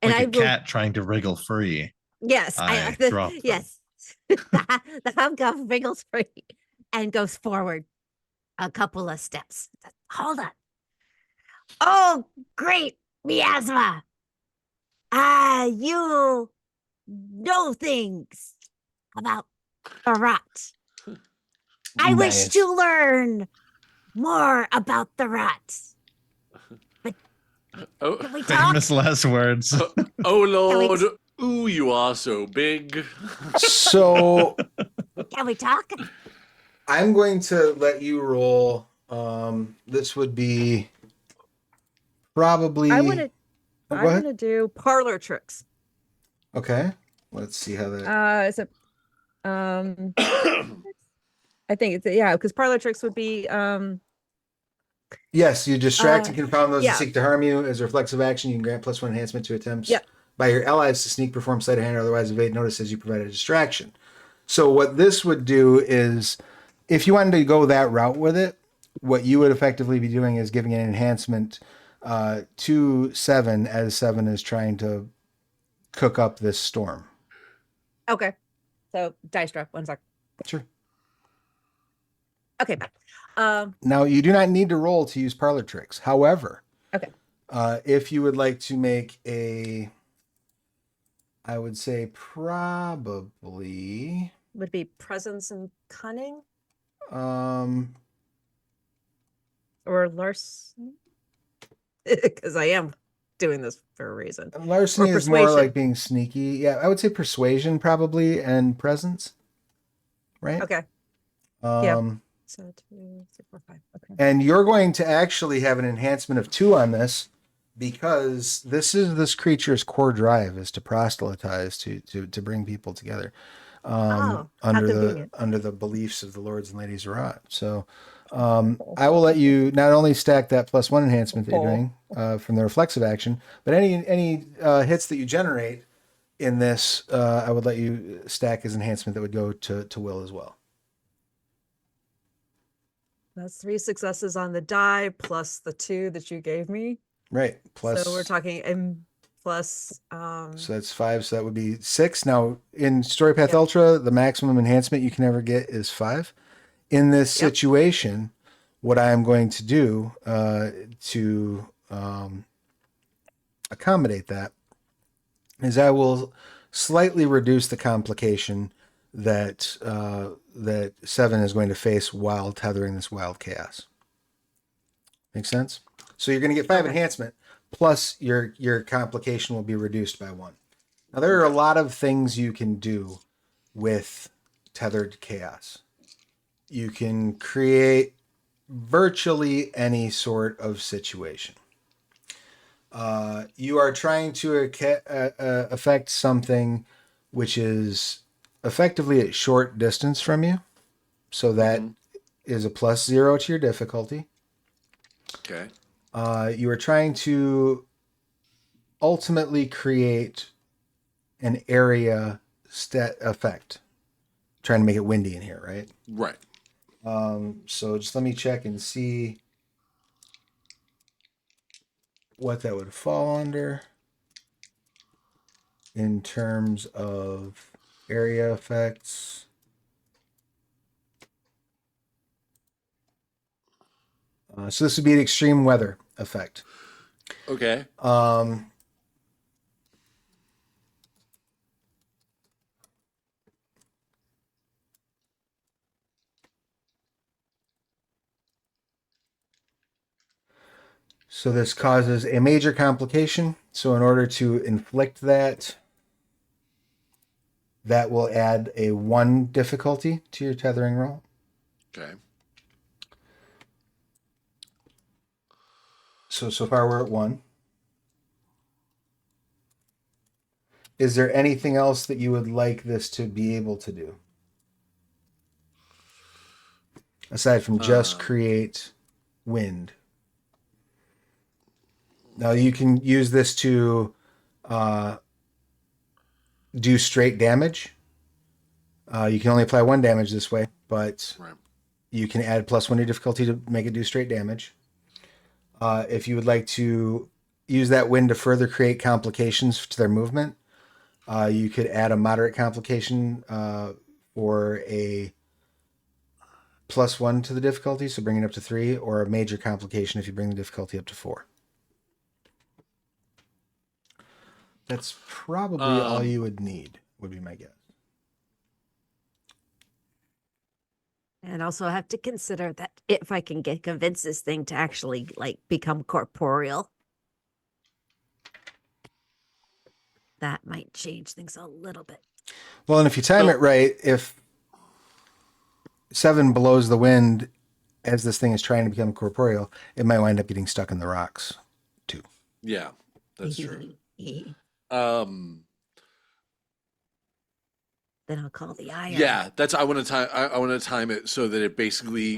and Like I a will. cat trying to wriggle free. Yes, I the, drop them. yes. The hobgoblin wriggles free and goes forward a couple of steps. Hold on. Oh, great miasma! You know things about the rot. I wish Nice. to learn more about the rot. Oh, Can we talk? Famous last words. oh Lord! Ooh, you are so big. So Can we talk? I'm going to let you roll. This would be probably. I want to. Oh, I'm go ahead. gonna do parlor tricks. Okay. Let's see how that. Is it? I think it's because parlor tricks would be Yes, you distract and uh, confound those yeah. that seek to harm you. As a reflexive action, you can grant +1 enhancement to attempts Yeah. by your allies to sneak, perform sleight of hand, or otherwise evade notice as you provide a distraction. So what this would do is, if you wanted to go that route with it, what you would effectively be doing is giving an enhancement to 7 as 7 is trying to cook up this storm. okay. So dice drop 1 sec. Sure. Okay, bye. Now, you do not need to roll to use parlor tricks. However, Okay. If you would like to make a, I would say probably, Would be presence and cunning um, or larceny, because I am doing this for a reason. larceny Or is more persuasion. like being sneaky. Yeah, I would say persuasion probably and presence, right? Okay. Um, So 2, 3, 4, 5. Okay. And you're going to actually have an enhancement of 2 on this because this creature's core drive is to proselytize, to bring people together Oh, how under convenient. the beliefs of the lords and ladies of Rot. So I will let you not only stack that +1 enhancement that you're doing from the reflexive action, but any hits that you generate in this, I would let you stack as enhancement that would go to Will as well. That's 3 successes on the die plus the 2 that you gave me. Right. Plus, So we're talking plus. so that's 5. So that would be 6. Now in Story Path Yep. Ultra, the maximum enhancement you can ever get is 5. In this Yep. situation, what I am going to do to accommodate that is I will slightly reduce the complication that that 7 is going to face while tethering this wild chaos. Make sense? So you're going to get 5 Okay. enhancement, plus your complication will be reduced by 1. Now there are a lot of things you can do with tethered chaos. You can create virtually any sort of situation. You are trying to affect something which is effectively at short distance from you. So that is a +0 to your difficulty. Okay. You are trying to ultimately create an area effect. Trying to make it windy in here, right? Right. So just let me check and see what that would fall under in terms of area effects. So this would be an extreme weather effect. Okay. So this causes a major complication. So in order to inflict that, that will add a 1 difficulty to your tethering roll. Okay. So far we're at 1. Is there anything else that you would like this to be able to do? Aside from just create wind. Now you can use this to do straight damage. You can only apply 1 damage this way, but Right. you can add +1 to your difficulty to make it do straight damage. If you would like to use that wind to further create complications to their movement, you could add a moderate complication for a +1 to the difficulty, so bring it up to 3, or a major complication if you bring the difficulty up to 4. That's probably all you would need, would be my guess. And also have to consider that if I can convince this thing to actually like become corporeal, that might change things a little bit. Well, and if you time it right, if 7 blows the wind as this thing is trying to become corporeal, it might wind up getting stuck in the rocks too. Yeah, that's true. Then I'll call the iron. Yeah, that's I want to time. I want to time it so that it basically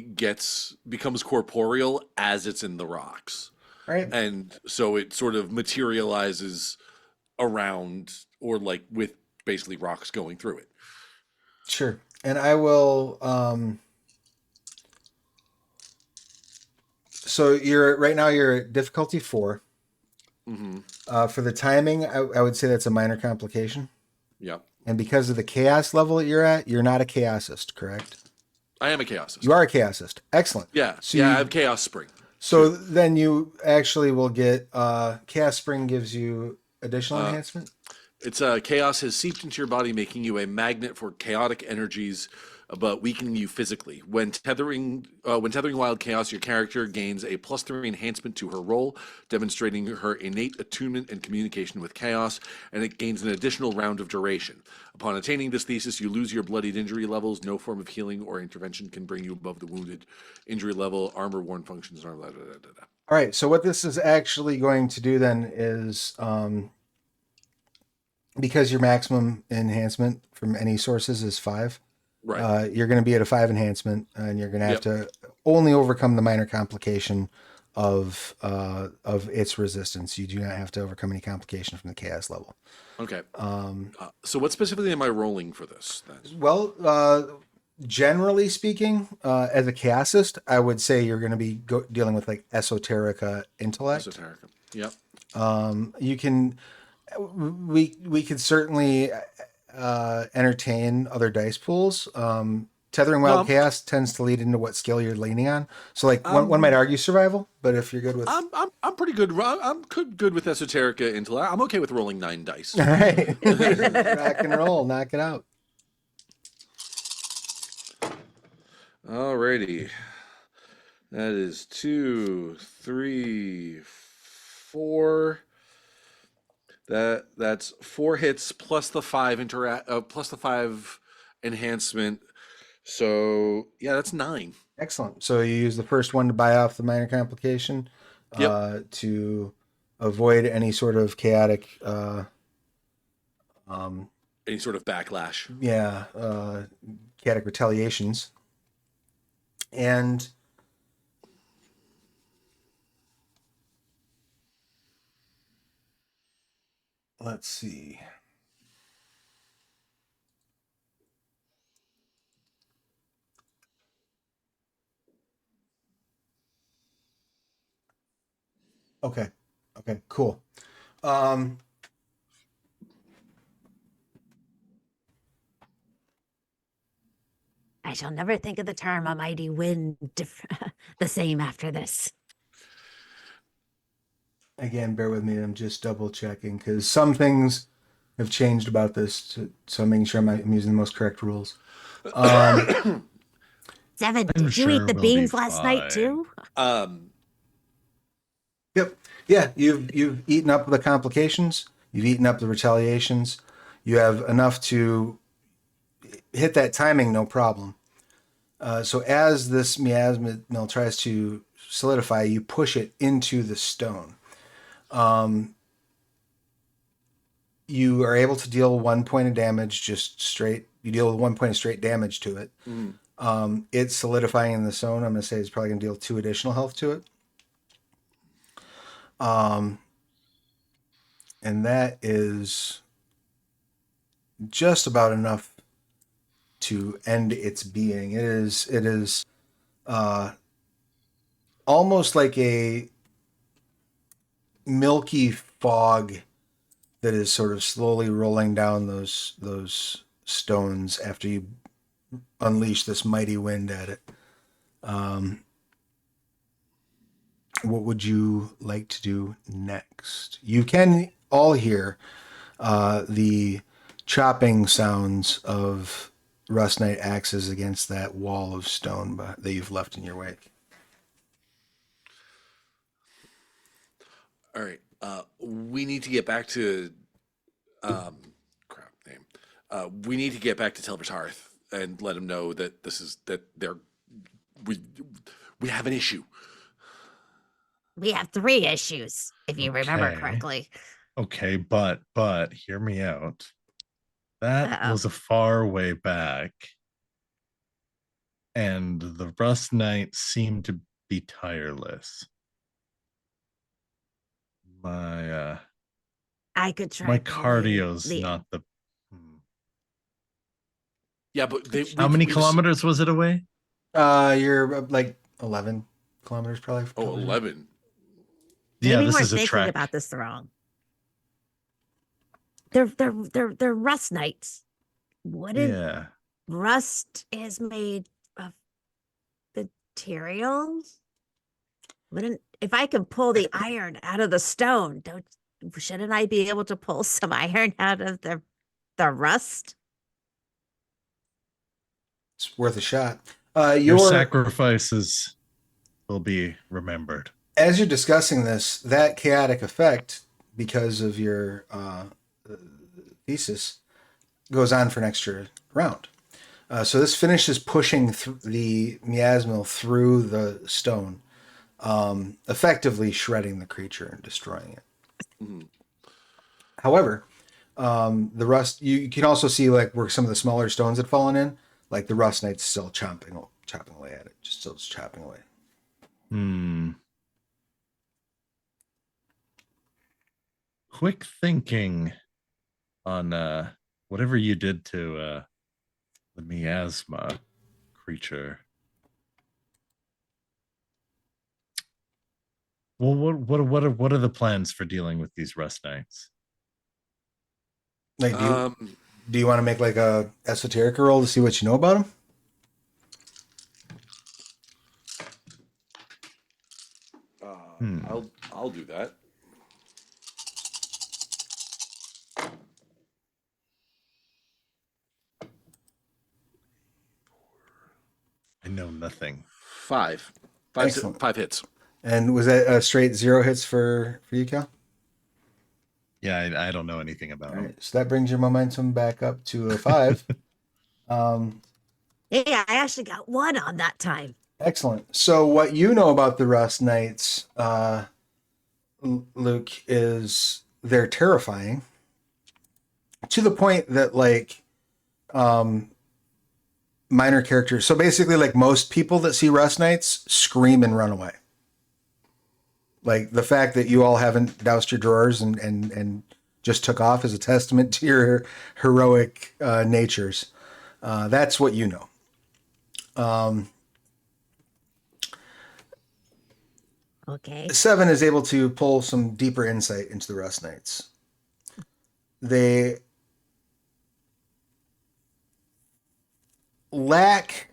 becomes corporeal as it's in the rocks, Right. and so it sort of materializes around or like with basically rocks going through it. Sure. And I will so right now you're at difficulty 4. For the timing, I would say that's a minor complication. Yeah, And because of the chaos level that you're at, you're not a chaosist, correct? I am a chaosist. You are a chaosist. Excellent. Yeah, So I have chaos spring. So then you actually will get chaos spring gives you additional enhancement. It's chaos has seeped into your body, making you a magnet for chaotic energies but weakening you physically. When tethering Wild Chaos, your character gains a +3 enhancement to her roll, demonstrating her innate attunement and communication with chaos, and it gains an additional round of duration. Upon attaining this thesis, you lose your bloodied injury levels. No form of healing or intervention can bring you above the wounded injury level. Armor worn functions are blah, blah, blah, blah, blah. All right. So what this is actually going to do then is, because your maximum enhancement from any sources is 5, Right. you're going to be at a 5 enhancement, and you're going to have Yep. to only overcome the minor complication of its resistance. You do not have to overcome any complication from the chaos level. Okay. So what specifically am I rolling for this then? Well, generally speaking, as a chaosist, I would say you're going to be dealing with like esoterica intellect. Esoteric. Yep. You can, we could certainly entertain other dice pools. Tethering Wild Chaos tends to lead into what skill you're leaning on. So like one might argue survival, but if you're good with, I'm pretty good. I'm good with esoterica intellect. I'm okay with rolling 9 dice. all right, rock and roll, knock it out. Alrighty. That is 2, 3, 4. That's 4 hits plus the 5 plus the 5 enhancement. So yeah, that's 9. Excellent. So you use the first one to buy off the minor complication, to avoid any sort of chaotic, Any sort of backlash. chaotic retaliations. And let's see. Okay. Okay, cool. I shall never think of the term a mighty wind the same after this. Again, bear with me. I'm just double checking because some things have changed about this, so I'm making sure I'm using the most correct rules. Seven, I'm did you sure eat the we'll beans be last night fine. too? Yep. Yeah, you've eaten up the complications. You've eaten up the retaliations. You have enough to hit that timing, no problem. So as this miasma mill tries to solidify, you push it into the stone. You are able to deal 1 point of damage, just straight. You deal with 1 point of straight damage to it. It's solidifying in the stone. I'm going to say it's probably going to deal 2 additional health to it. And that is just about enough to end its being. It is almost like a milky fog that is sort of slowly rolling down those stones after you unleash this mighty wind at it. What would you like to do next? You can all hear the chopping sounds of Rust Knight axes against that wall of stone that you've left in your wake. All right. We need to get back to we need to get back to Telver's Hearth and let him know that we have an issue. We have 3 issues, if you remember Okay. correctly. Okay, but hear me out. That Uh-oh. was a far way back. And the Rust Knight seemed to be tireless. My I could try. my pulling cardio's the- not the Yeah, but How many kilometers was it away? You're like 11 kilometers probably. Oh, 11. Yeah, Maybe this we're is a thinking trek. about this wrong. They're rust knights. Wouldn't Yeah. rust is made of materials? Wouldn't if I can pull the iron out of the stone, shouldn't I be able to pull some iron out of the rust? It's worth a shot. Your sacrifices will be remembered. As you're discussing this, that chaotic effect, because of your thesis, goes on for an extra round. So this finishes pushing the miasmal through the stone, effectively shredding the creature and destroying it. Mm-hmm. However, the rust, you can also see like where some of the smaller stones had fallen in, like the rust knight's still chopping away at it, just still chopping away. Quick thinking on whatever you did to the miasma creature. Well, what are the plans for dealing with these rust knights? Like, do you want to make like a esoteric roll to see what you know about them? I'll do that. I know nothing. Five hits. And was that a straight 0 hits for you, Cal? Yeah, I don't know anything about them. Right, so that brings your momentum back up to a 5. Yeah, I actually got 1 on that time. Excellent. So what you know about the Rust Knights, Luke, is they're terrifying to the point that like minor characters. So basically, like most people that see Rust Knights scream and run away. Like the fact that you all haven't doused your drawers and just took off is a testament to your heroic natures. That's what you know. Okay. 7 is able to pull some deeper insight into the Rust Knights. They lack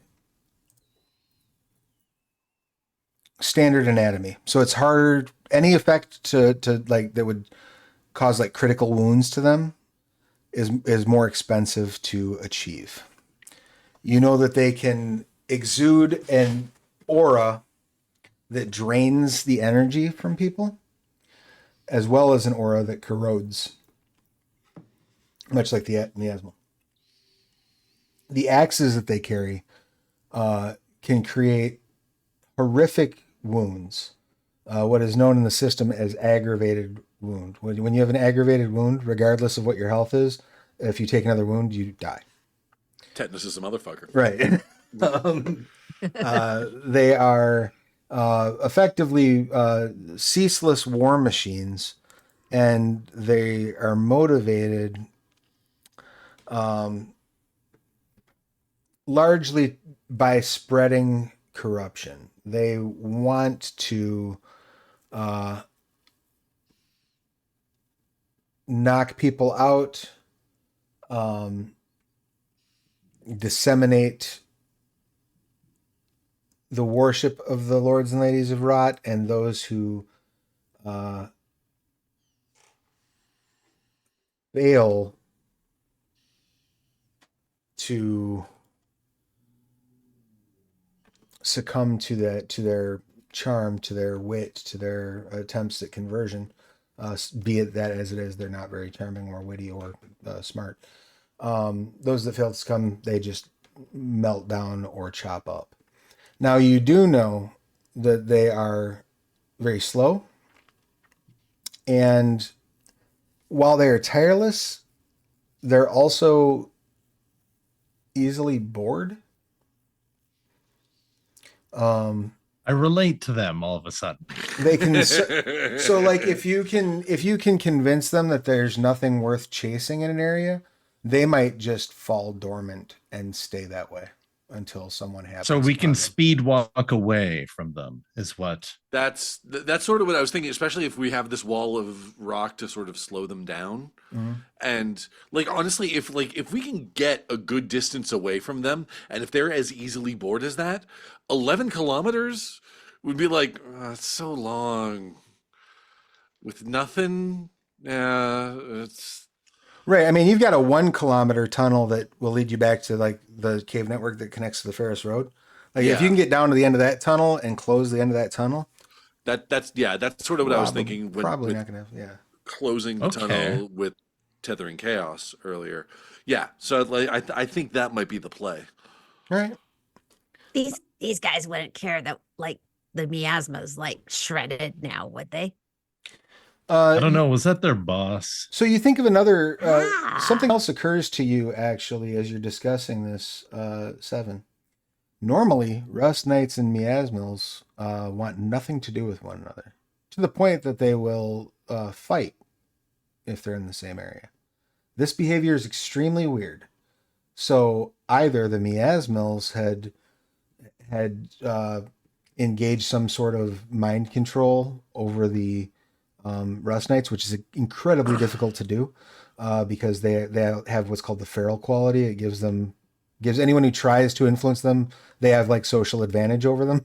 standard anatomy, so it's harder. Any effect to like that would cause like critical wounds to them is more expensive to achieve. You know that they can exude an aura that drains the energy from people, as well as an aura that corrodes, much like the miasma. The axes that they carry can create horrific wounds, what is known in the system as aggravated wound. When you have an aggravated wound, regardless of what your health is, if you take another wound, you die. Tetanus is a motherfucker. Right. They are effectively ceaseless war machines, and they are motivated largely by spreading corruption. They want to knock people out, disseminate the worship of the lords and ladies of Rot, and those who fail to succumb to their charm, to their wit, to their attempts at conversion, be it that as it is they're not very charming or witty or smart. Those that fail to succumb, they just melt down or chop up. Now, you do know that they are very slow, and while they are tireless, they're also easily bored. I relate to them all of a sudden. They can so like if you can convince them that there's nothing worth chasing in an area, they might just fall dormant and stay that way until someone happens. So we can upon them. speed walk away from them is what. That's sort of what I was thinking, especially if we have this wall of rock to sort of slow them down. Mm-hmm. And like honestly, if we can get a good distance away from them, and if they're as easily bored as that, 11 kilometers would be like it's so long with nothing. Yeah, it's Right. I mean, you've got a 1 kilometer tunnel that will lead you back to like the cave network that connects to the Ferris Road. Like if you Yeah. can get down to the end of that tunnel and close the end of that tunnel, That's sort of what I was thinking when probably with not going to. Yeah. closing the Okay. tunnel with tethering chaos earlier. Yeah, so like I think that might be the play. All right. These guys wouldn't care that like the miasma's like shredded now, would they? I don't know. Was that their boss? So you think of another Ah. something else occurs to you actually as you're discussing this, Seven. Normally, rust knights and miasmals want nothing to do with one another, to the point that they will fight if they're in the same area. This behavior is extremely weird. So either the miasmals had engaged some sort of mind control over the rust knights, which is incredibly difficult to do because they have what's called the feral quality. It gives anyone who tries to influence them, they have like social advantage over them.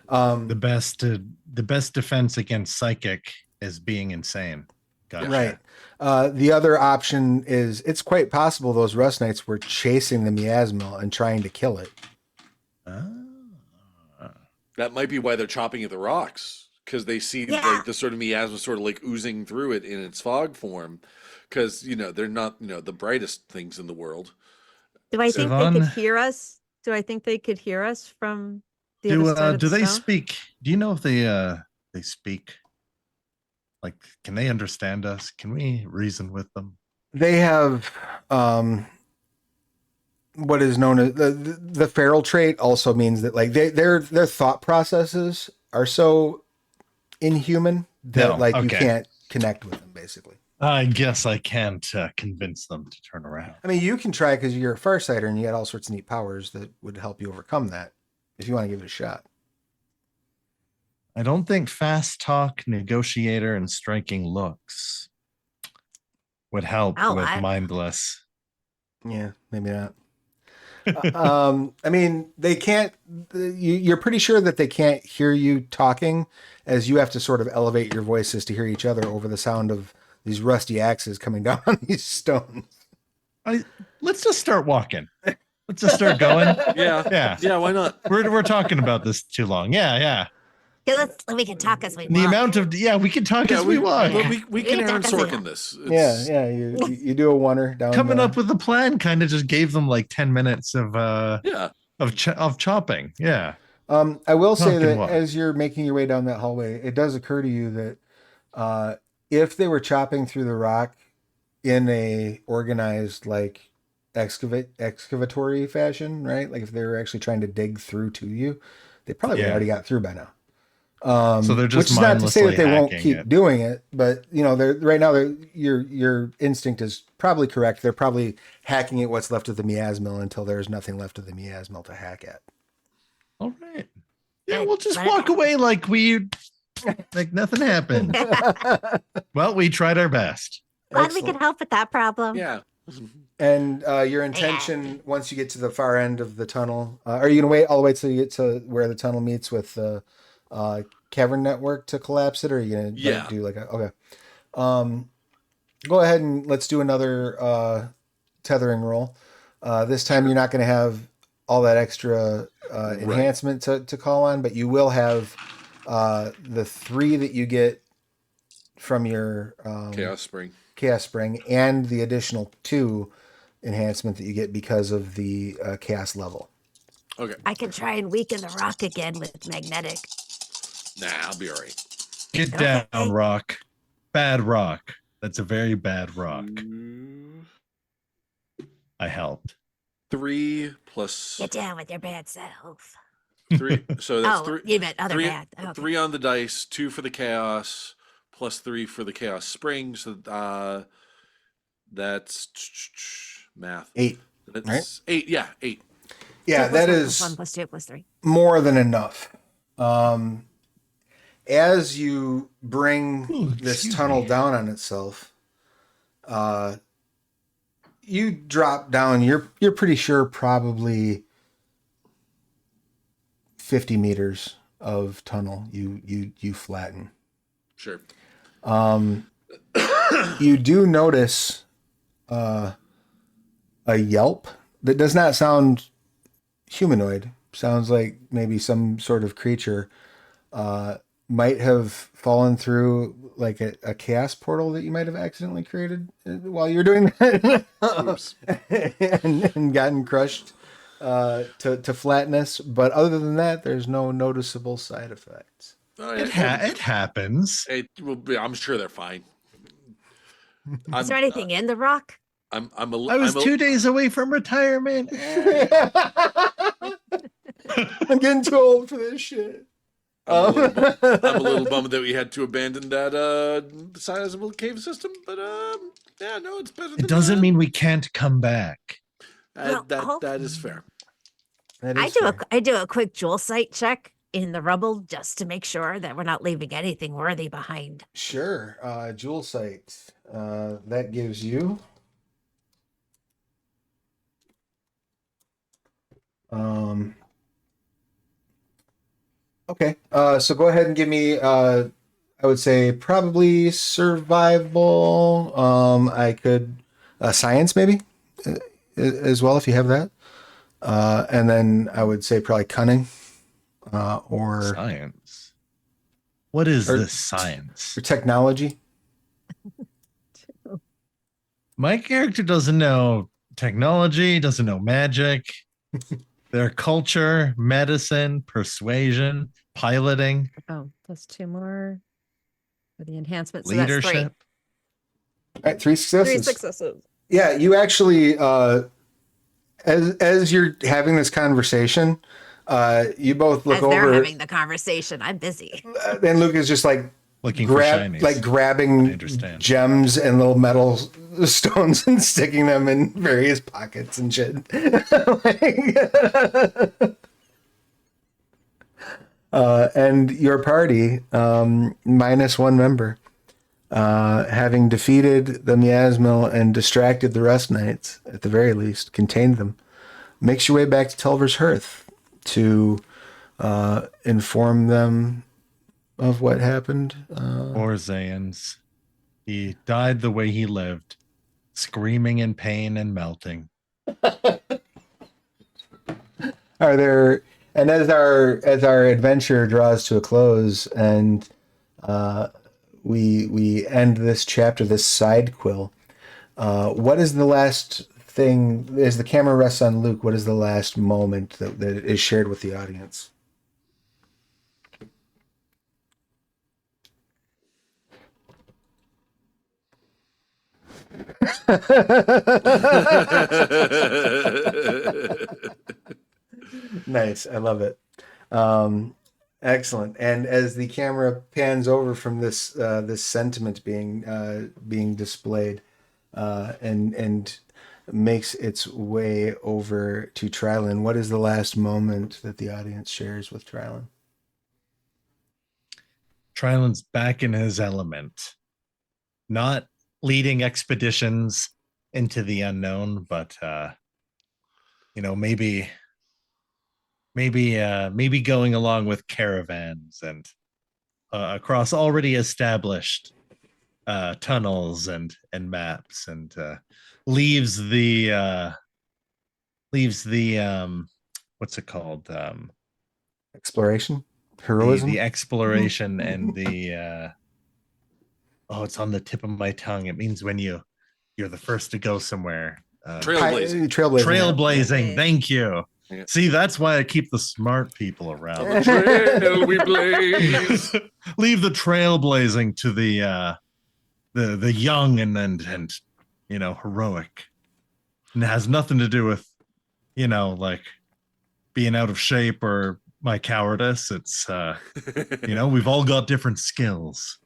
The best defense against psychic is being insane. Gotcha. Right. The other option is it's quite possible those rust knights were chasing the miasmal and trying to kill it. That might be why they're chopping at the rocks, because they see Yeah. like the sort of miasma sort of like oozing through it in its fog form, because they're not the brightest things in the world. Do I think they Siobhan? could hear us? Do I think they could hear us from the other side of Do the they stone? speak? Do you know if they speak? Like, can they understand us? Can we reason with them? They have what is known as the feral trait. Also means that like their thought processes are so inhuman that No, like you okay. can't connect with them. Basically, I guess I can't convince them to turn around. I mean, you can try because you're a farsighter and you got all sorts of neat powers that would help you overcome that if you want to give it a shot. I don't think fast talk, negotiator, and striking looks would help Oh, with I- mindless. Yeah, maybe not. I mean, they can't. You're pretty sure that they can't hear you talking, as you have to sort of elevate your voices to hear each other over the sound of these rusty axes coming down on these stones. Let's just start walking. Let's just start going. Yeah, Yeah. Why not? We're talking about this too long. Yeah. Yeah, we can talk as we The walk. amount of we can talk as we walk. We can Yeah, Aaron definitely. Sorkin this. Yeah. You do a oneer down. Coming up with the plan kind of just gave them like 10 minutes of Yeah. of chopping. Yeah. I will say Talk and that walk. as you're making your way down that hallway, it does occur to you that if they were chopping through the rock in a organized like excavatory fashion, right? Like if they were actually trying to dig through to you, they probably would Yeah. already got through by now. So they're just which is not to say that they mindlessly won't hacking keep it. doing it, but they're right now. Your instinct is probably correct. They're probably hacking at what's left of the miasmal until there's nothing left of the miasmal to hack at. All right. Yeah, Good. we'll just Let it walk happen. away like nothing happened. Well, we tried our best. Glad we could help with that problem. Yeah. And your intention, once you get to the far end of the tunnel, are you going to wait all the way till you get to where the tunnel meets with the cavern network to collapse it, or are you going to Yeah. do like okay? Go ahead and let's do another tethering roll. This time you're not going to have all that extra enhancement to call on, but you will have the 3 that you get from your Chaos Spring and the additional 2 enhancement that you get because of the chaos level. Okay. I can try and weaken the rock again with magnetic. Nah, I'll be all right. Get Okay. down, rock. Bad rock. That's a very bad rock. I helped. 3 plus Get down with your bad self. 3. So that's Oh, 3. you meant other 3, bad. Okay. 3 on the dice, 2 for the chaos, plus 3 for the chaos spring. So that's math. 8. That's right? 8. Yeah, 8. Yeah, that Plus is 1 plus 2 plus 3. more than enough. As you bring this excuse tunnel me. down on itself, you drop down. You're pretty sure probably 50 meters of tunnel. You flatten. Sure. You do notice uh, a yelp that does not sound humanoid. Sounds like maybe some sort of creature might have fallen through like a chaos portal that you might have accidentally created while you're doing that. Oops. and gotten crushed to flatness. But other than that, there's no noticeable side effects. It happens. I'm sure they're fine. Is there anything in the rock? I was 2 days away from retirement. I'm getting too old for this shit. I'm a little bummed that we had to abandon that sizable cave system, but yeah, no, it's better. It doesn't mean we can't come back. Well, That is fair. That I is do fair. I do a quick jewel sight check in the rubble just to make sure that we're not leaving anything worthy behind. Sure. Jewel sight. That gives you. Okay. So go ahead and give me. I would say probably survival. I could science maybe as well if you have that. And then I would say probably cunning. Or Science. What is Or- this science? or technology. My character doesn't know technology, doesn't know magic, their culture, medicine, persuasion, piloting, Oh, plus 2 more for the enhancement. So that's 3. leadership. All right, 3 successes. 3 successes. Yeah, you actually, as you're having this conversation, you both look As they're over, having the conversation, I'm busy. and Luke is just like Looking for shinies. I grabbing understand. gems and little metal stones and sticking them in various pockets and shit. And your party, minus 1 member, having defeated the miasmal and distracted the rest knights, at the very least, contained them, makes your way back to Tulver's Hearth to inform them of what happened. Or Zayans. He died the way he lived, screaming in pain and melting. Are there, and as our adventure draws to a close, and we end this chapter, this sidequel, what is the last thing, as the camera rests on Luke, what is the last moment that is shared with the audience? Nice, I love it. Excellent. And as the camera pans over from this sentiment being displayed, and makes its way over to Trilon, what is the last moment that the audience shares with Trilon? Trilon's back in his element, not leading expeditions into the unknown, but maybe going along with caravans and across already established tunnels and maps, and leaves the what's it called, Exploration? Heroism? the exploration and the it's on the tip of my tongue. It means when you're the first to go somewhere. Trailblazing. Trailblazing. Trailblazing. Thank you. Yeah. See, that's why I keep the smart people around. Trail we blaze. Leave the trailblazing to the young and heroic. And it has nothing to do with like being out of shape or my cowardice. It's we've all got different skills.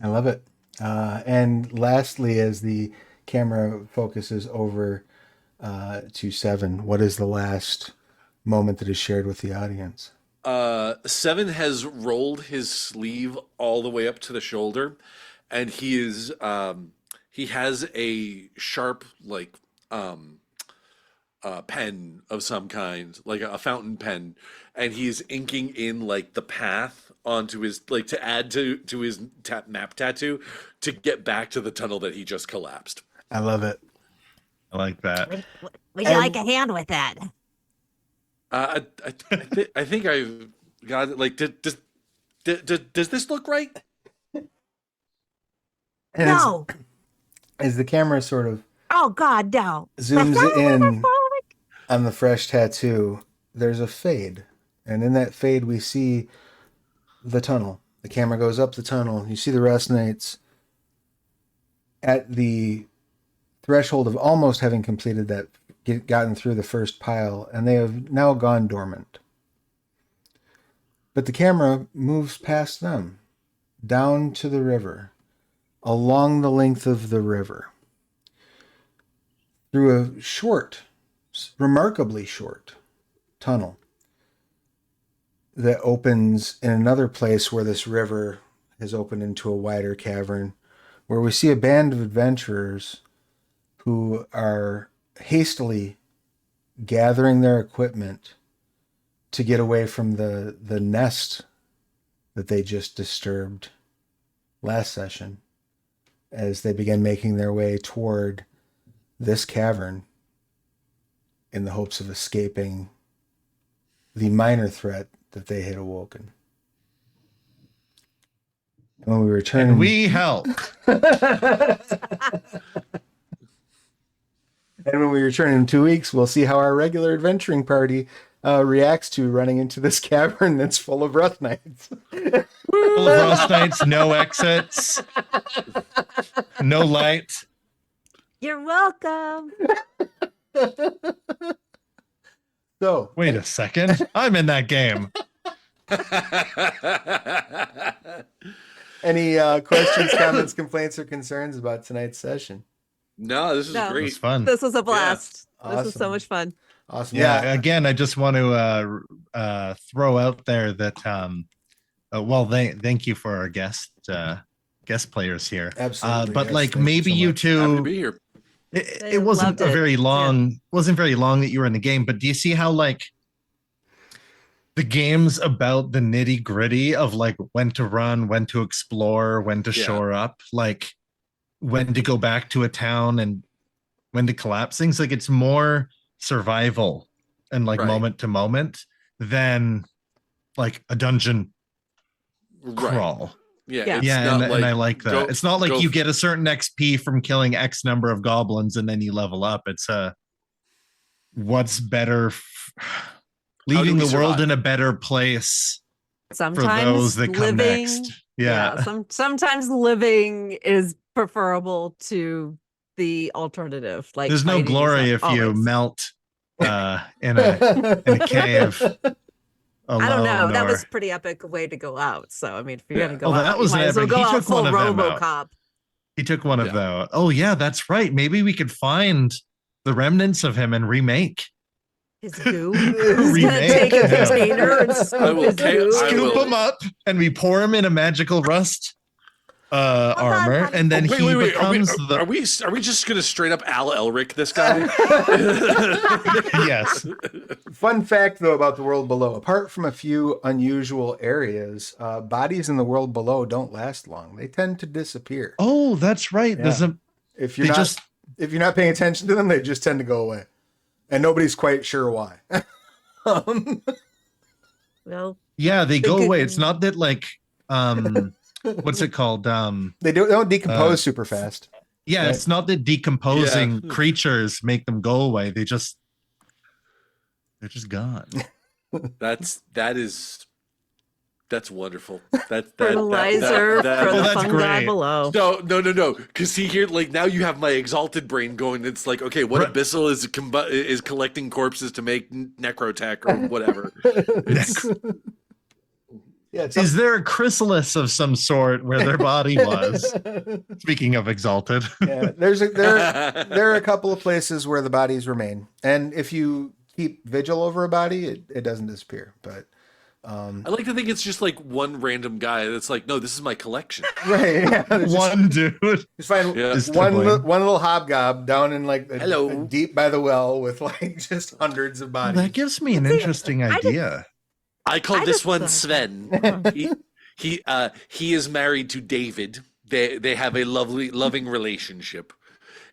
I love it. And lastly, as the camera focuses over to Seven, what is the last moment that is shared with the audience? Seven has rolled his sleeve all the way up to the shoulder, and he has a sharp pen of some kind, like a fountain pen, and he's inking in like the path onto his, like, to add to his map tattoo to get back to the tunnel that he just collapsed. I love it. I like that. Would you like a hand with that? I think I've got it. Like, does this look right? And No. as the camera sort of Oh God, no. zooms That's not in wonderful. on the fresh tattoo, there's a fade. And in that fade, we see the tunnel. The camera goes up the tunnel. You see the rest knights at the threshold of almost having completed that, gotten through the first pile, and they have now gone dormant. But the camera moves past them, down to the river, along the length of the river, through a short, remarkably short tunnel that opens in another place where this river has opened into a wider cavern, where we see a band of adventurers who are hastily gathering their equipment to get away from the nest that they just disturbed last session, as they begin making their way toward this cavern in the hopes of escaping the minor threat that they had awoken. And when we return, And we help. And when we return in 2 weeks, we'll see how our regular adventuring party reacts to running into this cavern that's full of Rust Knights. Full of Rust Knights, no exits, no light. You're welcome. So, Wait a second. I'm in that game. any questions, comments, complaints, or concerns about tonight's session? No, this is No. It great. was fun. This was a blast. This was so Awesome. much fun. Awesome. Yeah, again, I just want to throw out there that thank you for our guest players here. Absolutely. But yes, like thank maybe so you much. Happy to two, be here. it They wasn't loved it, wasn't very long that you were in the game, but do you see how like the game's about the nitty gritty of like when to run, when to explore, when to Yeah. shore up, like when to go back to a town and when to collapse things? Like it's more survival and like Right. moment to moment than like a dungeon Right. crawl. Yeah. Yeah. It's Yeah, not and I like that. go- It's not like go you f- get a certain XP from killing X number of goblins and then you level up. It's what's better, leaving we the world survive? in a better place for Sometimes those that come living, next. Yeah. sometimes living is preferable to the alternative. Like There's no fighting is glory not if you always. melt in a cave. I don't know. alone That or- was a pretty epic way to go out. So I mean, if you're Yeah. gonna go Oh, that out, you was might as well epic. go He out took full one of them out. RoboCop. He took one of Yeah. those. Oh yeah, that's right. Maybe we could find the remnants of him and remake. His goo. He's gonna Remake take a him. container and I scoop will his ta- goo. I Scoop will- him up and we pour him in a magical rust armor, honey. and then Wait, he wait, wait. becomes Are we just gonna straight up Al Elric this guy? yes. Fun fact, though, about the world below. Apart from a few unusual areas, bodies in the world below don't last long. They tend to disappear. Oh, that's right. Yeah. There's a If you're they not just if you're not paying attention to them, they just tend to go away, and nobody's quite sure why. Well, yeah, they go could- away. It's not that like what's it called? They don't decompose super fast. Yeah, Right. it's not that decomposing Yeah. creatures make them go away. They're just gone. That's wonderful. fertilizer that- for the that's fungi great. below. No. Because see here, like now you have my exalted brain going. It's like, okay, what Right. abyssal is collecting corpses to make necrotech or whatever. It's, Yeah, it's Is there a chrysalis of some sort where their body was? Speaking of exalted. yeah, there are a couple of places where the bodies remain, and if you keep vigil over a body, it doesn't disappear. But I like to think it's just like one random guy that's like, no, this is my collection. right, yeah, there's One dude. just find Yeah. Just one twibbling. one little hobgob down in like Hello. deep by the well with like just hundreds of bodies. That gives me an interesting idea. I call I this just one thought- Sven. He is married to David. They have a loving relationship,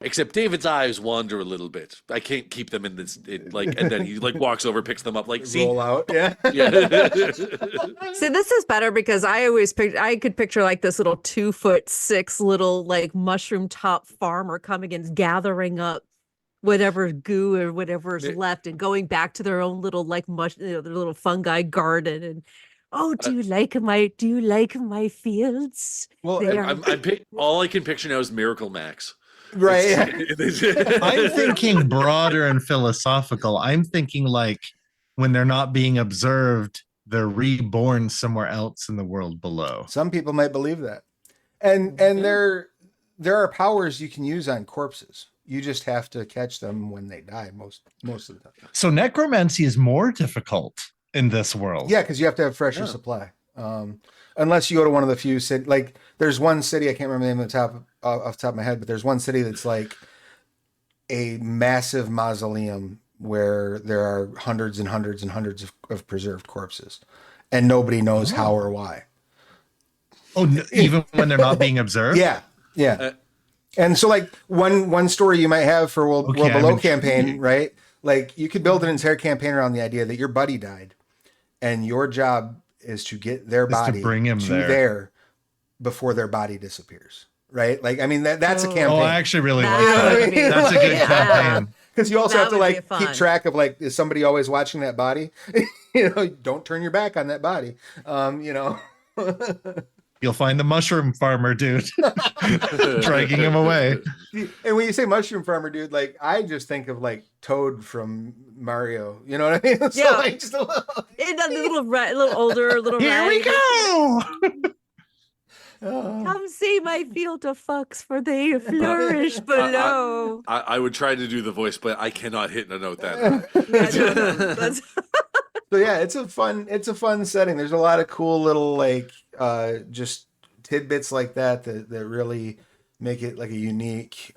Except David's eyes wander a little bit. I can't keep them in this, and then he like walks over, picks them up, like, see, Roll out. Yeah. yeah. See, this is better because I could picture like this little 2'6" little like mushroom top farmer coming and gathering up whatever goo or whatever's left and going back to their own little like their little fungi garden and do you like my fields? Well, All I can picture now is Miracle Max. right. I'm thinking broader and philosophical. I'm thinking like when they're not being observed, they're reborn somewhere else in the world below. Some people might believe that. And there are powers you can use on corpses. You just have to catch them when they die most of the time. So necromancy is more difficult in this world. Yeah, because you have to have fresher supply. Unless you go to one of the few cities, like there's one city, I can't remember the name off the top of my head, but there's one city that's like a massive mausoleum where there are hundreds and hundreds and hundreds of preserved corpses, and nobody knows how or why. Oh, even when they're not being observed? Yeah. And so like one story you might have for World Below campaign, right? Like you could build an entire campaign around the idea that your buddy died and your job is to get their body to bring him there before their body disappears. Right? Like, I mean, that's a campaign. Oh, I actually really like That that. That's a good campaign. Because you also That have to would be like fun. keep track of like, is somebody always watching that body? Don't turn your back on that body. You'll find the mushroom farmer dude dragging him away. And when you say mushroom farmer, dude, like I just think of like Toad from Mario. You know what I mean? So, Yeah. like, just a little... A little older, little Here we raggedy. go. Come see my field of fucks, for they flourish below. I would try to do the voice, but I cannot hit a note that high. Yeah, no, that's So yeah, it's a fun setting. There's a lot of cool little like just tidbits like that really make it like a unique,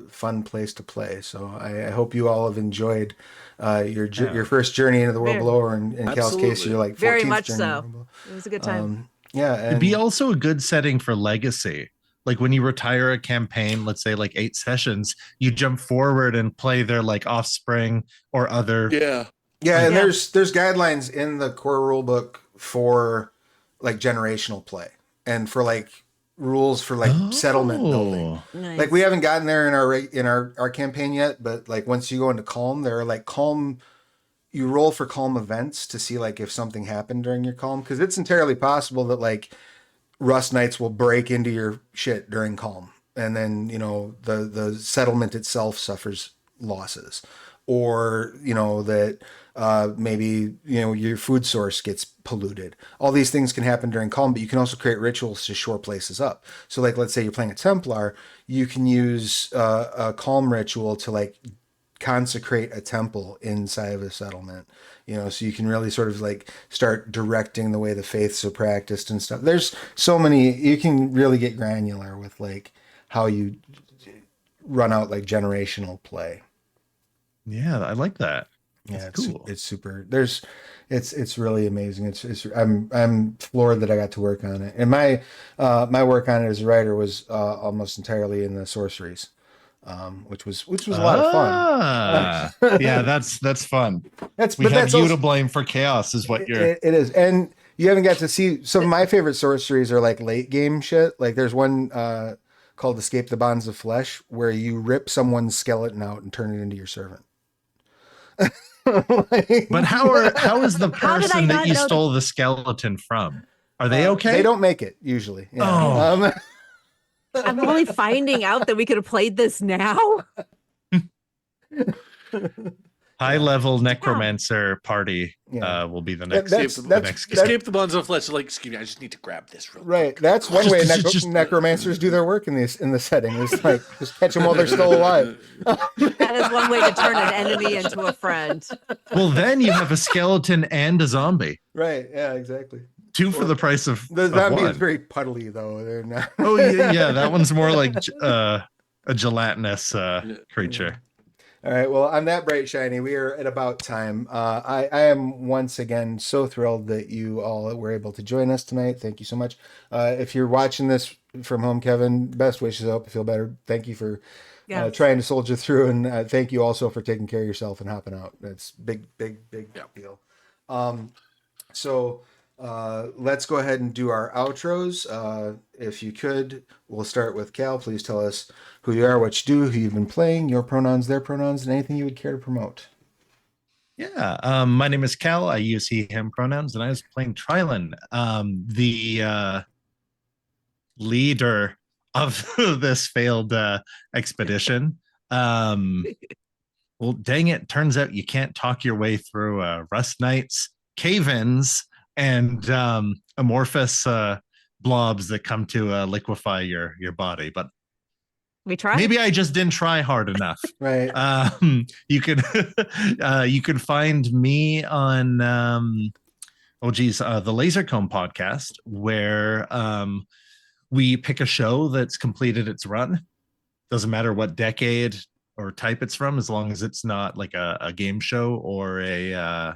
fun place to play. So I hope you all have enjoyed your first journey into the world below, or in Cal's case, you're like 14th very much journey so. into the world It was a good time. yeah, It'd and be also a good setting for legacy. Like when you retire a campaign, let's say like 8 sessions, you jump forward and play their like offspring or other. Yeah. yeah, and Yeah. there's guidelines in the core rule book for like generational play and for like rules for like settlement building. Nice. Like we haven't gotten there in our campaign yet, but like once you go into calm, there are like calm. You roll for calm events to see like if something happened during your calm, because it's entirely possible that like Rust Knights will break into your shit during calm, and then the settlement itself suffers losses, or that maybe your food source gets polluted. All these things can happen during calm, but you can also create rituals to shore places up. So like let's say you're playing a Templar, you can use a calm ritual to like consecrate a temple inside of a settlement, so you can really sort of like start directing the way the faiths are practiced and stuff. There's so many, you can really get granular with like how you run out like generational play. Yeah, I like that. Yeah, That's cool. It's super. It's really amazing. I'm floored that I got to work on it. And my work on it as a writer was almost entirely in the sorceries. Which was a lot of fun. Yeah, that's fun. That's We have that's you also, to blame for chaos, is what you're. it is, and you haven't got to see some of my favorite sorceries are like late game shit. Like there's one called "Escape the Bonds of Flesh," where you rip someone's skeleton out and turn it into your servant. But how is the How did I person that not you know stole the skeleton from? Are they okay? They don't make it usually. Yeah. I'm only finding out that we could have played this now. High level necromancer party Yeah. will be the That- next. that's- Escape the bonds of flesh. Like, excuse me, I just need to grab this real Right. That's one way Just- necromancers do their work in the setting. Is like just catch them while they're still alive. That is one way to turn an enemy into a friend. Well, then you have a skeleton and a zombie. Right. Yeah. Exactly. 2 for the price of, The of zombie is one. very puddly though. They're not. Oh yeah, that one's more like a gelatinous creature. All right. Well, on that bright shiny, we are at about time. I am once again so thrilled that you all were able to join us tonight. Thank you so much. If you're watching this from home, Kevin. Best wishes. I hope you feel better. Thank you for Yeah. trying to soldier through, and thank you also for taking care of yourself and hopping out. That's big deal. So let's go ahead and do our outros. If you could, we'll start with Cal. Please tell us who you are, what you do, who you've been playing, your pronouns, their pronouns, and anything you would care to promote. Yeah, my name is Cal. I use he, him pronouns, and I was playing Trilon, the leader of this failed expedition. Well, dang it, turns out you can't talk your way through rust knights, cave-ins, and amorphous blobs that come to liquefy your body. But We tried. maybe I just didn't try hard enough. Right. You could you could find me on the Lasercomb podcast, where we pick a show that's completed its run. Doesn't matter what decade or type it's from, as long as it's not like a game show or a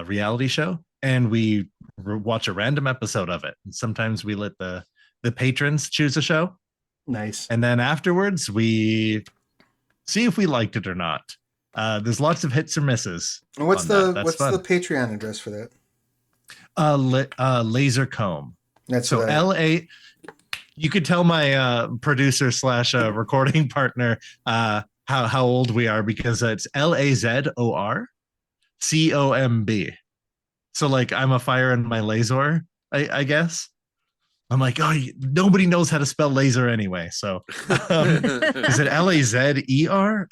reality show. And we watch a random episode of it. And sometimes we let the patrons choose a show. Nice. And then afterwards, we see if we liked it or not. There's lots of hits or misses. And what's on the that. what's That's the fun. Patreon address for that? Lasercomb. That's So what I- LA. You could tell my producer / recording partner how old we are, because it's LAZORCOMB. So like, I'm a fire in my laser, I guess. I'm like, oh, nobody knows how to spell laser anyway. So is it LAZER,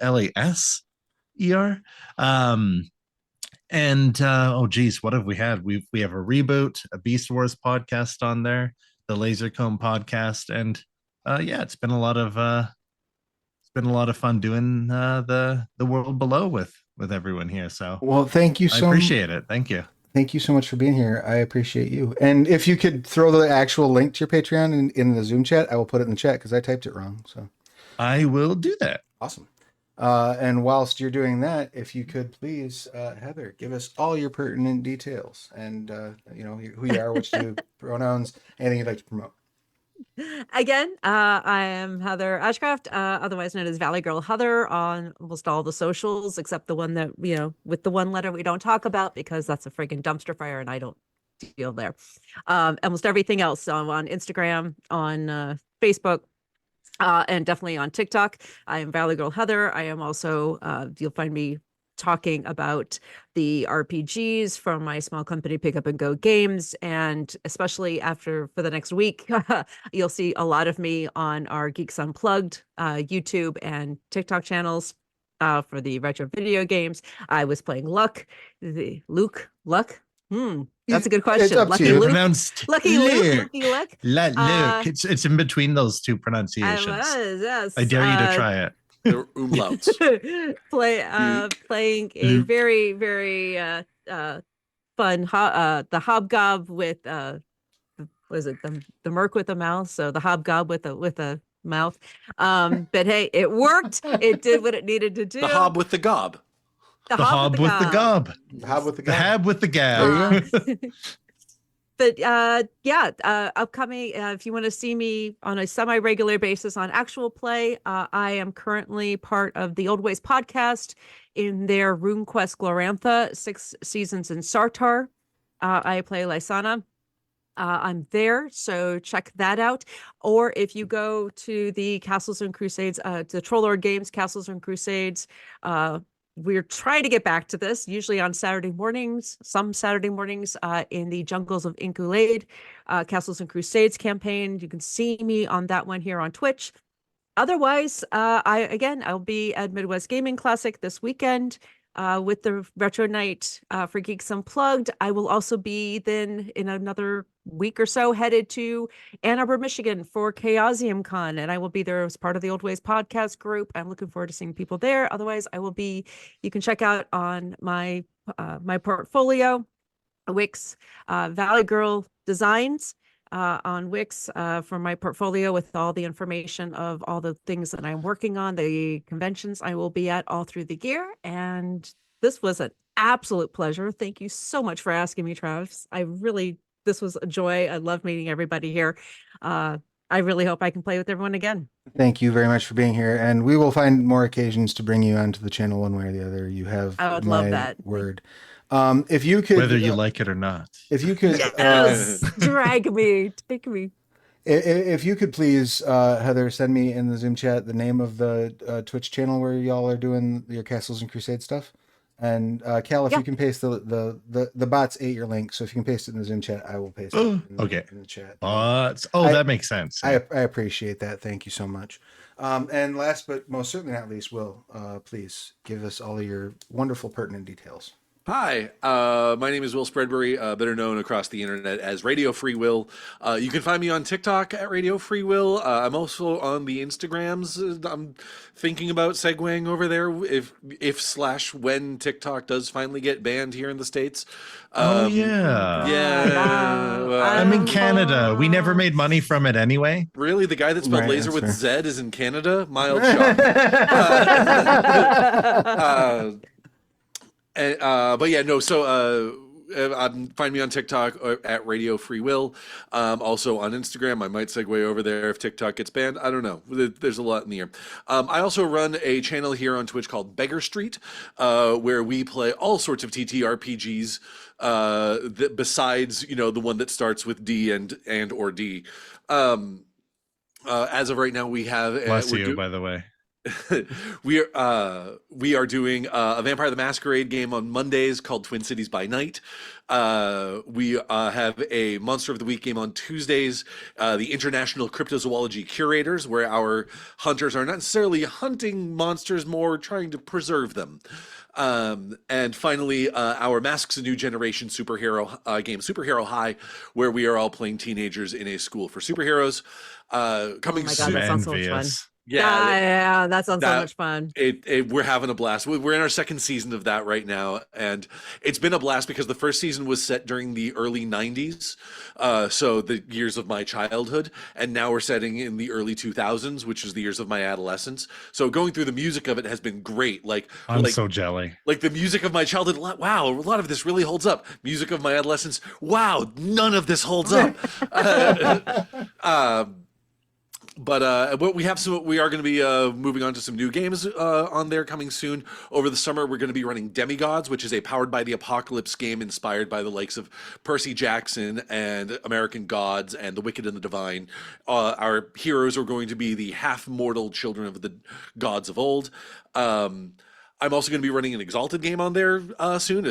LASER? And oh geez, what have we had? We have a reboot, a Beast Wars podcast on there, the Lasercomb podcast, and yeah, it's been a lot of fun doing the world below with everyone here. So Well, thank you I so appreciate it. Thank you. Thank you so much for being here. I appreciate you. And if you could throw the actual link to your Patreon in the Zoom chat, I will put it in the chat because I typed it wrong. So I will do that. awesome. And whilst you're doing that, if you could please, Heather, give us all your pertinent details and who you are, what you do, pronouns, anything you'd like to promote. Again, I am Heather Ashcraft, otherwise known as Valley Girl Heather, on almost all the socials, except the one that, with the one letter we don't talk about because that's a friggin' dumpster fire and I don't deal there. Almost everything else on Instagram, on Facebook, and definitely on TikTok. I am Valley Girl Heather. I am also, you'll find me talking about the RPGs from my small company Pick Up and Go Games, and especially for the next week, you'll see a lot of me on our Geeks Unplugged YouTube and TikTok channels for the retro video games. I was playing Luck. That's a good question. It's up to Lucky you. Luke. Pronounced Lucky Luke. Lucky Luke. Luke. It's in between those two pronunciations. Yes. I dare you to try it. They're umlauts. Playing a Luke. very, very fun the hobgob with was it the merc with a mouth? So the hobgob with a mouth. But hey, it worked. It did what it needed to do. The hob with the gob. The hob with the gob. The Hob with the The Gob. hab with the gab. But upcoming, if you want to see me on a semi-regular basis on actual play, I am currently part of the Old Ways podcast in their RuneQuest Glorantha 6 seasons in Sartar. I play Lysana. I'm there, so check that out. Or if you go to the Castles and Crusades, the Troll Lord Games Castles and Crusades, we're trying to get back to this, usually on Saturday mornings, some Saturday mornings in the jungles of Inkulade, Castles and Crusades campaign. You can see me on that one here on Twitch. Otherwise, I'll be at Midwest Gaming Classic this weekend with the Retro Night for Geeks Unplugged. I will also be then in another week or so headed to Ann Arbor, Michigan for Chaosium Con, and I will be there as part of the Old Ways podcast group. I'm looking forward to seeing people there. Otherwise, you can check out on my my portfolio, Wix, Valley Girl Designs on Wix for my portfolio with all the information of all the things that I'm working on, the conventions I will be at all through the year. And this was an absolute pleasure. Thank you so much for asking me, Travis. This was a joy. I love meeting everybody here. I really hope I can play with everyone again. Thank you very much for being here, and we will find more occasions to bring you onto the channel one way or the other. You have I would my love that. word. If you could, Whether you like it or not. if you could, Yes, drag me, take me. if you could please, Heather, send me in the Zoom chat the name of the Twitch channel where y'all are doing your Castles and Crusade stuff. And Cal, if Yeah. you can paste the bots ate your link, so if you can paste it in the Zoom chat, I will paste it Okay. in the chat. That makes sense. I appreciate that. Thank you so much. And last but most certainly not least, Will, please give us all of your wonderful pertinent details. Hi, my name is Will Spreadbury, better known across the internet as Radio FreeWill. You can find me on TikTok at Radio FreeWill. I'm also on the Instagrams. I'm thinking about segueing over there if/when TikTok does finally get banned here in the States. Yeah. Yeah. I'm in Canada. We never made money from it anyway. Really? The guy that spelled Right, laser that's with fair. Z is in Canada? Mild shock. But yeah, no. So find me on TikTok at Radio Free Will. Also on Instagram. I might segue over there if TikTok gets banned. I don't know. There's a lot in the air. I also run a channel here on Twitch called Beggar Street, where we play all sorts of TTRPGs. Besides, the one that starts with D and or D. As of right now, we have Bless you, by the way. we are doing a Vampire the Masquerade game on Mondays called Twin Cities by Night. We have a Monster of the Week game on Tuesdays, the International Cryptozoology Curators, where our hunters are not necessarily hunting monsters, more trying to preserve them. And finally, our Masks a New Generation superhero game, Superhero High, where we are all playing teenagers in a school for superheroes. Coming Oh my God, soon. that sounds so much fun. Envious. Yeah, that sounds so that- much fun. We're having a blast. We're in our second season of that right now, and it's been a blast because the first season was set during the early 90s, so the years of my childhood, and now we're setting in the early 2000s, which is the years of my adolescence. So going through the music of it has been great. I'm so jelly. Like the music of my childhood, wow, a lot of this really holds up. Music of my adolescence, wow, none of this holds up. But we are going to be moving on to some new games on there coming soon. Over the summer, we're going to be running Demigods, which is a Powered by the Apocalypse game inspired by the likes of Percy Jackson and American Gods and The Wicked and the Divine. Our heroes are going to be the half-mortal children of the gods of old. I'm also going to be running an Exalted game on there soon,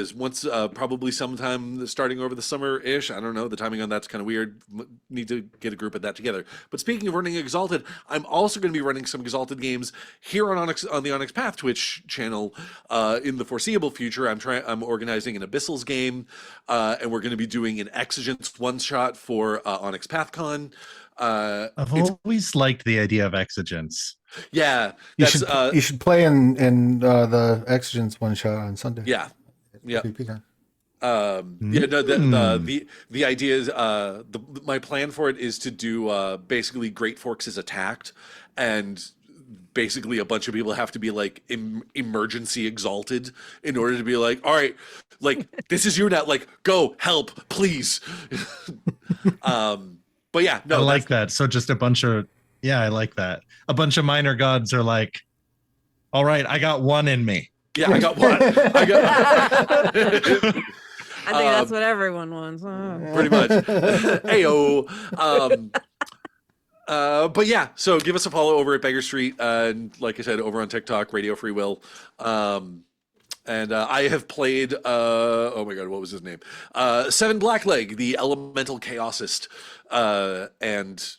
probably sometime starting over the summer-ish. I don't know. The timing on that's kind of weird. Need to get a group of that together. But speaking of running Exalted, I'm also going to be running some Exalted games here on the Onyx Path Twitch channel in the foreseeable future. I'm organizing an Abyssals game, and we're going to be doing an Exigence one-shot for Onyx PathCon. I've always liked the idea of exigence. Yeah, You should play in the Exigence one shot on Sunday. Yeah. PPCon. The idea is my plan for it is to do basically Great Forks is attacked, and basically a bunch of people have to be like emergency exalted in order to be like, all right, like this is your net, like go help please. But yeah, no, I like that. So just I like that. A bunch of minor gods are like, all right, I got one in me. Yeah, I got one. I think that's what everyone wants. Pretty much. Ayo. But yeah, so give us a follow over at Beggar Street, and like I said, over on TikTok, Radio Free Will. And I have played, oh my God, what was his name? Seven Blackleg, the elemental chaosist, and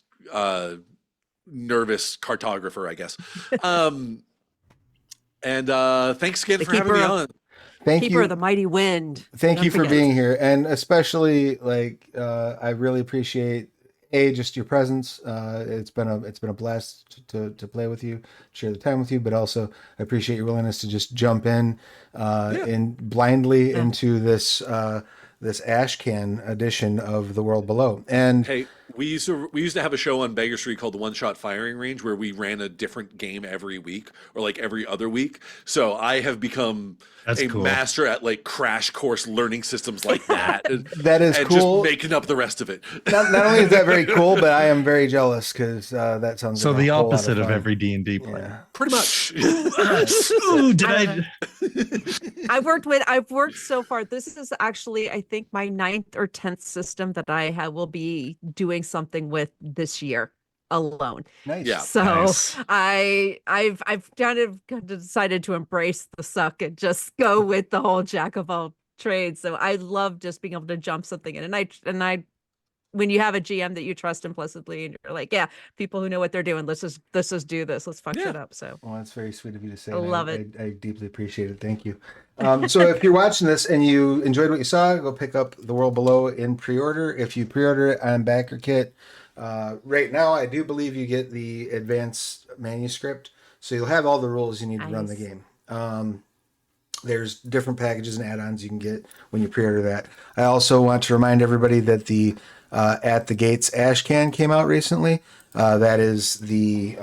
nervous cartographer, I guess. And thanks again for having me on. Thank Keeper you. of the mighty wind. Thank Don't you for forget. being here, and especially I really appreciate just your presence. It's been a blast to play with you, share the time with you, but also I appreciate your willingness to just jump in blindly into this Ashcan edition of The World Below. And Hey, We used to have a show on Beggar Street called the One Shot Firing Range, where we ran a different game every week or like every other week. So I have become That's a cool. master at like crash course learning systems like that. That is and cool. just making up the rest of it. Not only is that very cool, but I am very jealous because that sounds So like the a whole lot opposite of fun. every D&D player. Yeah. Pretty much. Ooh, did I? I've worked so far. This is actually, I think, my 9th or 10th system that I will be doing something with this year alone. Nice. Yeah. So Nice. I've kind of decided to embrace the suck and just go with the whole jack of all trades. So I love just being able to jump something in. And I when you have a GM that you trust implicitly and you're like, yeah, people who know what they're doing, let's just do this. Let's fuck shit up. So Well, that's very sweet of you to say. I and love it. I deeply appreciate it. Thank you. So if you're watching this and you enjoyed what you saw, go pick up The World Below in pre-order. If you pre-order it on Backer Kit, right now I do believe you get the advanced manuscript, so you'll have all the rules you need to run the Nice. game. There's different packages and add-ons you can get when you pre-order that. I also want to remind everybody that the At the Gates Ash Can came out recently. That is the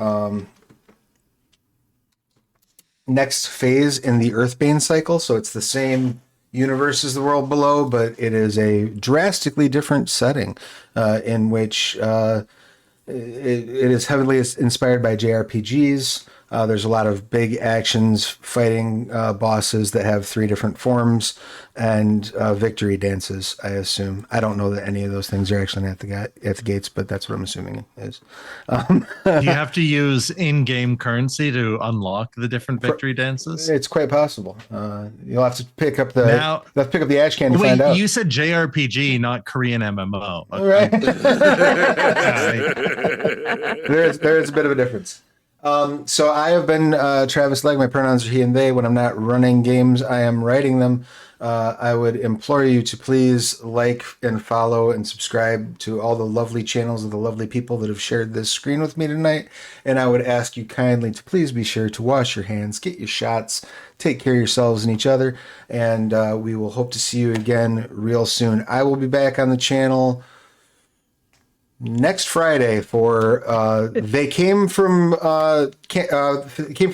next phase in the Earthbane cycle. So it's the same universe as The World Below, but it is a drastically different setting in which it is heavily inspired by JRPGs. There's a lot of big actions, fighting bosses that have 3 different forms, and victory dances, I assume. I don't know that any of those things are actually at the gates, but that's what I'm assuming it is. Do you have to use in-game currency to unlock the different victory dances? It's quite possible. You'll have to pick up the Now- ash can to find Wait, out. you said JRPG, not Korean MMO. Right. there is a bit of a difference. So I have been Travis Legge. My pronouns are he and they. When I'm not running games, I am writing them. I would implore you to please like and follow and subscribe to all the lovely channels of the lovely people that have shared this screen with me tonight. And I would ask you kindly to please be sure to wash your hands, get your shots, take care of yourselves and each other. And we will hope to see you again real soon. I will be back on the channel next Friday for they came from the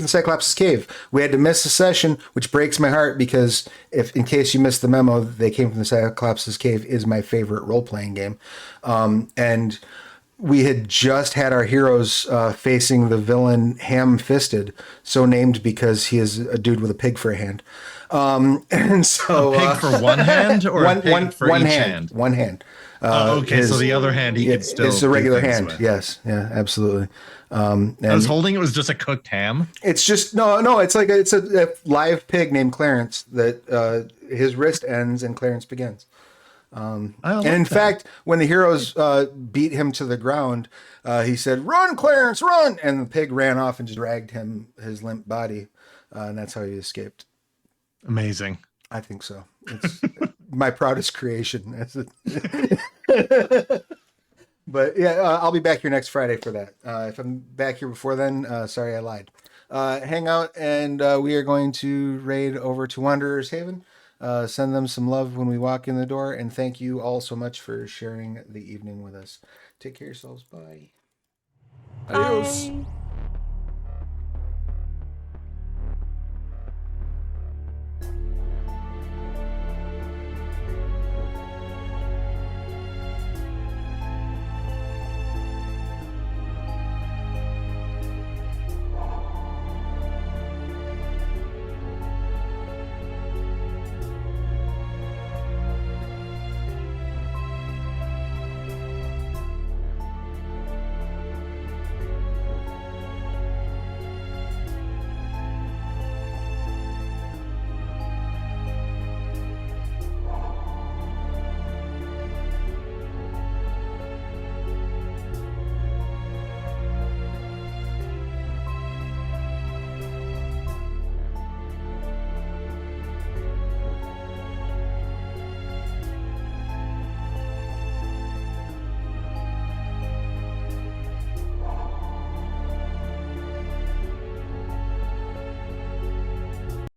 Cyclops' cave. We had to miss a session, which breaks my heart because if in case you missed the memo, They Came from the Cyclops' Cave is my favorite role-playing game. And we had just had our heroes facing the villain Ham-Fisted, so named because he is a dude with a pig for a hand. And so A pig for one hand or a pig for each hand? One hand. Okay, so the other hand he could still. It's a regular do things hand. with. Yes, yeah, absolutely. And I was holding it was just a cooked ham. it's just no. It's like it's a live pig named Clarence that his wrist ends and Clarence begins. I And like in that. fact, when the heroes beat him to the ground, he said, "Run, Clarence, run!" And the pig ran off and just dragged his limp body, and that's how he escaped. Amazing. I think so. It's my proudest creation. But yeah, I'll be back here next Friday for that. If I'm back here before then, sorry I lied. Hang out, and we are going to raid over to Wanderer's Haven. Send them some love when we walk in the door, and thank you all so much for sharing the evening with us. Take care of yourselves. Bye. Adios. Bye.